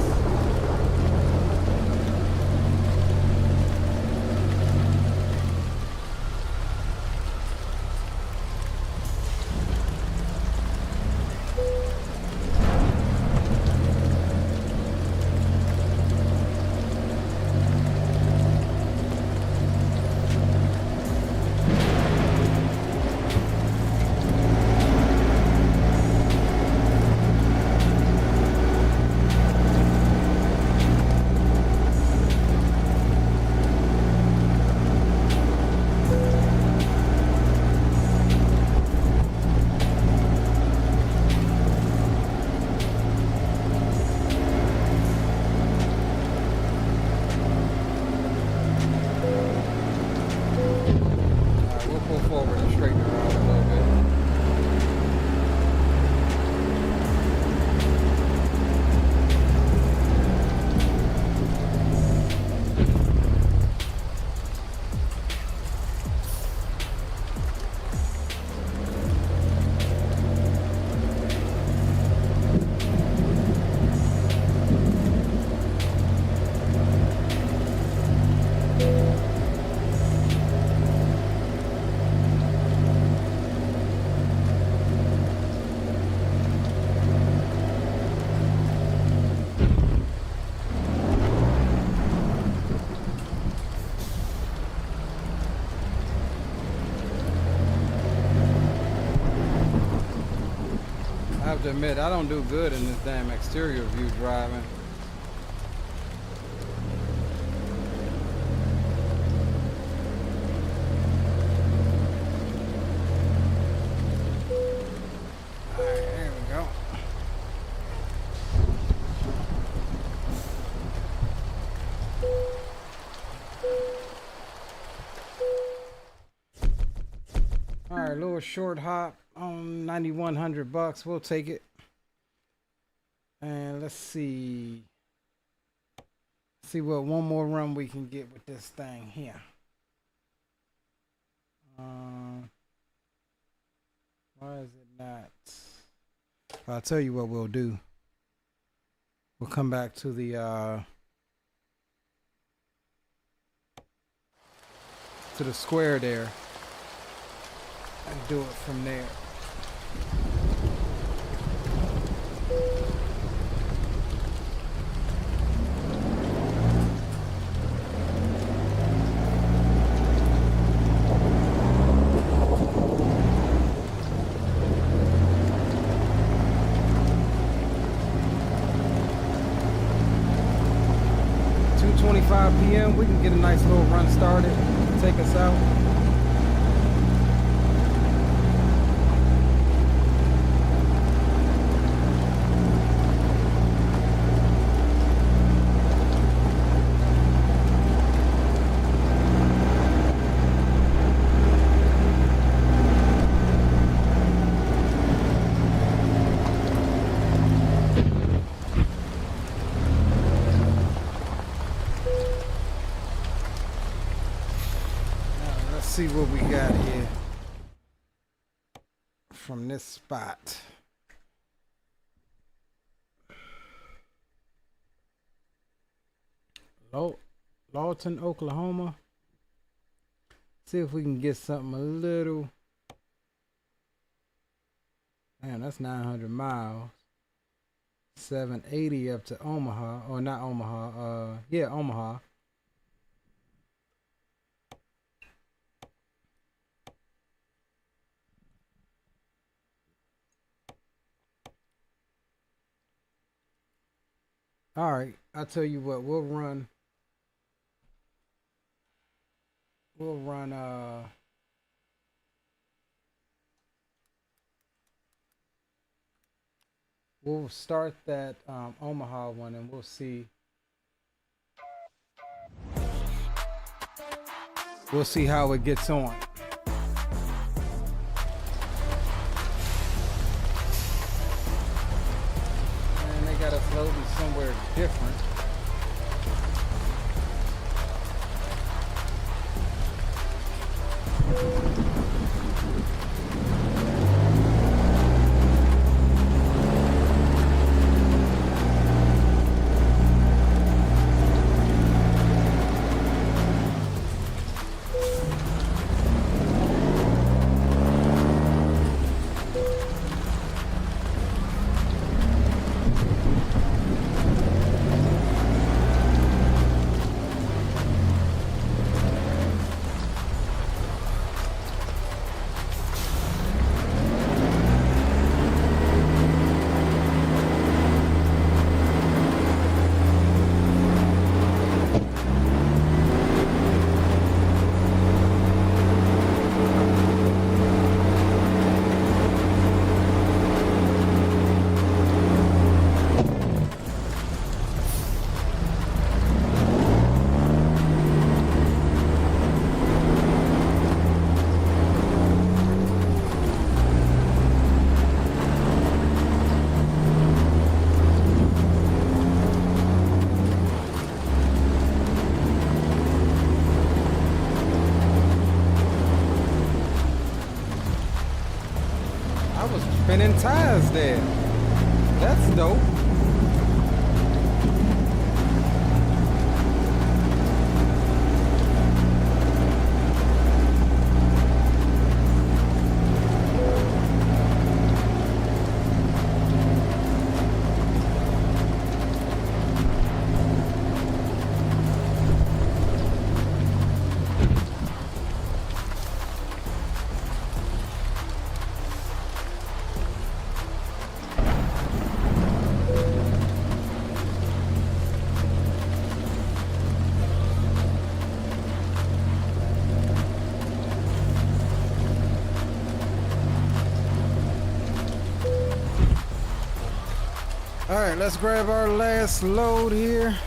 I have to admit, I don't do good in this damn exterior view driving. Alright, there we go. Alright, little short hop on 9,100 bucks. We'll take it. And let's see what one more run we can get with this thing here. Why is it not? I'll tell you what we'll do. We'll come back to the to the square there and do it from there. PM, we can get a nice little run started, take us out. See what we got here from this spot. Lawton, Oklahoma. See if we can get something a little. Man, that's 900 miles. 780 up to Omaha, or not Omaha. Yeah, Omaha. All right, I'll tell you what, we'll run we'll start that Omaha one and we'll see how it gets on. Got us loading somewhere different. Spinning tires there. That's dope. All right, let's grab our last load here.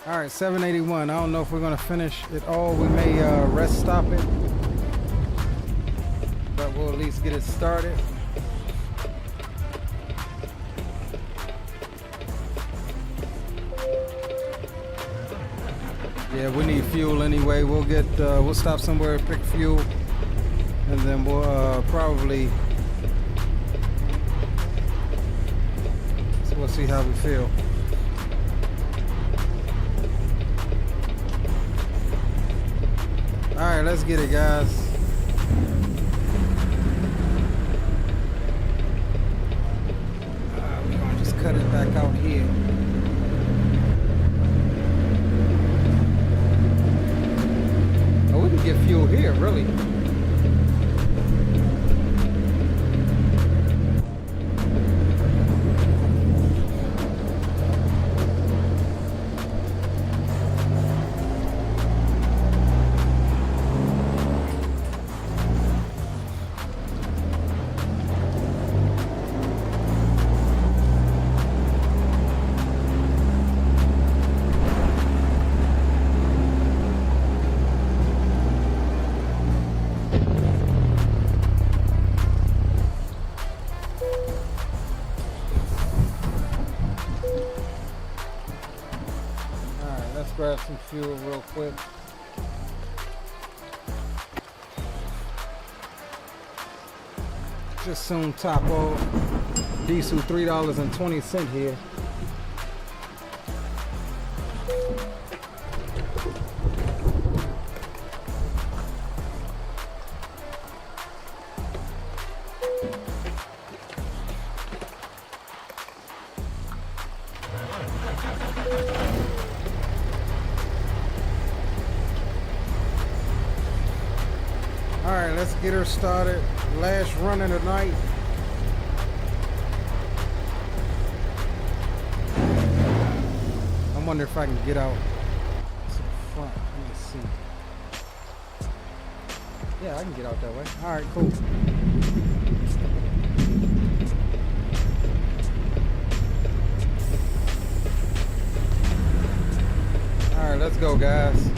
All right, 781. I don't know if we're gonna finish it all. We may rest stop it, but we'll at least get it started. Yeah, we need fuel anyway. We'll stop somewhere, pick fuel, and then we'll probably, so we'll see how we feel. All right, let's get it, guys. We're gonna just cut it back out here. Oh, we can get fuel here, really. Grab some fuel real quick. Just soon top off. Diesel $3.20 here. Alright, let's get her started. Last run of the night. I wonder if I can get out to the front. Let me see. Yeah, I can get out that way. Alright, cool. Alright, let's go, guys.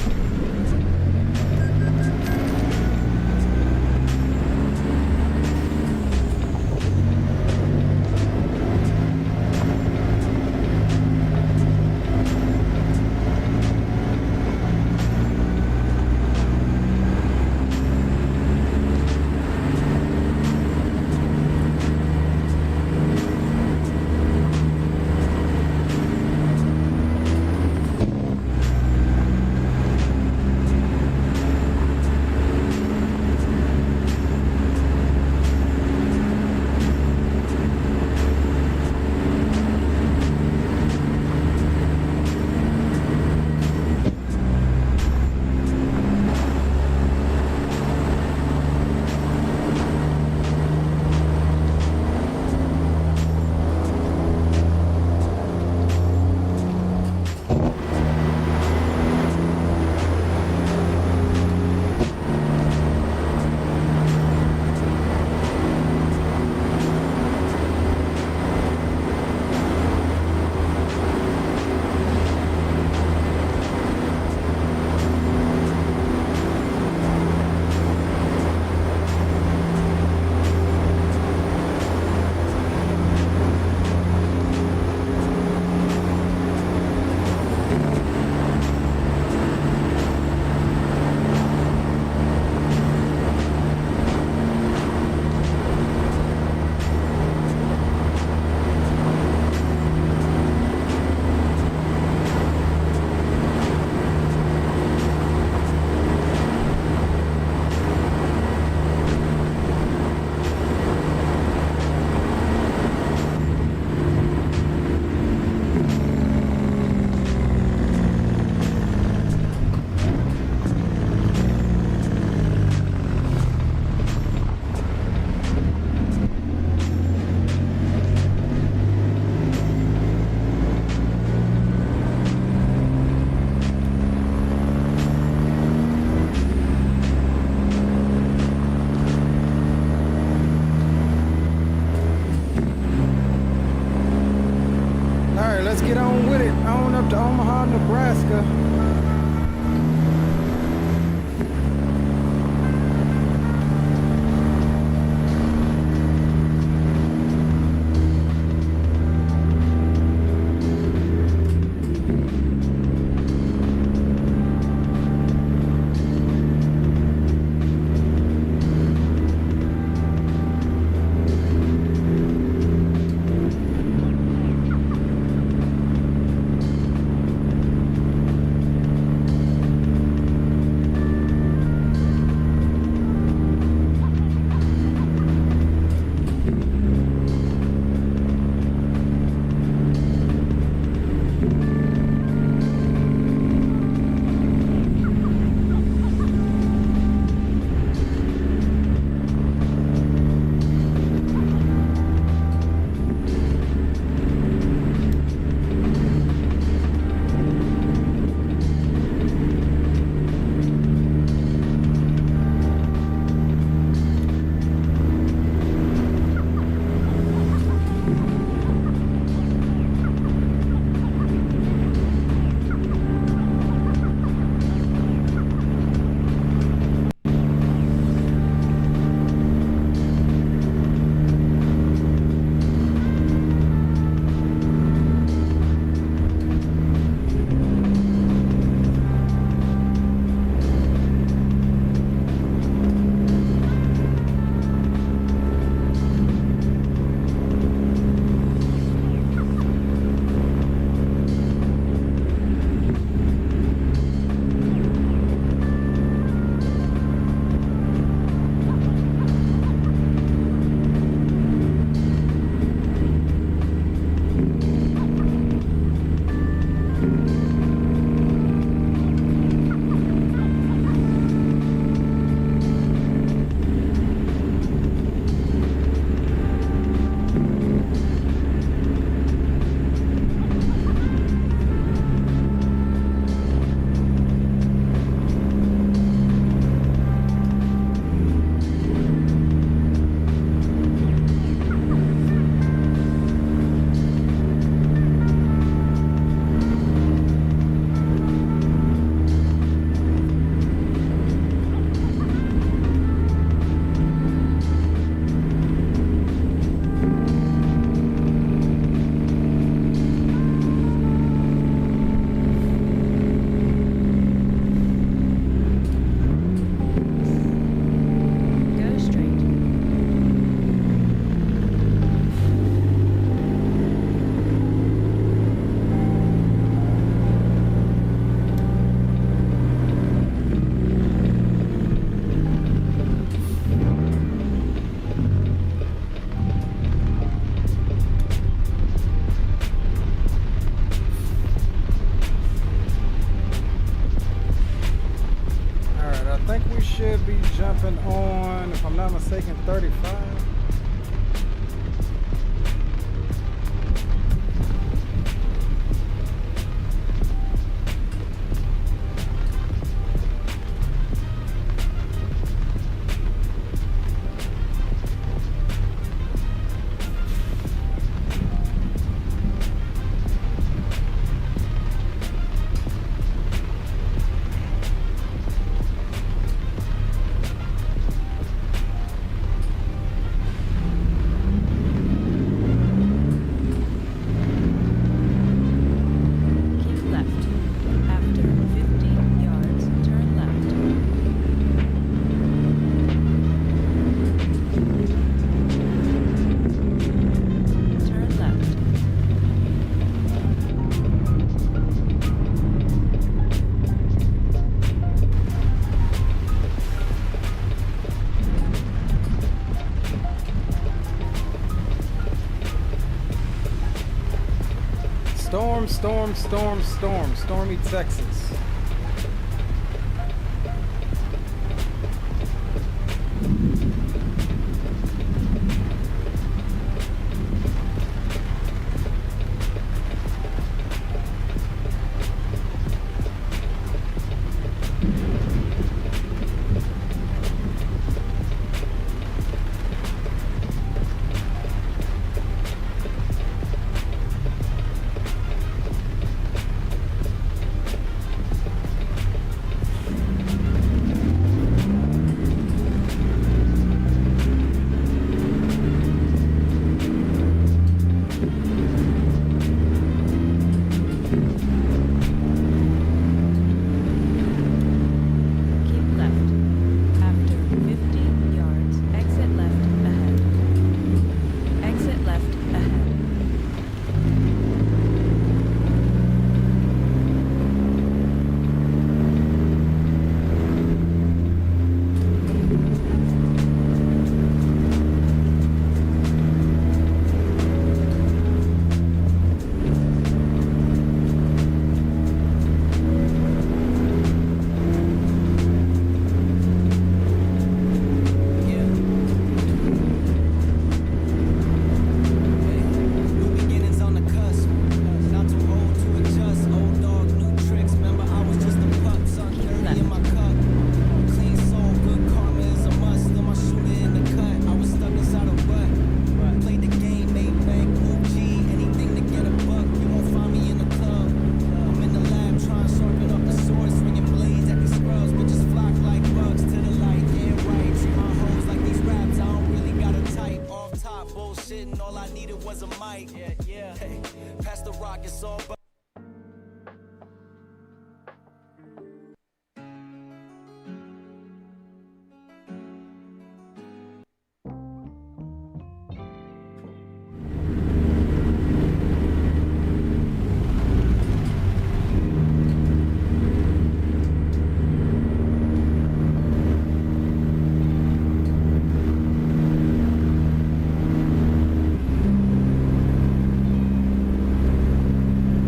Let's get on with it. On up to Omaha, Nebraska. jumping on, if I'm not mistaken, 35. Stormy, Texas.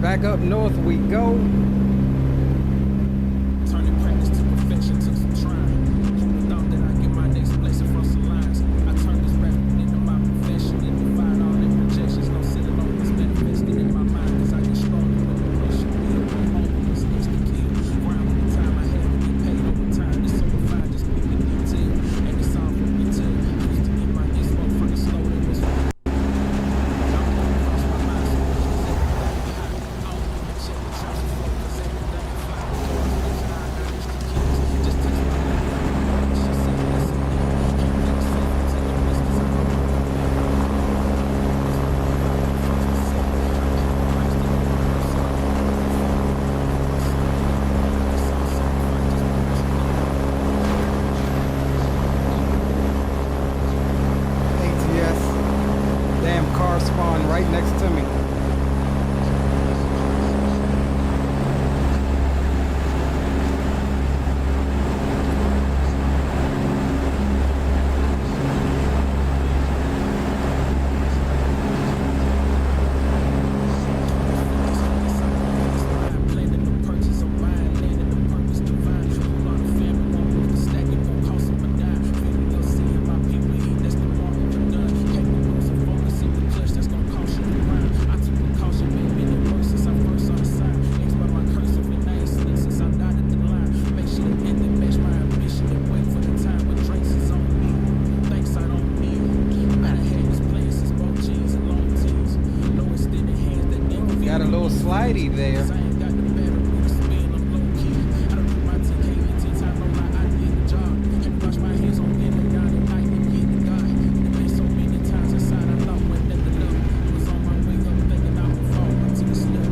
Back up north we go. Turning practice to perfection took some trying. Who thought that I'd get my next blessing from some lines? I turned this rap into my profession and divide all their projections. No sitting on this manifesting in my mind, cause I get stronger with the pressure. Build my home was instant kill. Ground with the time I had to get paid over time. This so refined, just keep it detail. And it's all from retail. Used to get my inspo from the slow that was right next to me. purchase of mine, landing the purpose divine. A lot of family won't move the stack, it won't cost them a dime. Got a little slidey there. I ain't got the battery to spin, I'm low key. I done put my 10K in 10 times, no lie, I did the job. Had to wash my hands on in and down at night and get the God. There been so many times inside, I thought when that the love was on my way up, thinking I would fall into the slip.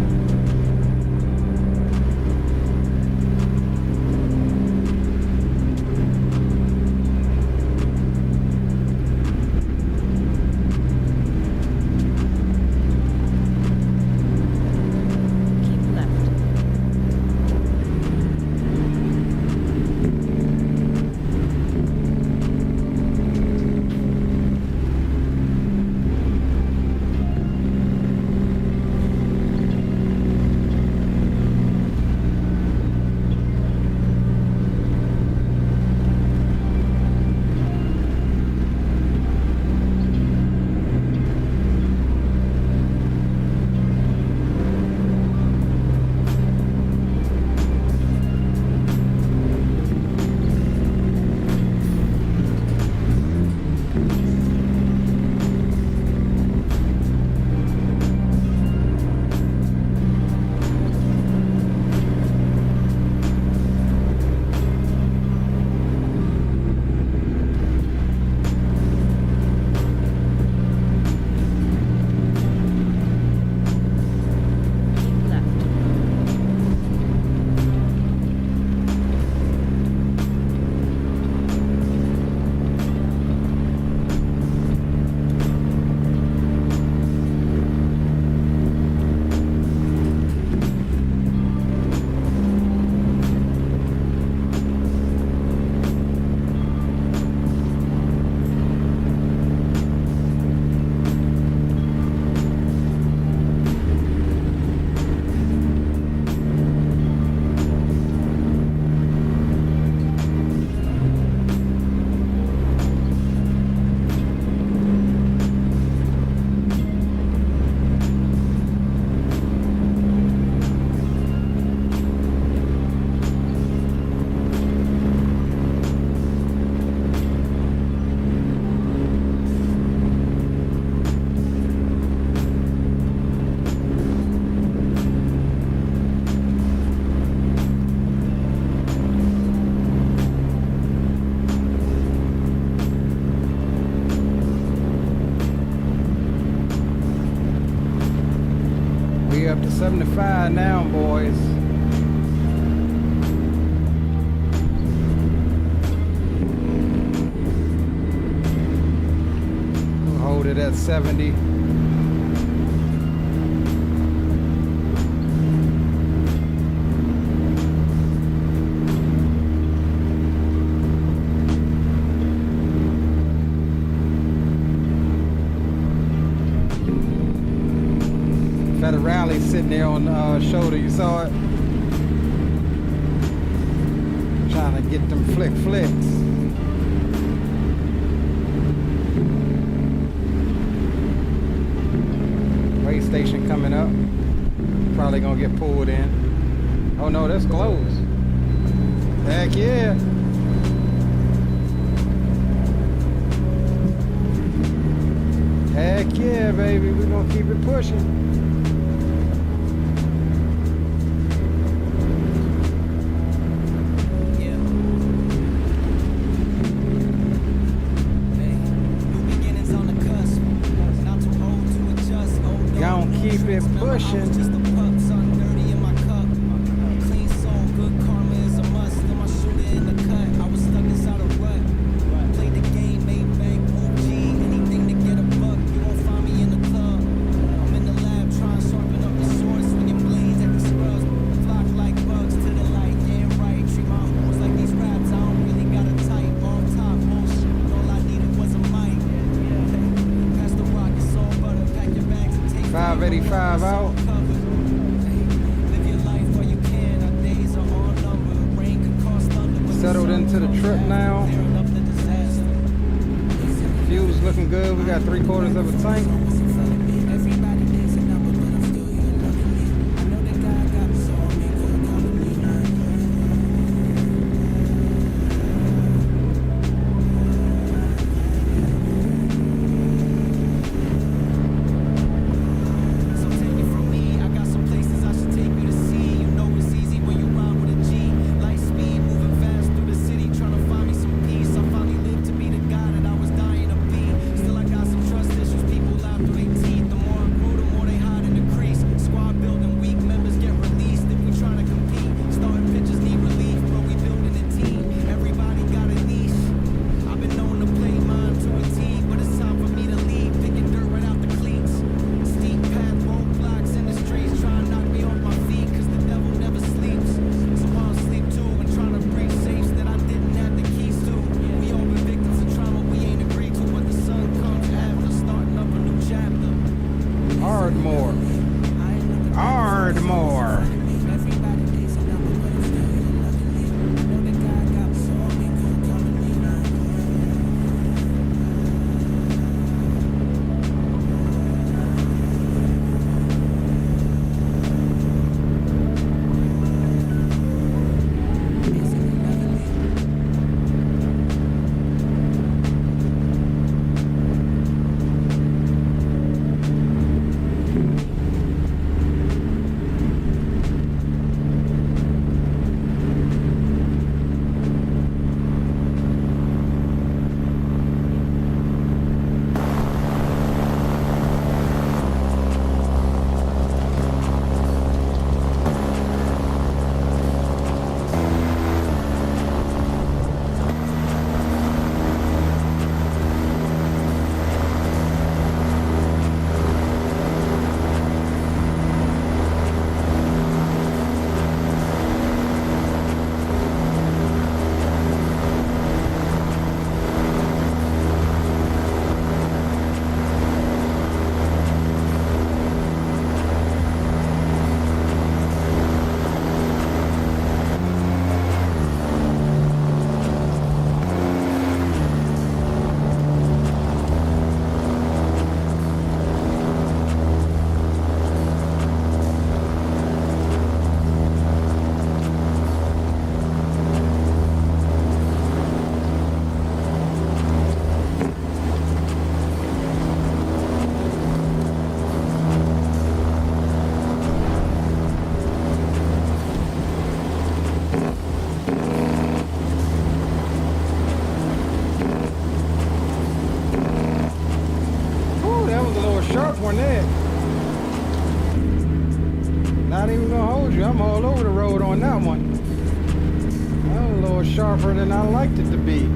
Keep left. Keep left. We up to 75 now, boys. We'll hold it at 70. Got a rally sitting there on the shoulder, you saw it? Trying to get them flicks. Way station coming up. Probably gonna get pulled in. Oh no, that's closed. Heck yeah. Heck yeah, baby. We're gonna keep it pushing. Keep it pushing. Just a pup, something dirty in my cup. Clean soul, good karma is a must. Still my shooter in the cut. I was stuck inside a rut. Played the game, made bank, OG, anything to get a buck. You won't find me in the club. I'm in the lab trying to sharpen up the sword, swinging blades at the scrubs. Flock like bugs to the light, yeah right. Treat my hoes like these raps. I don't really got a type. On top, bullshit. All I needed was a mic. Pass the rock, it's all butter. Pack your bags and take 585 out. Settled into the trip now. Fuel's looking good. We got 3/4 of a tank. So take it from me, I got some Ardmore. Ardmore. Not even gonna hold you. I'm all over the road on that one. That was a little sharper than I liked it to be.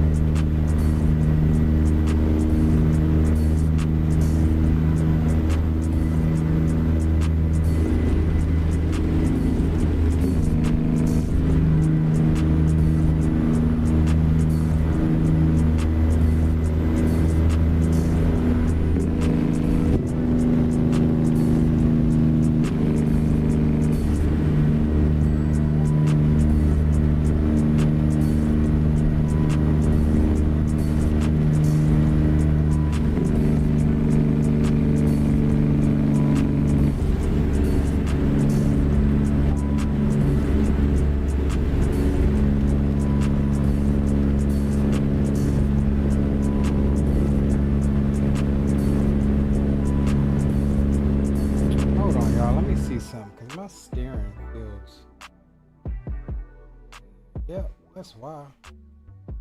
That's why.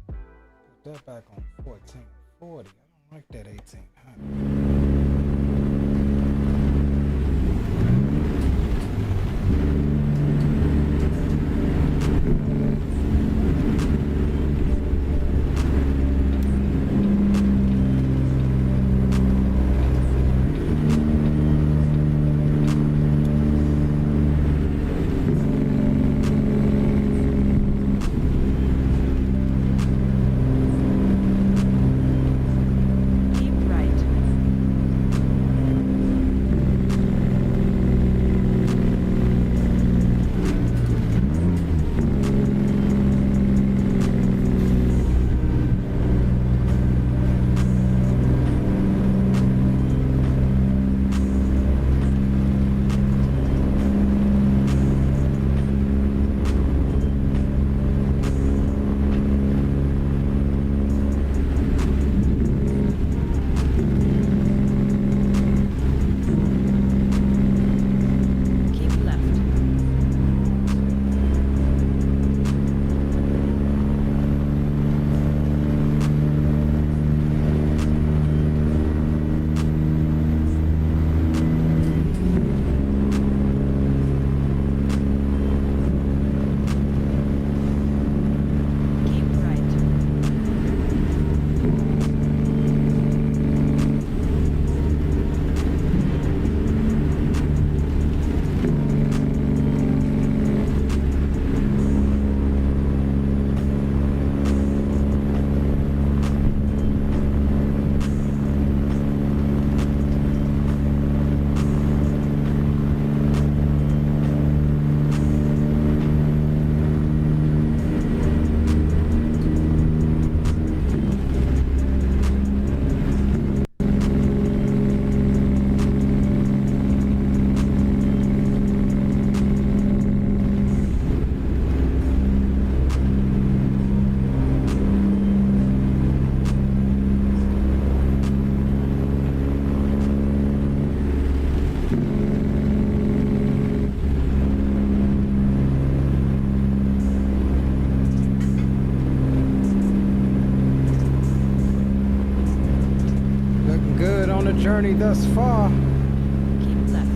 Put that back on 1440. I don't like that 1800. journey thus far. Keep left.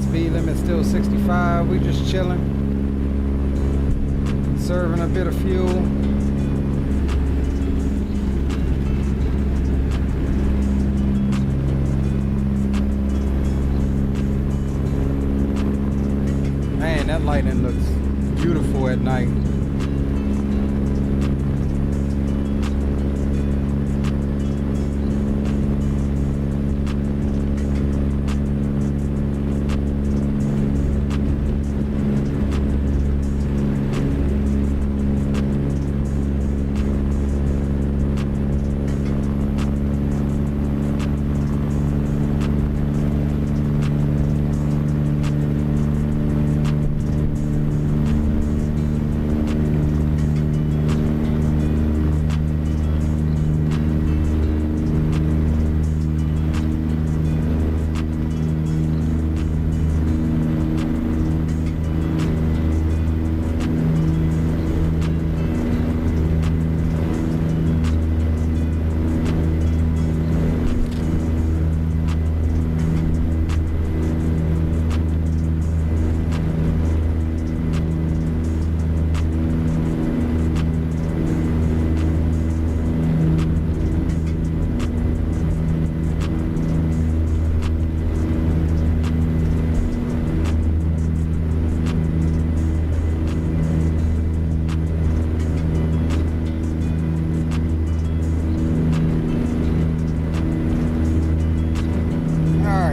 Speed limit still 65. We just chilling, serving a bit of fuel. Man, that lighting looks beautiful at night.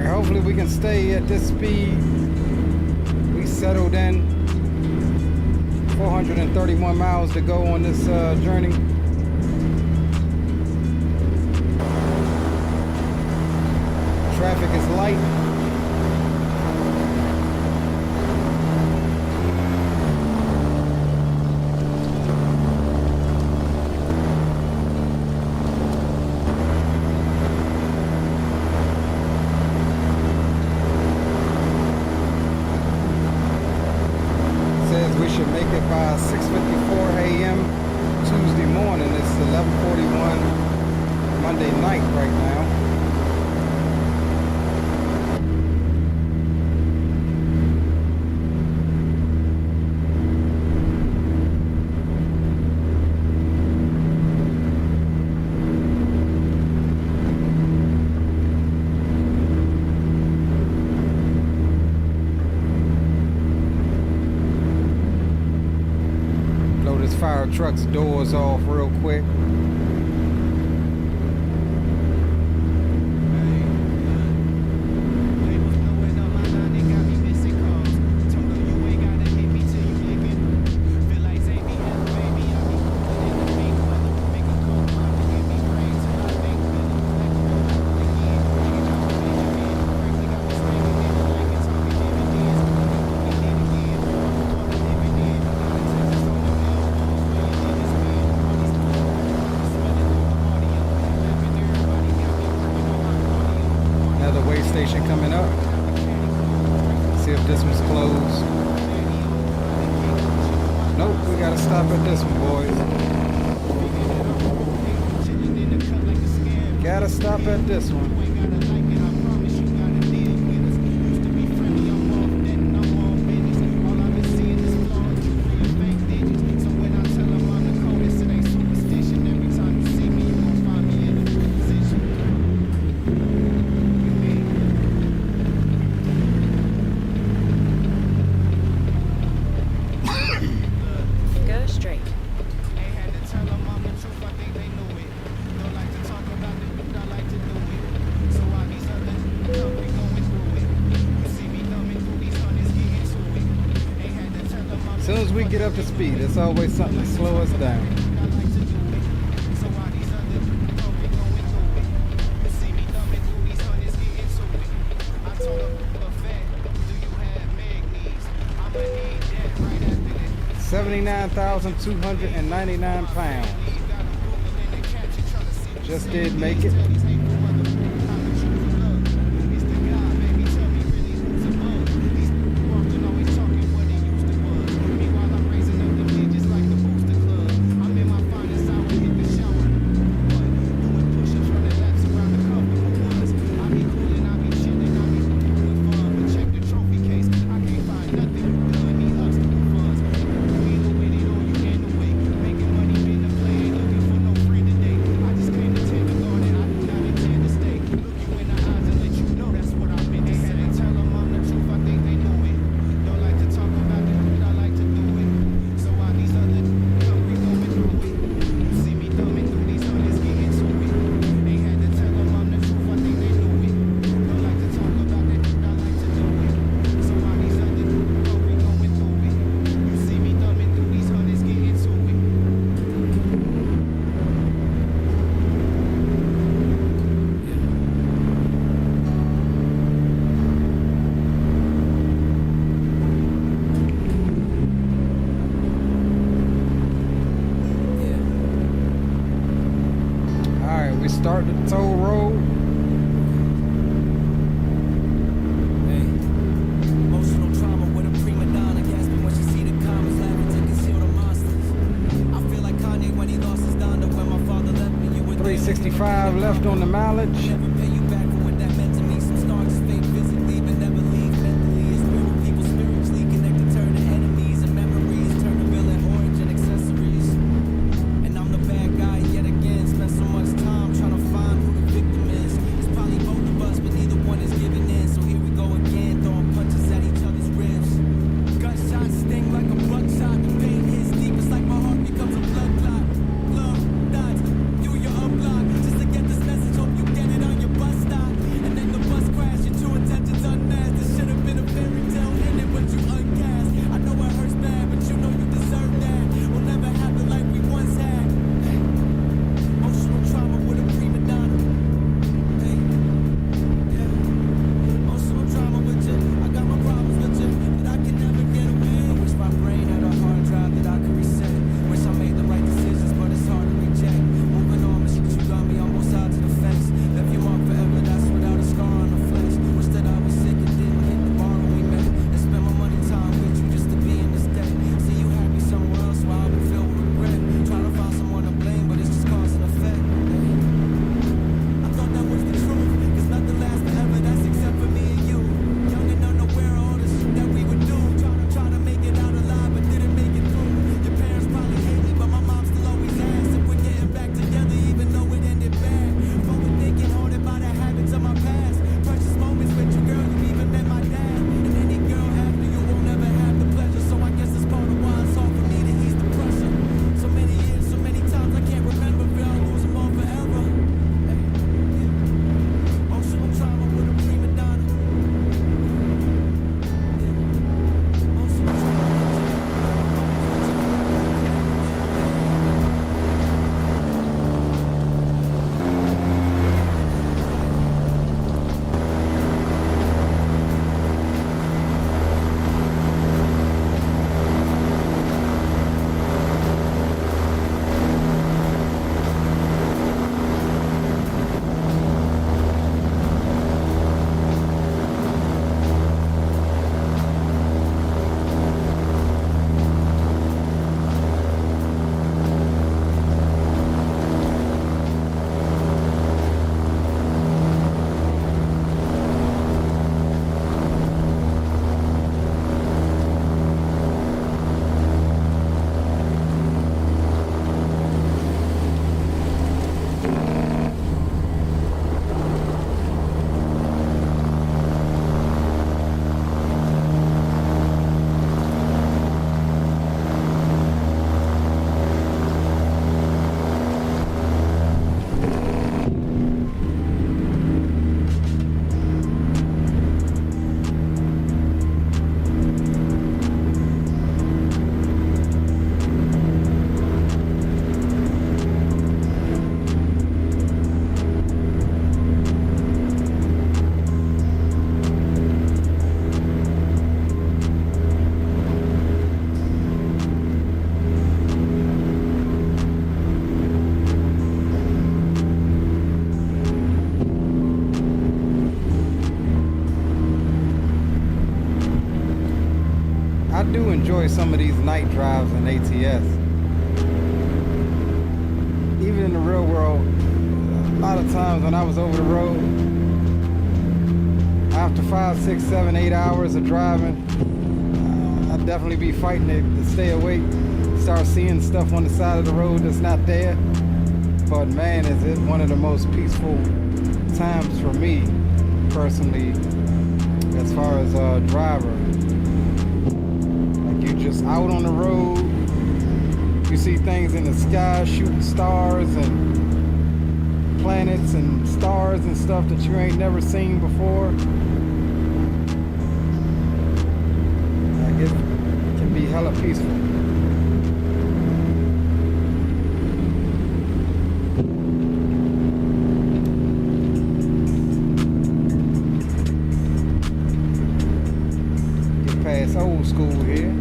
Hopefully we can stay at this speed. We settled in. 431 miles to go on this journey. Traffic is light. We should make it by 6:54 a.m. Tuesday morning. It's 11:41 Monday night right now. Fire truck's doors off real quick. Station coming up. See if this one's closed. Nope, we gotta stop at this one, boys. Gotta stop at this one. As soon as we get up to speed, it's always something to slow us down. £79,299. Just did make it. start the toll road. Hey, emotional trauma with a prima donna gasping when she see the comments, laughing to conceal the monsters. I feel like Kanye when he lost his Donda when my father left me. You were 365 left on the mileage. never pay you back for what that meant to me. Some stars fake physically, but never leave mentally. It's real when people spiritually connected, turn to enemies and memories, turn to villain origin accessories. And I'm the bad guy yet again. Spent so much time trying to find who the victim is. It's probably both of us, but neither one is giving in. So here we go again, throwing punches at each other's ribs. Gunshots sting like a buckshot. The pain hits deep, it's like my heart becomes a blood clot. Love dots through your unblock just to get this message. Hope you get it on your bus stop. And then the bus crash, your true intentions unmasked. This should have been a fairy tale ending, but you uncast. I know it hurts bad, but you know you deserve that. We'll never have the life we once had. Hey, emotional trauma with a prima donna. Hey, yeah, emotional trauma with you. I got my problems with you, but I can never get away. I wish my brain had a hard drive that I could reset. Wish I made the right decisions, but it's hard to reject. Moving on, but shit, you got me on both sides of the fence. Left your mark forever, that's without a scar on the flesh. Wish that I was sick and didn't hit the bar when we met. And spend my money time with you just to be in this debt. See you happy somewhere else while I've been filled with regret. Trying to find someone to blame, but it's just cause and effect. Hey. I thought that was the truth, cause nothing lasts forever, that's except for me and you. Young and unaware of all the shit that we would do. Trying to make it out alive, but didn't make it through. Your parents probably hate me, but my mom still always asks if we're getting back together, even though it ended bad. Forward thinking, haunted by the habits of my past. Precious moments with you, girl, you even met my dad. And any girl after you won't ever have the pleasure. So I guess it's part of why it's hard for me to ease the pressure. So many years, so many times I can't remember, but I'll lose them all forever. Hey, yeah. Emotional trauma with a prima donna. Yeah. Emotional trauma. I do enjoy some of these night drives in ATS. Even in the real world, a lot of times when I was over the road, after 5, 6, 7, 8 hours of driving, I'd definitely be fighting to stay awake, start seeing stuff on the side of the road that's not there. But man, is it one of the most peaceful times for me, personally, as far as a driver. Like, you're just out on the road, you see things in the sky, shooting stars and planets and stars and stuff that you ain't never seen before. Like, it can be hella peaceful. Get past old school here.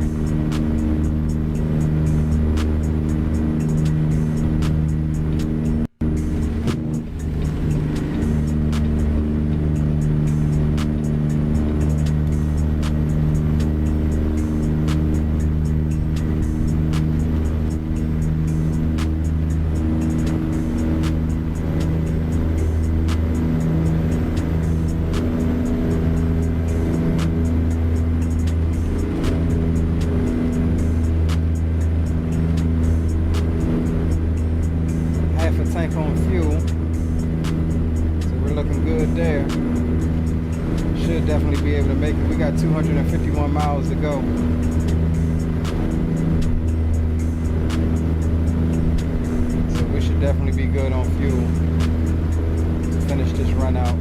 there. Should definitely be able to make it. We got 251 miles to go. So we should definitely be good on fuel to finish this run out.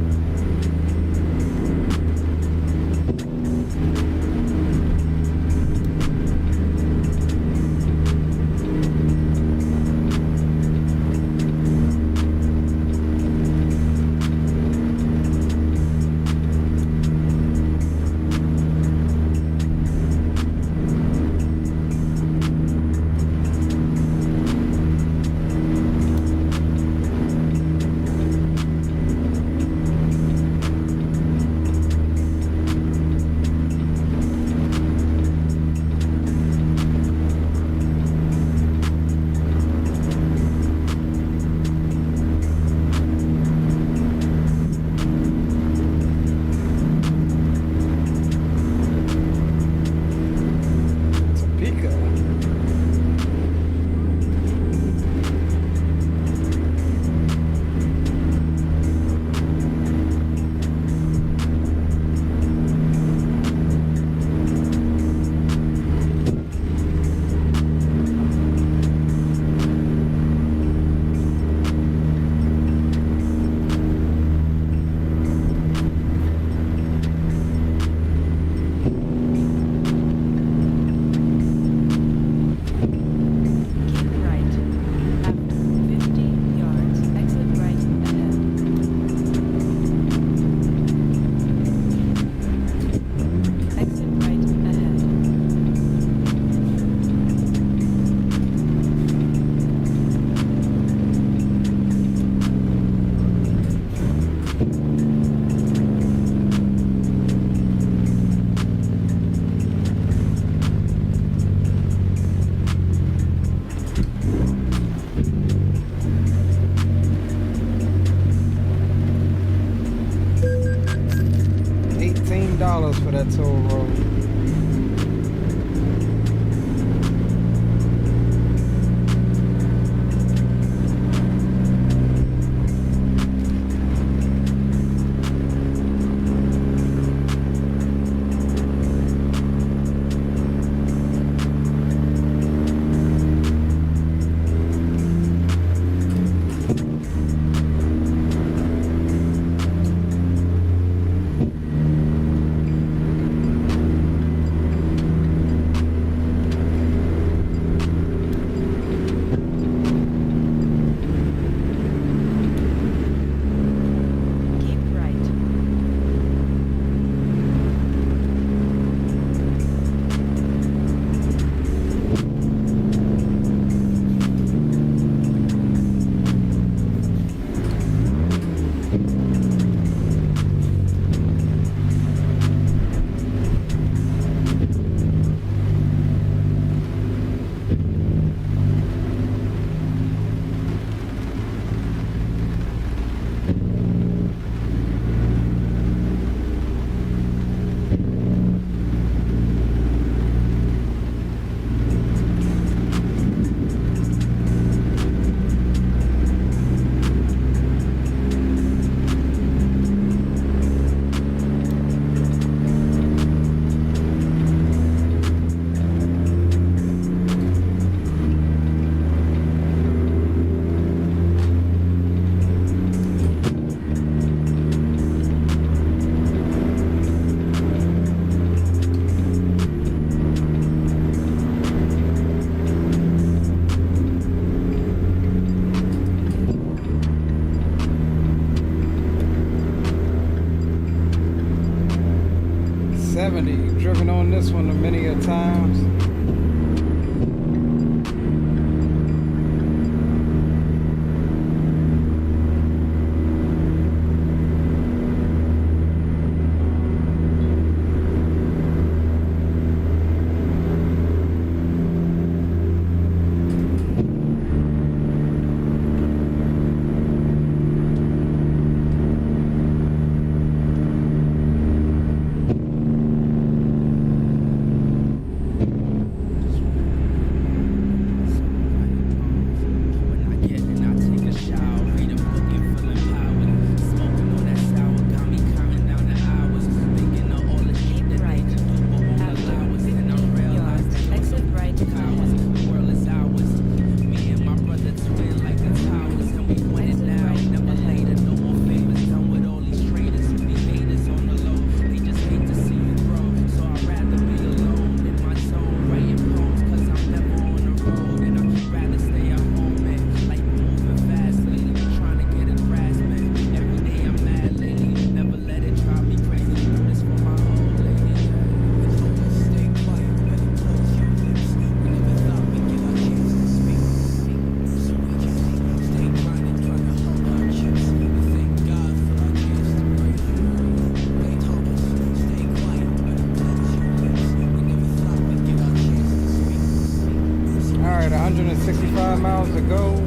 $18 for that toll road. Driven on this one many a times. 165 miles to go.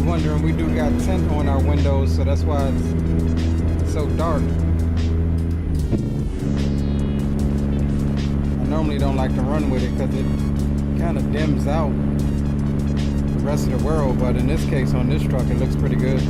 Wondering, we do got tint on our windows, so that's why it's so dark. I normally don't like to run with it because it kind of dims out the rest of the world, but in this case on this truck it looks pretty good.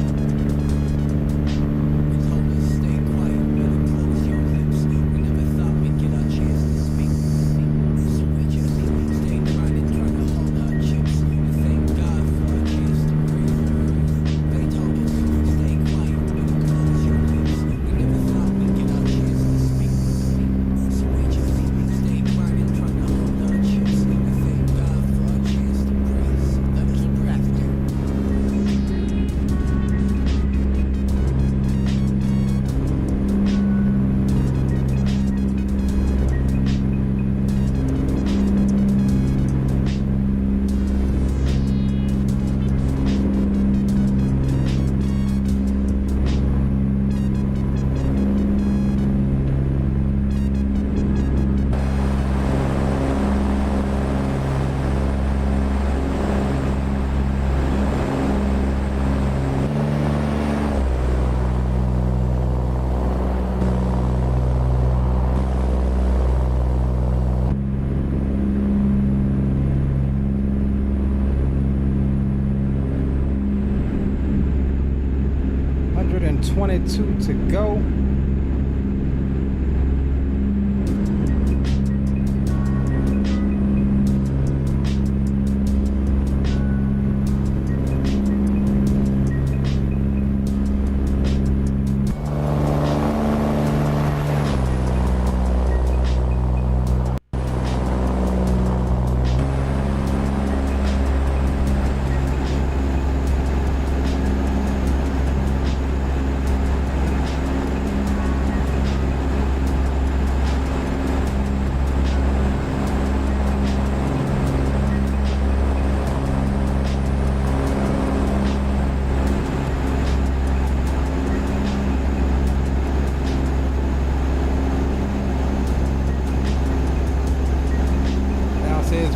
$22 to go.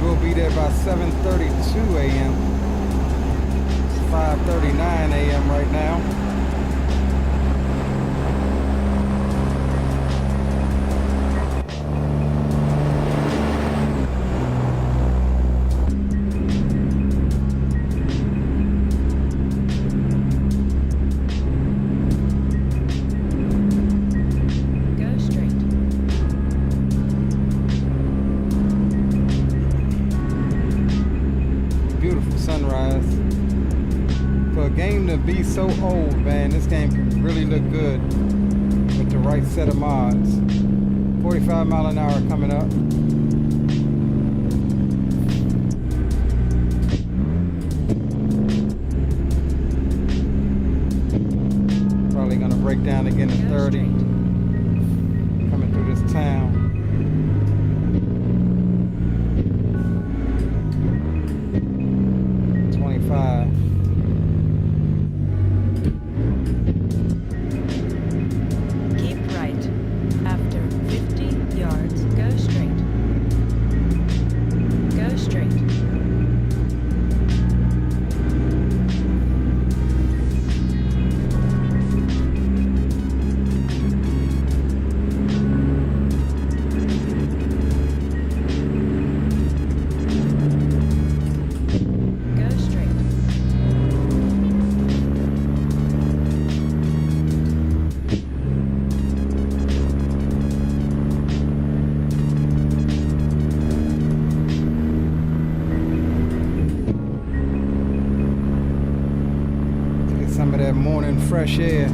We'll be there by 7:32 a.m. It's 5:39 a.m. right now. Be so old, man. This game can really look good with the right set of mods. 45 mile an hour coming up. Probably gonna break down again to 30. Coming through this town. that morning fresh air.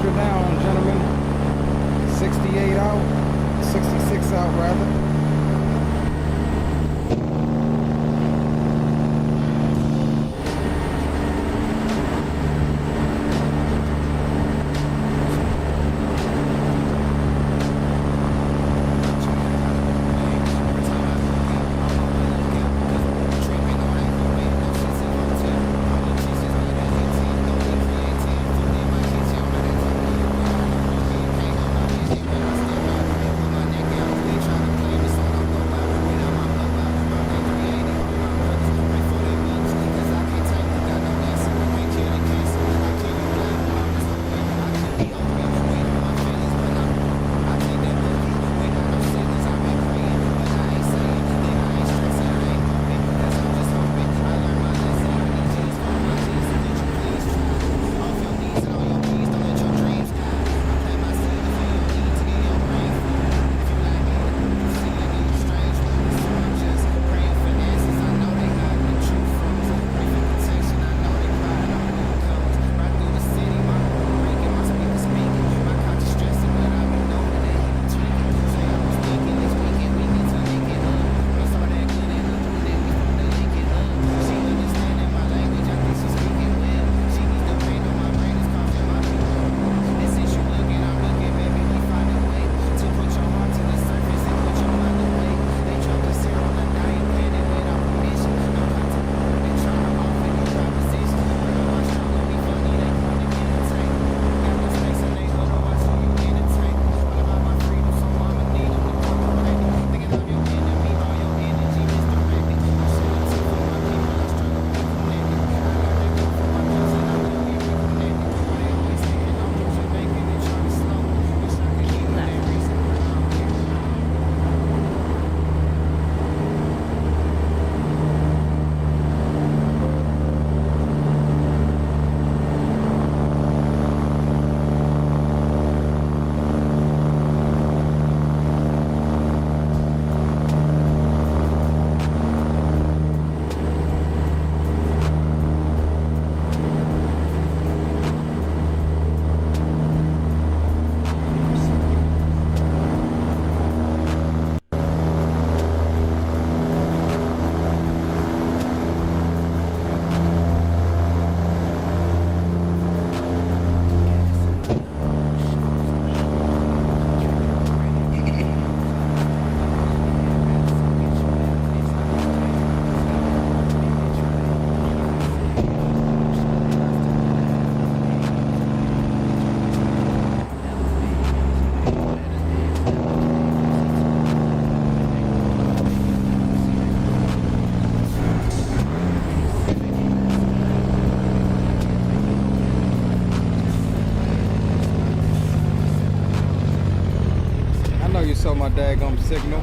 Down, gentlemen. 68 out, 66 out rather. So my daggum signal.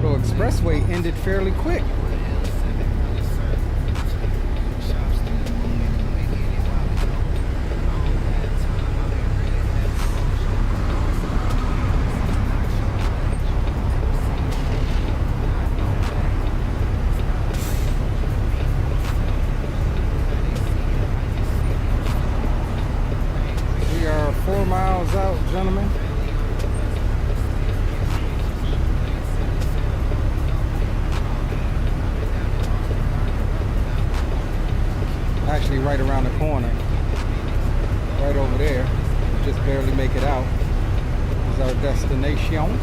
The expressway ended fairly quick. gentlemen. Actually, right around the corner, right over there. Just barely make it out. Is our destination.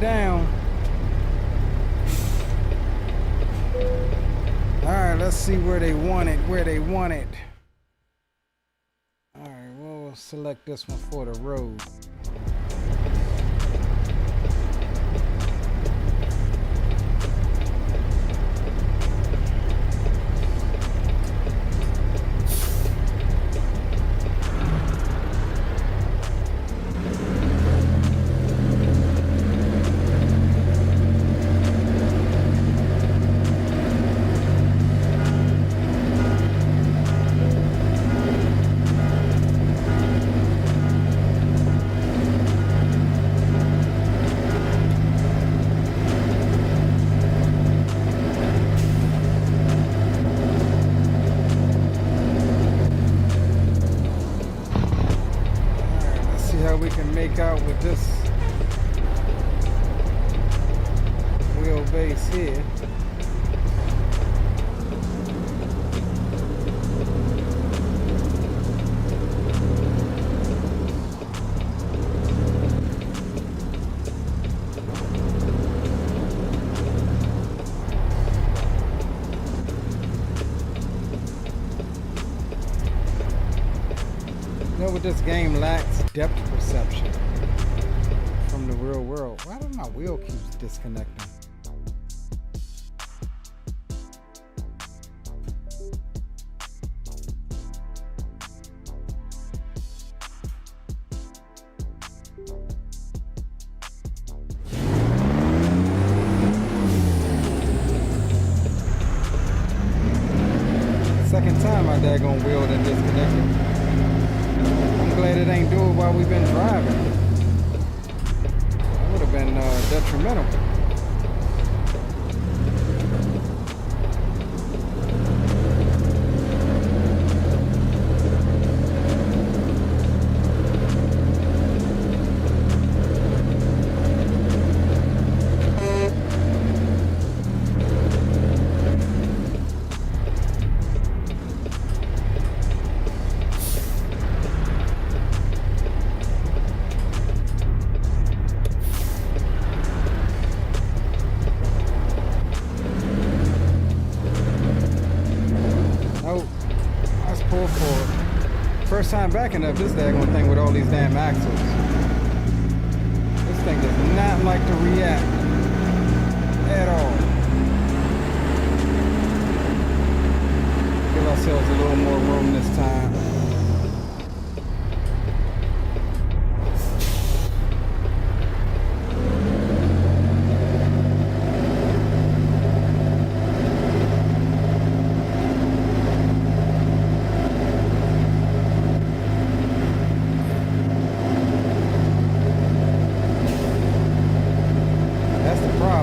Down. All right, let's see where they want it. All right, we'll select this one for the road. Out with this wheelbase here. You know what this game lacks? Depth perception from the real world. Why does my wheel keep disconnecting? Second time my daggone wheel done disconnected. I'm glad it ain't do it while we've been driving. That would have been detrimental. First time backing up this daggone thing with all these damn axles. This thing does not like to react at all. Give ourselves a little more room this time.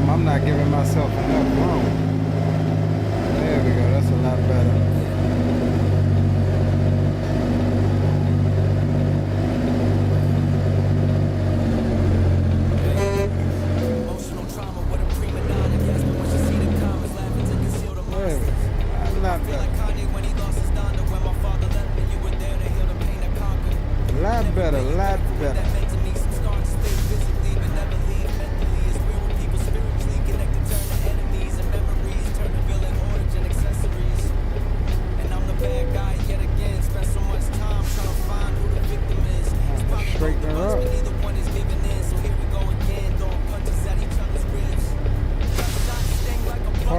I'm not giving myself enough room. There we go, that's a lot better.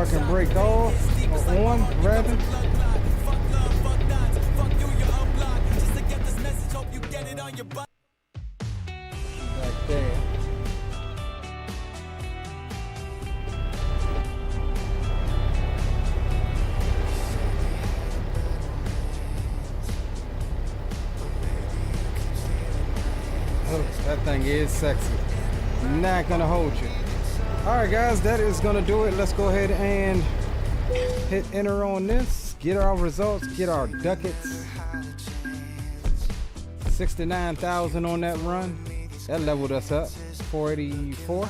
trucking brake off, or on, rather. Back there. Oh, that thing is sexy. Not gonna hold you. Alright guys, that is gonna do it. Let's go ahead and hit enter on this, get our results, get our ducats. 69,000 on that run. That leveled us up. 484.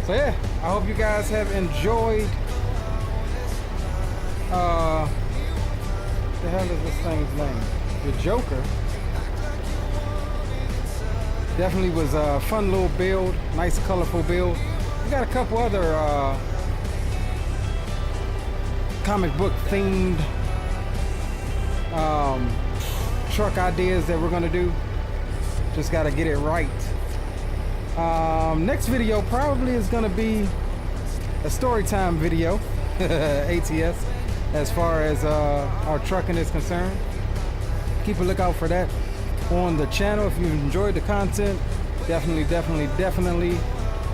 So yeah, I hope you guys have enjoyed. What the hell is this thing's name? The Joker. Definitely was a fun little build, nice colorful build. We got a couple other comic book themed truck ideas that we're gonna do. Just gotta get it right. Next video probably is gonna be a story time video, ATS, as far as our trucking is concerned. Keep a lookout for that on the channel. If you've enjoyed the content, definitely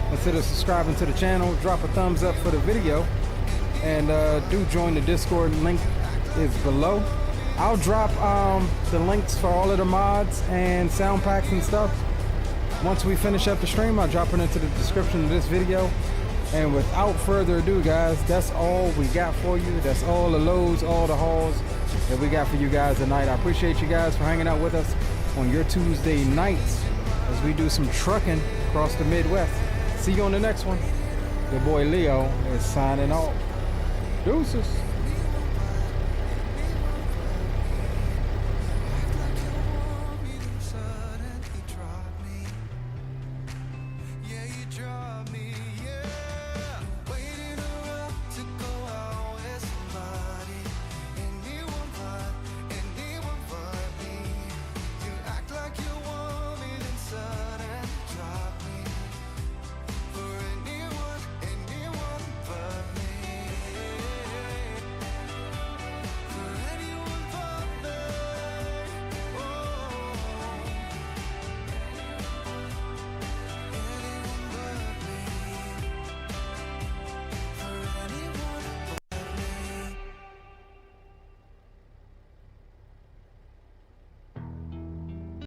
consider subscribing to the channel. Drop a thumbs up for the video, and do join the Discord. Link is below. I'll drop the links for all of the mods and sound packs and stuff. Once we finish up the stream, I'll drop it into the description of this video. And without further ado, guys, that's all we got for you. That's all the loads, all the hauls that we got for you guys tonight. I appreciate you guys for hanging out with us on your Tuesday nights as we do some trucking across the Midwest. See you on the next one. Your boy Leo is signing off. Deuces.